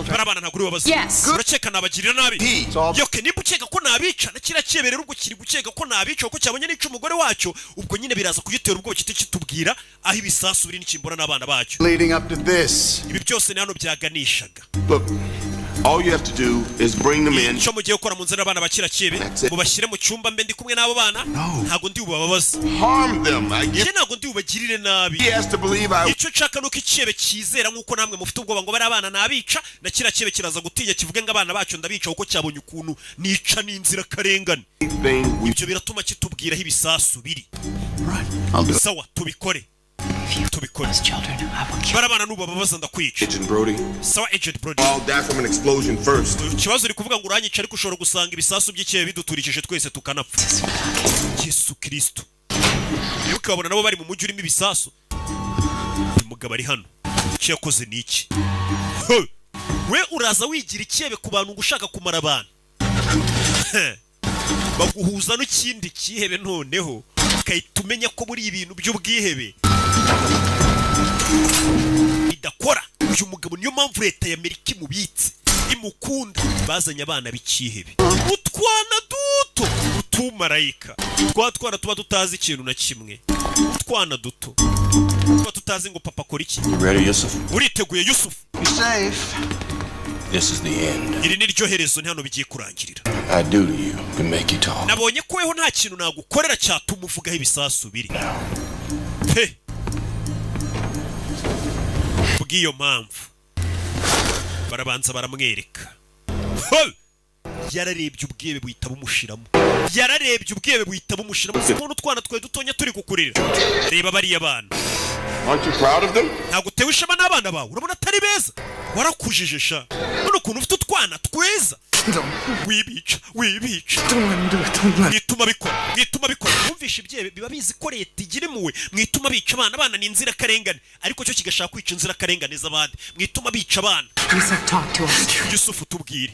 Bara abana ntabwo uri babaza. Yes. Uraceka nabagirira nabi. Yoke nimba ukeka ko nabica na kira cyebe rero ubwo kiri gukeka ko nabica kuko cyabonye nice umugore wacyo, ubwo nyine biraza kugitera ubwoba kitubwira aho ibisasu biri nikimbora n'abana bacyo. Leading up to this. Ibi byose ni hano byaganishaga. Look, all you have to do is bring them in. Icyo mugiye gukora munzira abana bakira cyebe, mubashyire mu cyumba mbe ndi kumwe n'abo bana. Ntabwo ndi bubabaza. Harm them. I get. Ntabwo ndi bubagirire nabi. He has to believe I. Icyo nshaka nuko icyebe cyizera nkuko namwe mufite ubwoba ngo bari abana nabica, na kira cyebe kiraza gutinya kivuge ngo abana bacyo ndabica kuko cyabonye ukuntu nica n'inzira karengane. Ibyo biratuma kitubwiraho ibisasu biri. Sawa tubikore. Barabana nuba babaza ndakwica. Agent Brody. Sawa Agent Brody. I'll die from an explosion first. Ikibazo uri kuvuga ngo uranyica ariko ushobora gusanga ibisasu by'ikebe biduturikije twese tukanapfa. Yesu Kristo. Niba ukabona nabo bari mu mujyi urimo ibisasu. Uyu mugabo ari hano. Icyo yakoze ni iki? We uraza wigira icyebe ku bantu ushaka kumara abantu. Baguhuza n'ikindi cyihebe noneho ukahita umenya ko buri ibintu by'ubwihebe bidakora. Uyu mugabo niyo mpamvu leta ya Amerika imubitse imukunda. Bazanye abana b'ikihebe, utwana duto, utumarayika, twana tuba tutazi ikintu na kimwe, utwana duto tuba tutazi ngo papa akora iki. Ready, Yusuf? Uriteguye Yusuf? Be safe. This is the end. Iri ni ryo herezo, ni hano bigiye kurangirira. I do to you can make you talk. Nabonye ko weho nta kintu nagukorera cyatuma uvugaho ibisasu biri. He. Bw'iyo mpamvu barabanza baramwereka. Yararebye ubwebe buhita bumushiramo. Umuntu twana twe dutonya turi kukurira. Reba bariya bana. Aren't you proud of them? Ntabwo utewe ishema n'abana bawe, urabona atari beza. Warakujije sha. None ukuntu ufite utwana tweza. Wibica. Mwituma bikora. Mwumvisha ibyebe biba bizi ko leta igira impuhwe. Mwituma bica abana ni inzira karengane, ariko cyo kigashaka kwica inzira karengane z'abandi. Mwituma bica abana. Yusuf tubwire.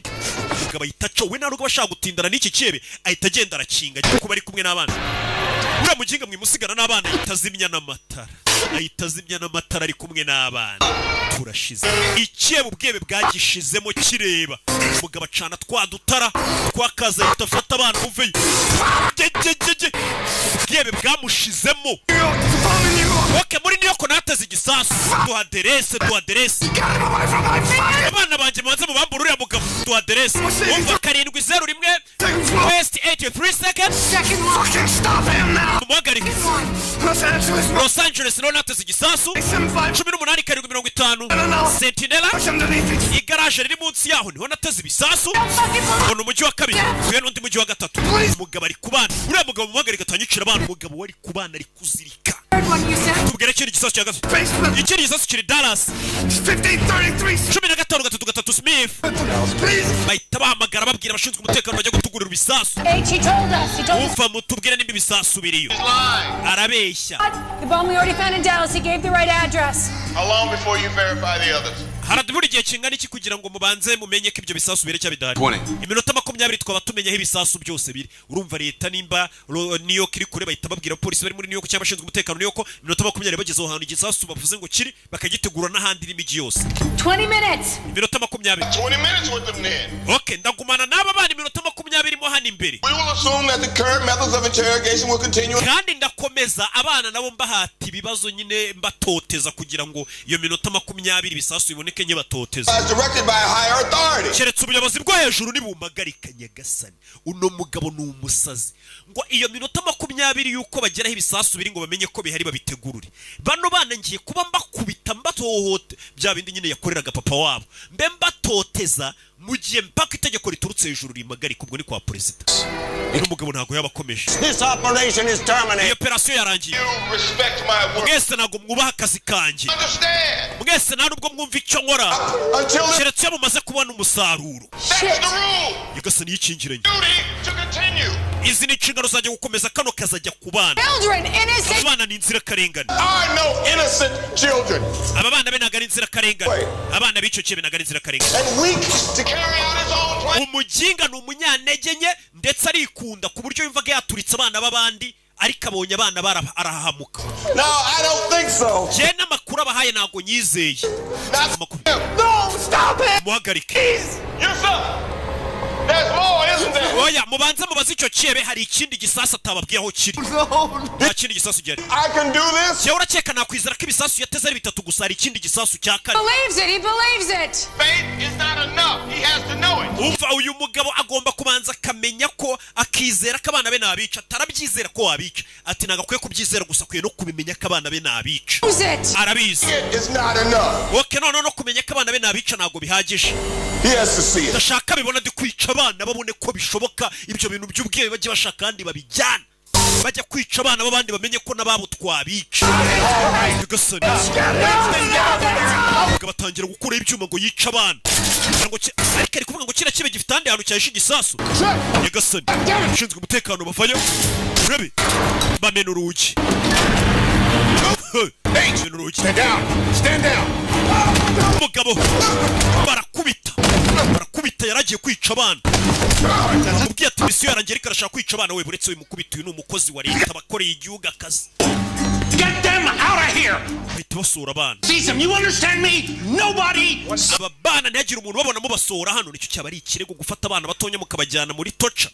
Umugabo ahita we ntabwo bashaka gutindana n'iki cyebe, ahita agenda arakinga kuko bari kumwe n'abana. Uriya muginga mwimusigana n'abana ahita azimya n'amatara ari kumwe n'abana. Turashize. Icyebe ubwebe bwagishizemo kireba. Umugabo acana twadutara twakaza ahita afata abana muveyo. Ubwebe bwamushizemo. Okay, muri niyo konateze igisasu. Duha aderese. Abana banjye manze mu bambura uriya mugabo. Duha aderese. Umva 701 West 83 seconds. Muhagarike. Los Angeles no nateze igisasu. 18:50 Sentinela. Igaraje riri munsi yaho niho nateze ibisasu. Ono umujyi wa kabiri. Uyu n'undi mujyi wa gatatu. Umugabo ari kubana. Uriya mugabo muhagarike atanyicira abana. Umugabo wari kubana ari kuzirika. Tubwire kiri igisasu cya gatatu. Ikiri igisasu kiri Dallas. 15:3 Smith. Bahita bahamagara babwira abashinzwe umutekano bajya gutugurira ibisasu. Umva mutubwire nimba ibisasu biriyo. Arabeshya. The bomb we already found in Dallas, he gave the right address. How long before you verify the others? Haradubura igihe kingana iki kugira ngo mubanze mumenye ko ibyo bisasu bire cya bidari? Iminota 20 twaba tumenye aho ibisasu byose biri. Urumva leta nimba New York iri kure bahita babwira polisi bari muri New York cyangwa abashinzwe umutekano New York, iminota 20 bageze aho hantu igisasu bavuze ngo kiri bakagitegura n'ahandi n'imijyi yose. 20 minutes. Iminota 20. 20 minutes with them then. Okay, ndagumana n'aba bana iminota 20 mo hano imbere. We will assume that the current methods of interrogation will continue. Kandi ndakomeza abana nabo mbahati ibibazo nyine mbatoteza kugira ngo iyo minota 20 ibisasu biboneke mureke nyibatoteza directed by a higher authority. keretse ubuyobozi bwo hejuru nibumpagarika nyagasani uno mugabo ni umusazi ngo iyo minota 20 yuko bageraho ibisasu biri ngo bamenye ko bihari babitegurure bano bana ngiye kuba mbakubita mbatohote bya bindi nyine yakoreraga papa wabo mbe mbatoteza mu gihe mpaka itegeko riturutse hejuru rimpagarika ubwo ni kwa president uno mugabo ntago yabakomeje. This operation is terminated. Iyo operation yarangiye. You respect my work. Mwese ntago mwubaha akazi kanjye. Understand? Mwese nta nubwo mwumva icyo nkora keretse iyo mumaze kubona umusaruro. Nyagasani yikingiranye. Izi ni inshingano zanjye gukomeza kano kazajya ku bana. Abana ni inzirakarengane. Aba bana be ntago ari inzirakarengane. Abana b'icyo kibe ntago ari inzirakarengane. Umujinga ni umunyantege nke ndetse arikunda ku buryo yumvaga yaturitse abana b'abandi ariko abonye abana barahahamuka. No, I don't think so. Je n'amakuru abahaye ntago nyizeye. No, stop it. Muhagarike. Yes sir. There's more, isn't there? Oya mubanze mubaze icyo kibe hari ikindi gisasa atababwiye aho kiri. Nta kindi gisasu gihari. I can do this. Je urakeka nakwizera ko ibisasu yateze ari bitatu gusa hari ikindi gisasu cya kane. He believes it. Faith is not enough. He has to know it. Umva uyu mugabo agomba kubanza akamenya ko akizera ko abana be nabica atarabyizera ko wabica ati nagakwiye kubyizera gusa kwiye no kubimenya ko abana be nabica. Arabizi. It's not enough. Okay no kumenya ko abana be nabica nago bihagije. He has to see it. Ndashaka bibona ndi kwica abana babone ko bishoboka ibyo bintu by'ubwiye bajye bashaka kandi babijyana. Bajya kwica abana babandi bamenye ko nababo twabica. Nyagasani. Batangira gukura ibyuma ngo yica abana. Ngo ariko ari kuvuga ngo kira kibe gifite andi hantu cyashe igisasu. Nyagasani. Ushinzwe umutekano bavayo. Urabe. Bamena urugi. Stand down. Stand down. Mugabo. Barakubita yaragiye kwica abana. Mubwiye ati misiyo yarangiye ariko arashaka kwica abana we buretse uyu mukubita uyu ni umukozi wa leta bakoreye igihugu akazi. Get them out of here. Bahita basura abana. Cecil, you understand me? Nobody. Aba bana ntiyagira umuntu babona mu basora hano nicyo cyaba ari ikirego gufata abana batonya mukabajyana muri toca.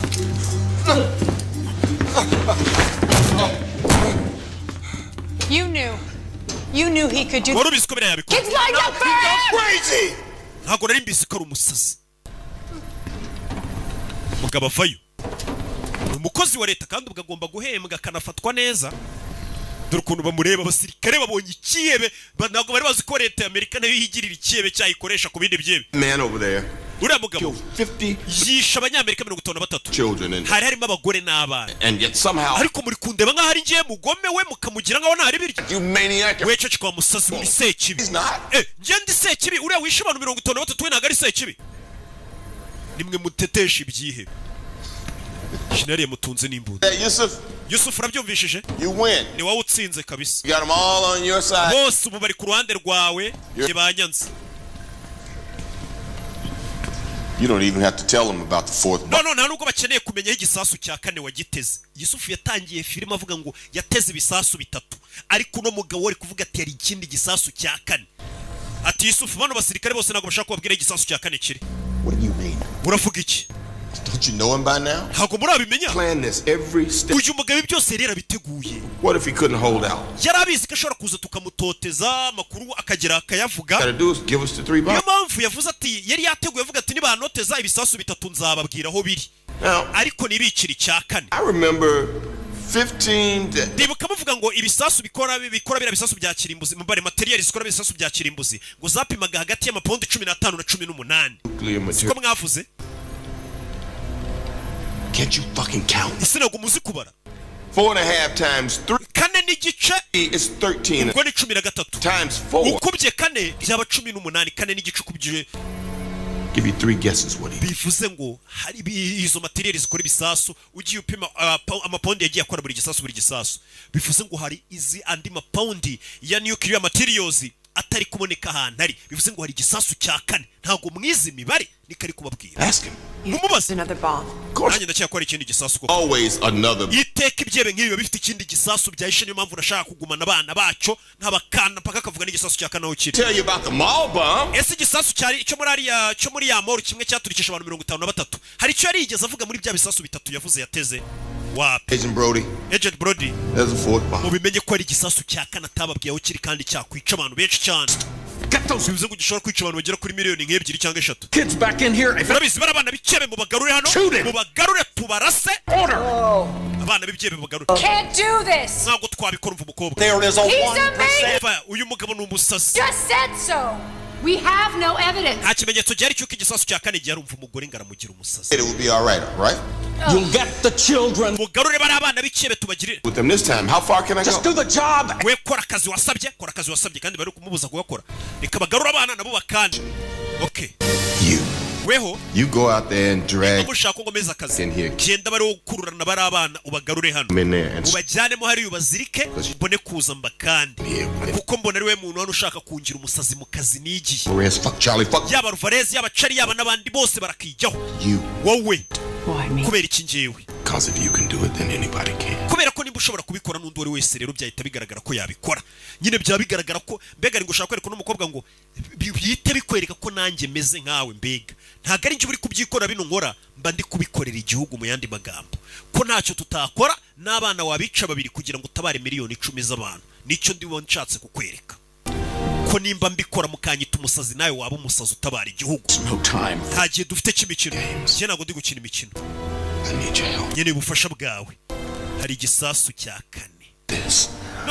You knew he could do. Warubizi ko biriya yabikora. Kids lined up for him. Crazy. Ntago nari mbizi ko ari umusazi. Mugabo avayo. Umukozi wa leta kandi ugagomba guhembwa kanafatwa neza. Dore ukuntu bamureba abasirikare babonye ikiyebe ntago bari bazi ko leta ya Amerika nayo yigirira ikiyebe cyayikoresha ku bindi byebe. Man over there. Uriya mugabo yisha abanyamerika 53 children hari harimo abagore n'abana. And yet somehow ariko muri kundeba nkaho ari ngiye mugome we mukamugira nkaho ntari biryo. You maniac. We cyo kwa musazi muri sekibi. Ngiye ndi sekibi uriya wisha abantu 53 we ntago ari sekibi. Nimwe mutetesha ibyihe. Shinari mutunze n'imbunda. Yusuf urabyumvishije? You win. Ni wowe utsinze kabisa. You got them all on your side. Bose ubu bari ku ruhande rwawe banyanze. You don't even have to tell them about the fourth. No, nta nubwo bakeneye kumenya igisasu cya kane wagiteze. Yusuf yatangiye filime avuga ngo yateze ibisasu bitatu. Ariko no mugabo wari kuvuga ati yari ikindi gisasu cya kane. Ati Yusuf bano basirikare bose ntabwo bashaka kubabwira igisasu cya kane kiri. What do you mean? Uravuga iki? Don't you know him by now? Ntabwo murabimenya. Plan this every step. Uyu mugabo byose rero biteguye. What if he couldn't hold out? Yarabizi ko ashobora kuza tukamutoteza amakuru akagera akayavuga. Gotta do is give us the 3 bombs. Niyo mpamvu yavuze ati yari yateguye avuga ati niba noteza ibisasu bitatu nzababwira aho biri. Ariko nibikira icya kane. I remember 15 Ndibuka bavuga ngo ibisasu bikora bira bisasu bya kirimbuzi mu bare material zikora bisasu bya kirimbuzi ngo zapimaga hagati y'amapound 15 na 18. Siko mwavuze? Can't you fucking count? Ese ntabwo muzi kubara? 4.5 times 3. Kane n'igice is 13. Ubwo ni 13. Times 4. Ukubye kane byaba 18. Kane n'igice ukubye. Give you 3 guesses what he. Bivuze ngo hari izo material zikora ibisasu ugiye upima amapound yagiye akora buri gisasu. Bivuze ngo hari izi andi mapound ya nuclear materials atari kuboneka ahantu hari. Bivuze ngo hari igisasu cya kane. Ntago mwizi mibare nikari kubabwira. Ask him. Mumubaze another bomb. Nanjye ndacyakora ikindi gisasu koko. Always another. Iteka ibyebe nk'ibi bifite ikindi gisasu byahishe niyo mpamvu nashaka kugumana abana baco nk'abakana paka kavuga n'igisasu cya kane aho kiri. Tell you about the mall bomb. Ese igisasu cyari cyo muri ya mall kimwe cyaturikisha abantu 53. Hari icyo yari yigeze avuga muri bya bisasu bitatu yavuze yateze. Wapi? Agent Brody. There's a fourth bomb. Mubimenye ko ari igisasu cya kane atababwiye aho kiri kandi cyakwica abantu benshi cyane. Get those bivuze ngo gishobora kwica abantu bagera kuri miliyoni nk'ebyiri cyangwa eshatu. kids back in here. If urabizi bari abana b'ikebe mu bagarure hano, mu bagarure tubarase. Order. Abana b'ikebe mu bagarure. Can't do this. Ntabwo twabikora umva umukobwa. There is a 1%. Uyu mugabo ni umusazi. Just said so. We have no evidence. Nta kimenyetso gihari cy'uko igisasu cya kane gihe arumva umugore ngo aramugira umusazi. It will be all right, right? You'll get the children. Mugarure bari abana b'ikebe tubagirire. With them this time, how far can I go? Just do the job. We kora akazi wasabye kandi bari kumubuza kugakora. Reka bagarura abana nabo bakanje. Okay. You go out there and drag in here. Genda bari gukururana bari abana ubagarure hano. Ubajyanemo hari ubazirike mbone kuza mbakandi. Kuko mbona ari we muntu hano ushaka kungira umusazi mu kazi nigi. Yaba Alvarez yaba Chari yaba nabandi bose barakijyaho. Wowe. Kubera iki ngewe? Because if you can do it, then anybody can. Kubera ko nimba ushobora kubikora n'undi wari wese rero byahita bigaragara ko yabikora. Nyine bya bigaragara ko mbega ari gushaka kwereka n'umukobwa ngo bihite bikwereka ko nanjye meze nkawe mbega. Ntago ari nje uri kubyikora bino nkora mba ndi kubikorera igihugu mu yandi magambo. Ko ntacyo tutakora n'abana wabica babiri kugira ngo utabare miliyoni 10 z'abantu. Nicyo ndi nshatse kukwereka. Ko nimba mbikora mukanyita umusazi nawe waba umusazi utabara igihugu. Ntagiye dufite kimikino. Je nago ndi gukina imikino. Nyene ubufasha bwawe. Hari igisasu cya kane.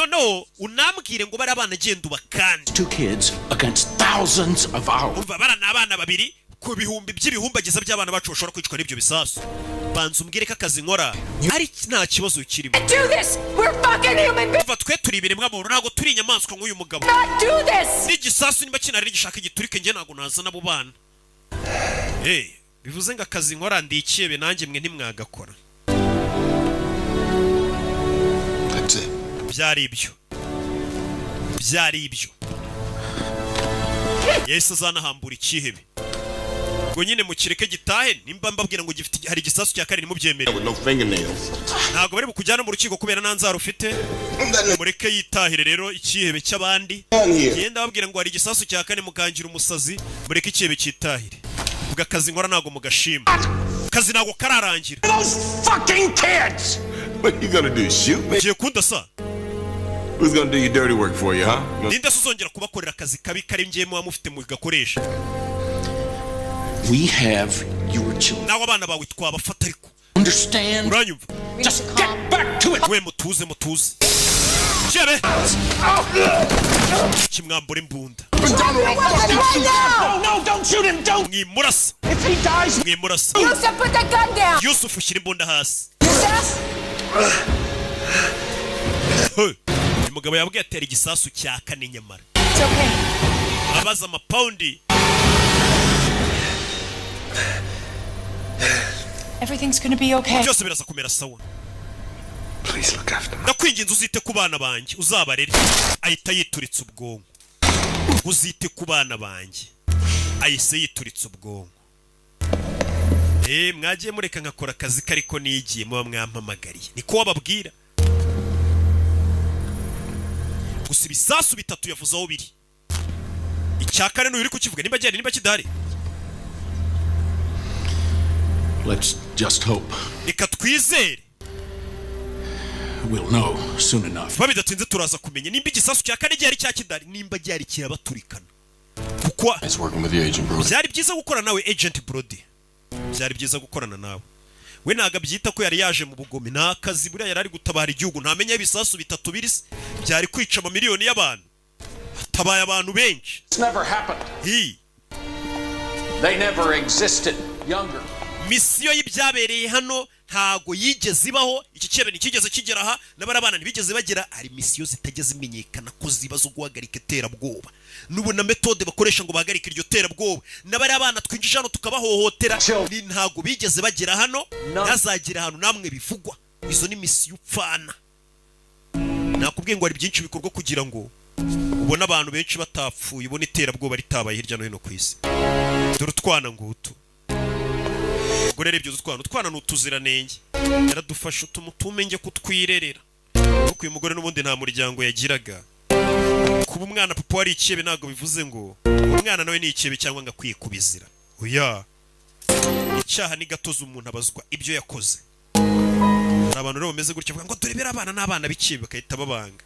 No, unambwire ngo bari abana genda ubakande. 2 kids against thousands of ours. Umva barana abana babiri ku bihumbi by'ibihumbagiza by'abana bacu bashobora kwicwa n'ibyo bisasu. Banza umbwire ko akazi nkora ari nta kibazo kirimo. Do this. We're fucking human beings. Umva twe turi ibiremwa muntu ntago turi inyamaswa nk'uyu mugabo. Not do this. N'igisasu nimba kinari gishaka igiturike nge ntago naza nabo bana. Bivuze ngo akazi nkora ndi ikebe nanjye mwe ntimwagakora. Byari ibyo. Yesu azanahambura ikihebe. Ngo nyine mukireke gitahe nimba mbabwira ngo gifite hari igisasu cya kane mu byemere. Ntago bari bukujyana mu rukiko kubera nanzara ufite. Mureke yitahire rero ikihebe cy'abandi. Genda babwira ngo hari igisasu cya kane mukangira umusazi mureke ikihebe cyitahire. Vuga akazi nkora ntago mugashima. Kazi ntago kararangira. Those fucking kids. What are you gonna do? Shoot me? Giye kunda sa. Who's gonna do your dirty work for you, huh? Ninde suzongera kubakorera akazi kabi kari njyemo amufite mu gakoresha. We have your children. Nawe abana bawe twabafata ariko. Understand? Uranyumva? Just get back to it. We mutuze. Chebe. Kimwambura imbunda. No, don't shoot him. Don't. Mwimurasa. If he dies, mwimurasa. Yusuf, put the gun down. Yusuf ushyira imbunda hasi. Yusuf. Umugabo yabwiye atera igisasu cya kane nyamara. It's okay. Abaza amapaundi. Everything's gonna be okay. Byose biraza kumera sawa. Please look after me. Ndakwinginze uzite ku bana banjye uzabarere. Ahita yituritse ubwonko. Uzite ku bana banjye. Ahise yituritse ubwonko. Mwagiye mureka nkakora akazi kariko nigiye muba mwampamagariye. Niko wababwira. Gusa ibisasu bitatu yavuze aho biri. Icyakane n'uri kukivuga nimba cyane nimba kidahari. let's just hope. Reka twizere. We'll know soon enough. Babidatinze turaza kumenya nimba igisasu cya kane cyari cya kidari nimba cyari kirabaturikana. Kuko It's working with you, Agent Brody. byari byiza gukorana nawe Agent Brody. Byari byiza gukorana nawe. We naga byita ko yari yaje mu bugome nakazi buriya yari ari gutabara igihugu ntamenye ibisasu bitatu birisi byari kwica amamiliyoni y'abantu. Tabaye abantu benshi. It's never happened. They never existed. Younger. Misiyo y'ibyabereye hano ntago yigeze ibaho. Iki cyebe nikigeze kigera aha n'abarabana ntibigeze bagera. Hari misiyo zitageze imenyekana ko zibazo guhagarika terabwoba. Nubu na metode bakoresha ngo bahagarike iryo terabwoba. N'abari abana twinjije hano tukabahohotera ni ntago bigeze bagera hano. Nazagira hano namwe bivugwa. Izo ni misiyo upfana. Nakubwiye ngo hari byinshi bikorwa kugira ngo ubona abantu benshi batapfuye ubona iterabwoba ritabaye hirya no hino ku isi. Dore utwana ngutu. Ngo rero ibyo utwana n'utuziranenge. Yaradufasha tumenge kutwirerera. Kuko uyu mugore n'ubundi nta muryango yagiraga. Kuba umwana papa wari ikebe ntago bivuze ngo umwana nawe ni ikebe cyangwa ngakwiye kubizira. Oya. Icyaha ni gatoza umuntu abazwa ibyo yakoze. Hari abantu rero bameze gutya ngo turebera abana n'abana b'ikebe bakahita babanga.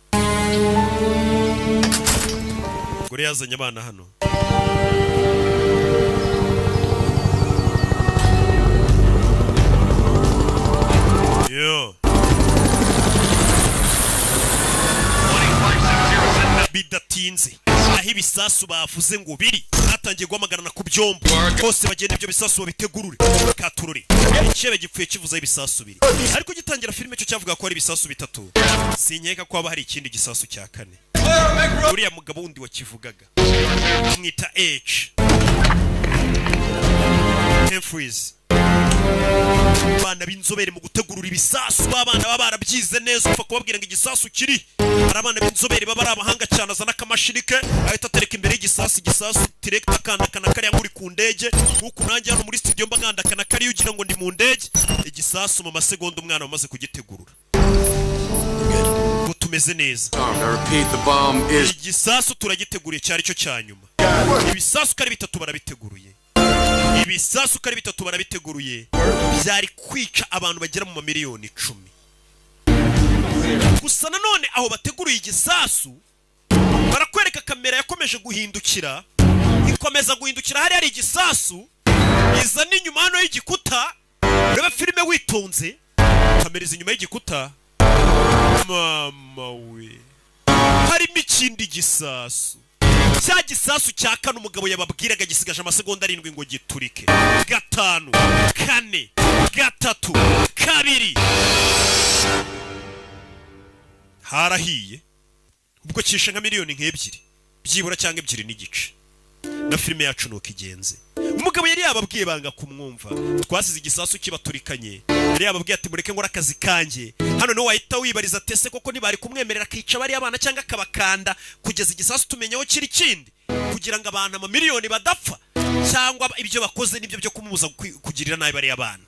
umugore yazanye abana hano. Yo. Bidatinze aho ibisasu bavuze ngo biri hatangiye guhamagarana ku byombo bose bagenda ibyo bisasu babitegurure katurure ikebe gipfuye kivuza ibisasu biri ariko gitangira filime cyo cyavuga ko ari ibisasu bitatu sinkeka ko haba hari ikindi gisasu cya kane uriya mugabo wundi wakivugaga mwita H Freeze bana b'inzobere mu gutegurura ibisasu babana baba barabyize neza upfa kubabwira ngo igisasu kiri arabana b'inzobere baba ari abahanga cyane azana akamashini ke ahita atereka imbere y'igisasu direct akandakana kariya nk'uri ku ndege nk'uko nanjye hano muri studio mba ngandakana kariya ugira ngo ndi mu ndege igisasu mu masegonda umwana wamaze kugitegurura ngo tumeze neza igisasu turagiteguriye cyari cyo cya nyuma ibisasu kari bitatu barabiteguruye ibisasu kari bitatu barabiteguruye byari kwica abantu bagera mu mamiliyoni 10 gusa nanone aho bateguruye igisasu barakwereka kamera yakomeje guhindukira ikomeza guhindukira hari ari igisasu iza n'inyuma hano y'igikuta ureba filime witonze kamera iza inyuma y'igikuta mama we harimo ikindi gisasu cya gisasu cya kane umugabo yababwiraga gisigaje amasegonda 7 ngo giturike 5 4 3 2 harahiye ubwo kishe nka miliyoni nk'ebyiri byibura cyangwa 2 n'igice na filime yacu nuko igenze umugabo yari yababwiye banga kumwumva twasize igisasu kibaturikanye yari yababwiye ati mureke ngora akazi kanjye hano no wahita wibariza tese koko ntibari kumwemerera akica bari abana cyangwa akabakanda kugeza igisasu tumenyeho kiri kindi kugira ngo abantu amamiliyoni badapfa cyangwa ibyo bakoze nibyo byo kumubuza kugirira nabi bari abana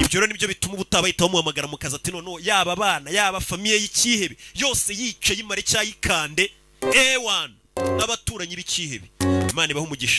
ibyo rero nibyo bituma ubutabayitaho muhamagara mu kazi ati none yaba abana yaba famiye y'ikihebe yose yice yimare cyayikande A1 n'abaturanyi b'ikihebe Imana ibaho umugisha.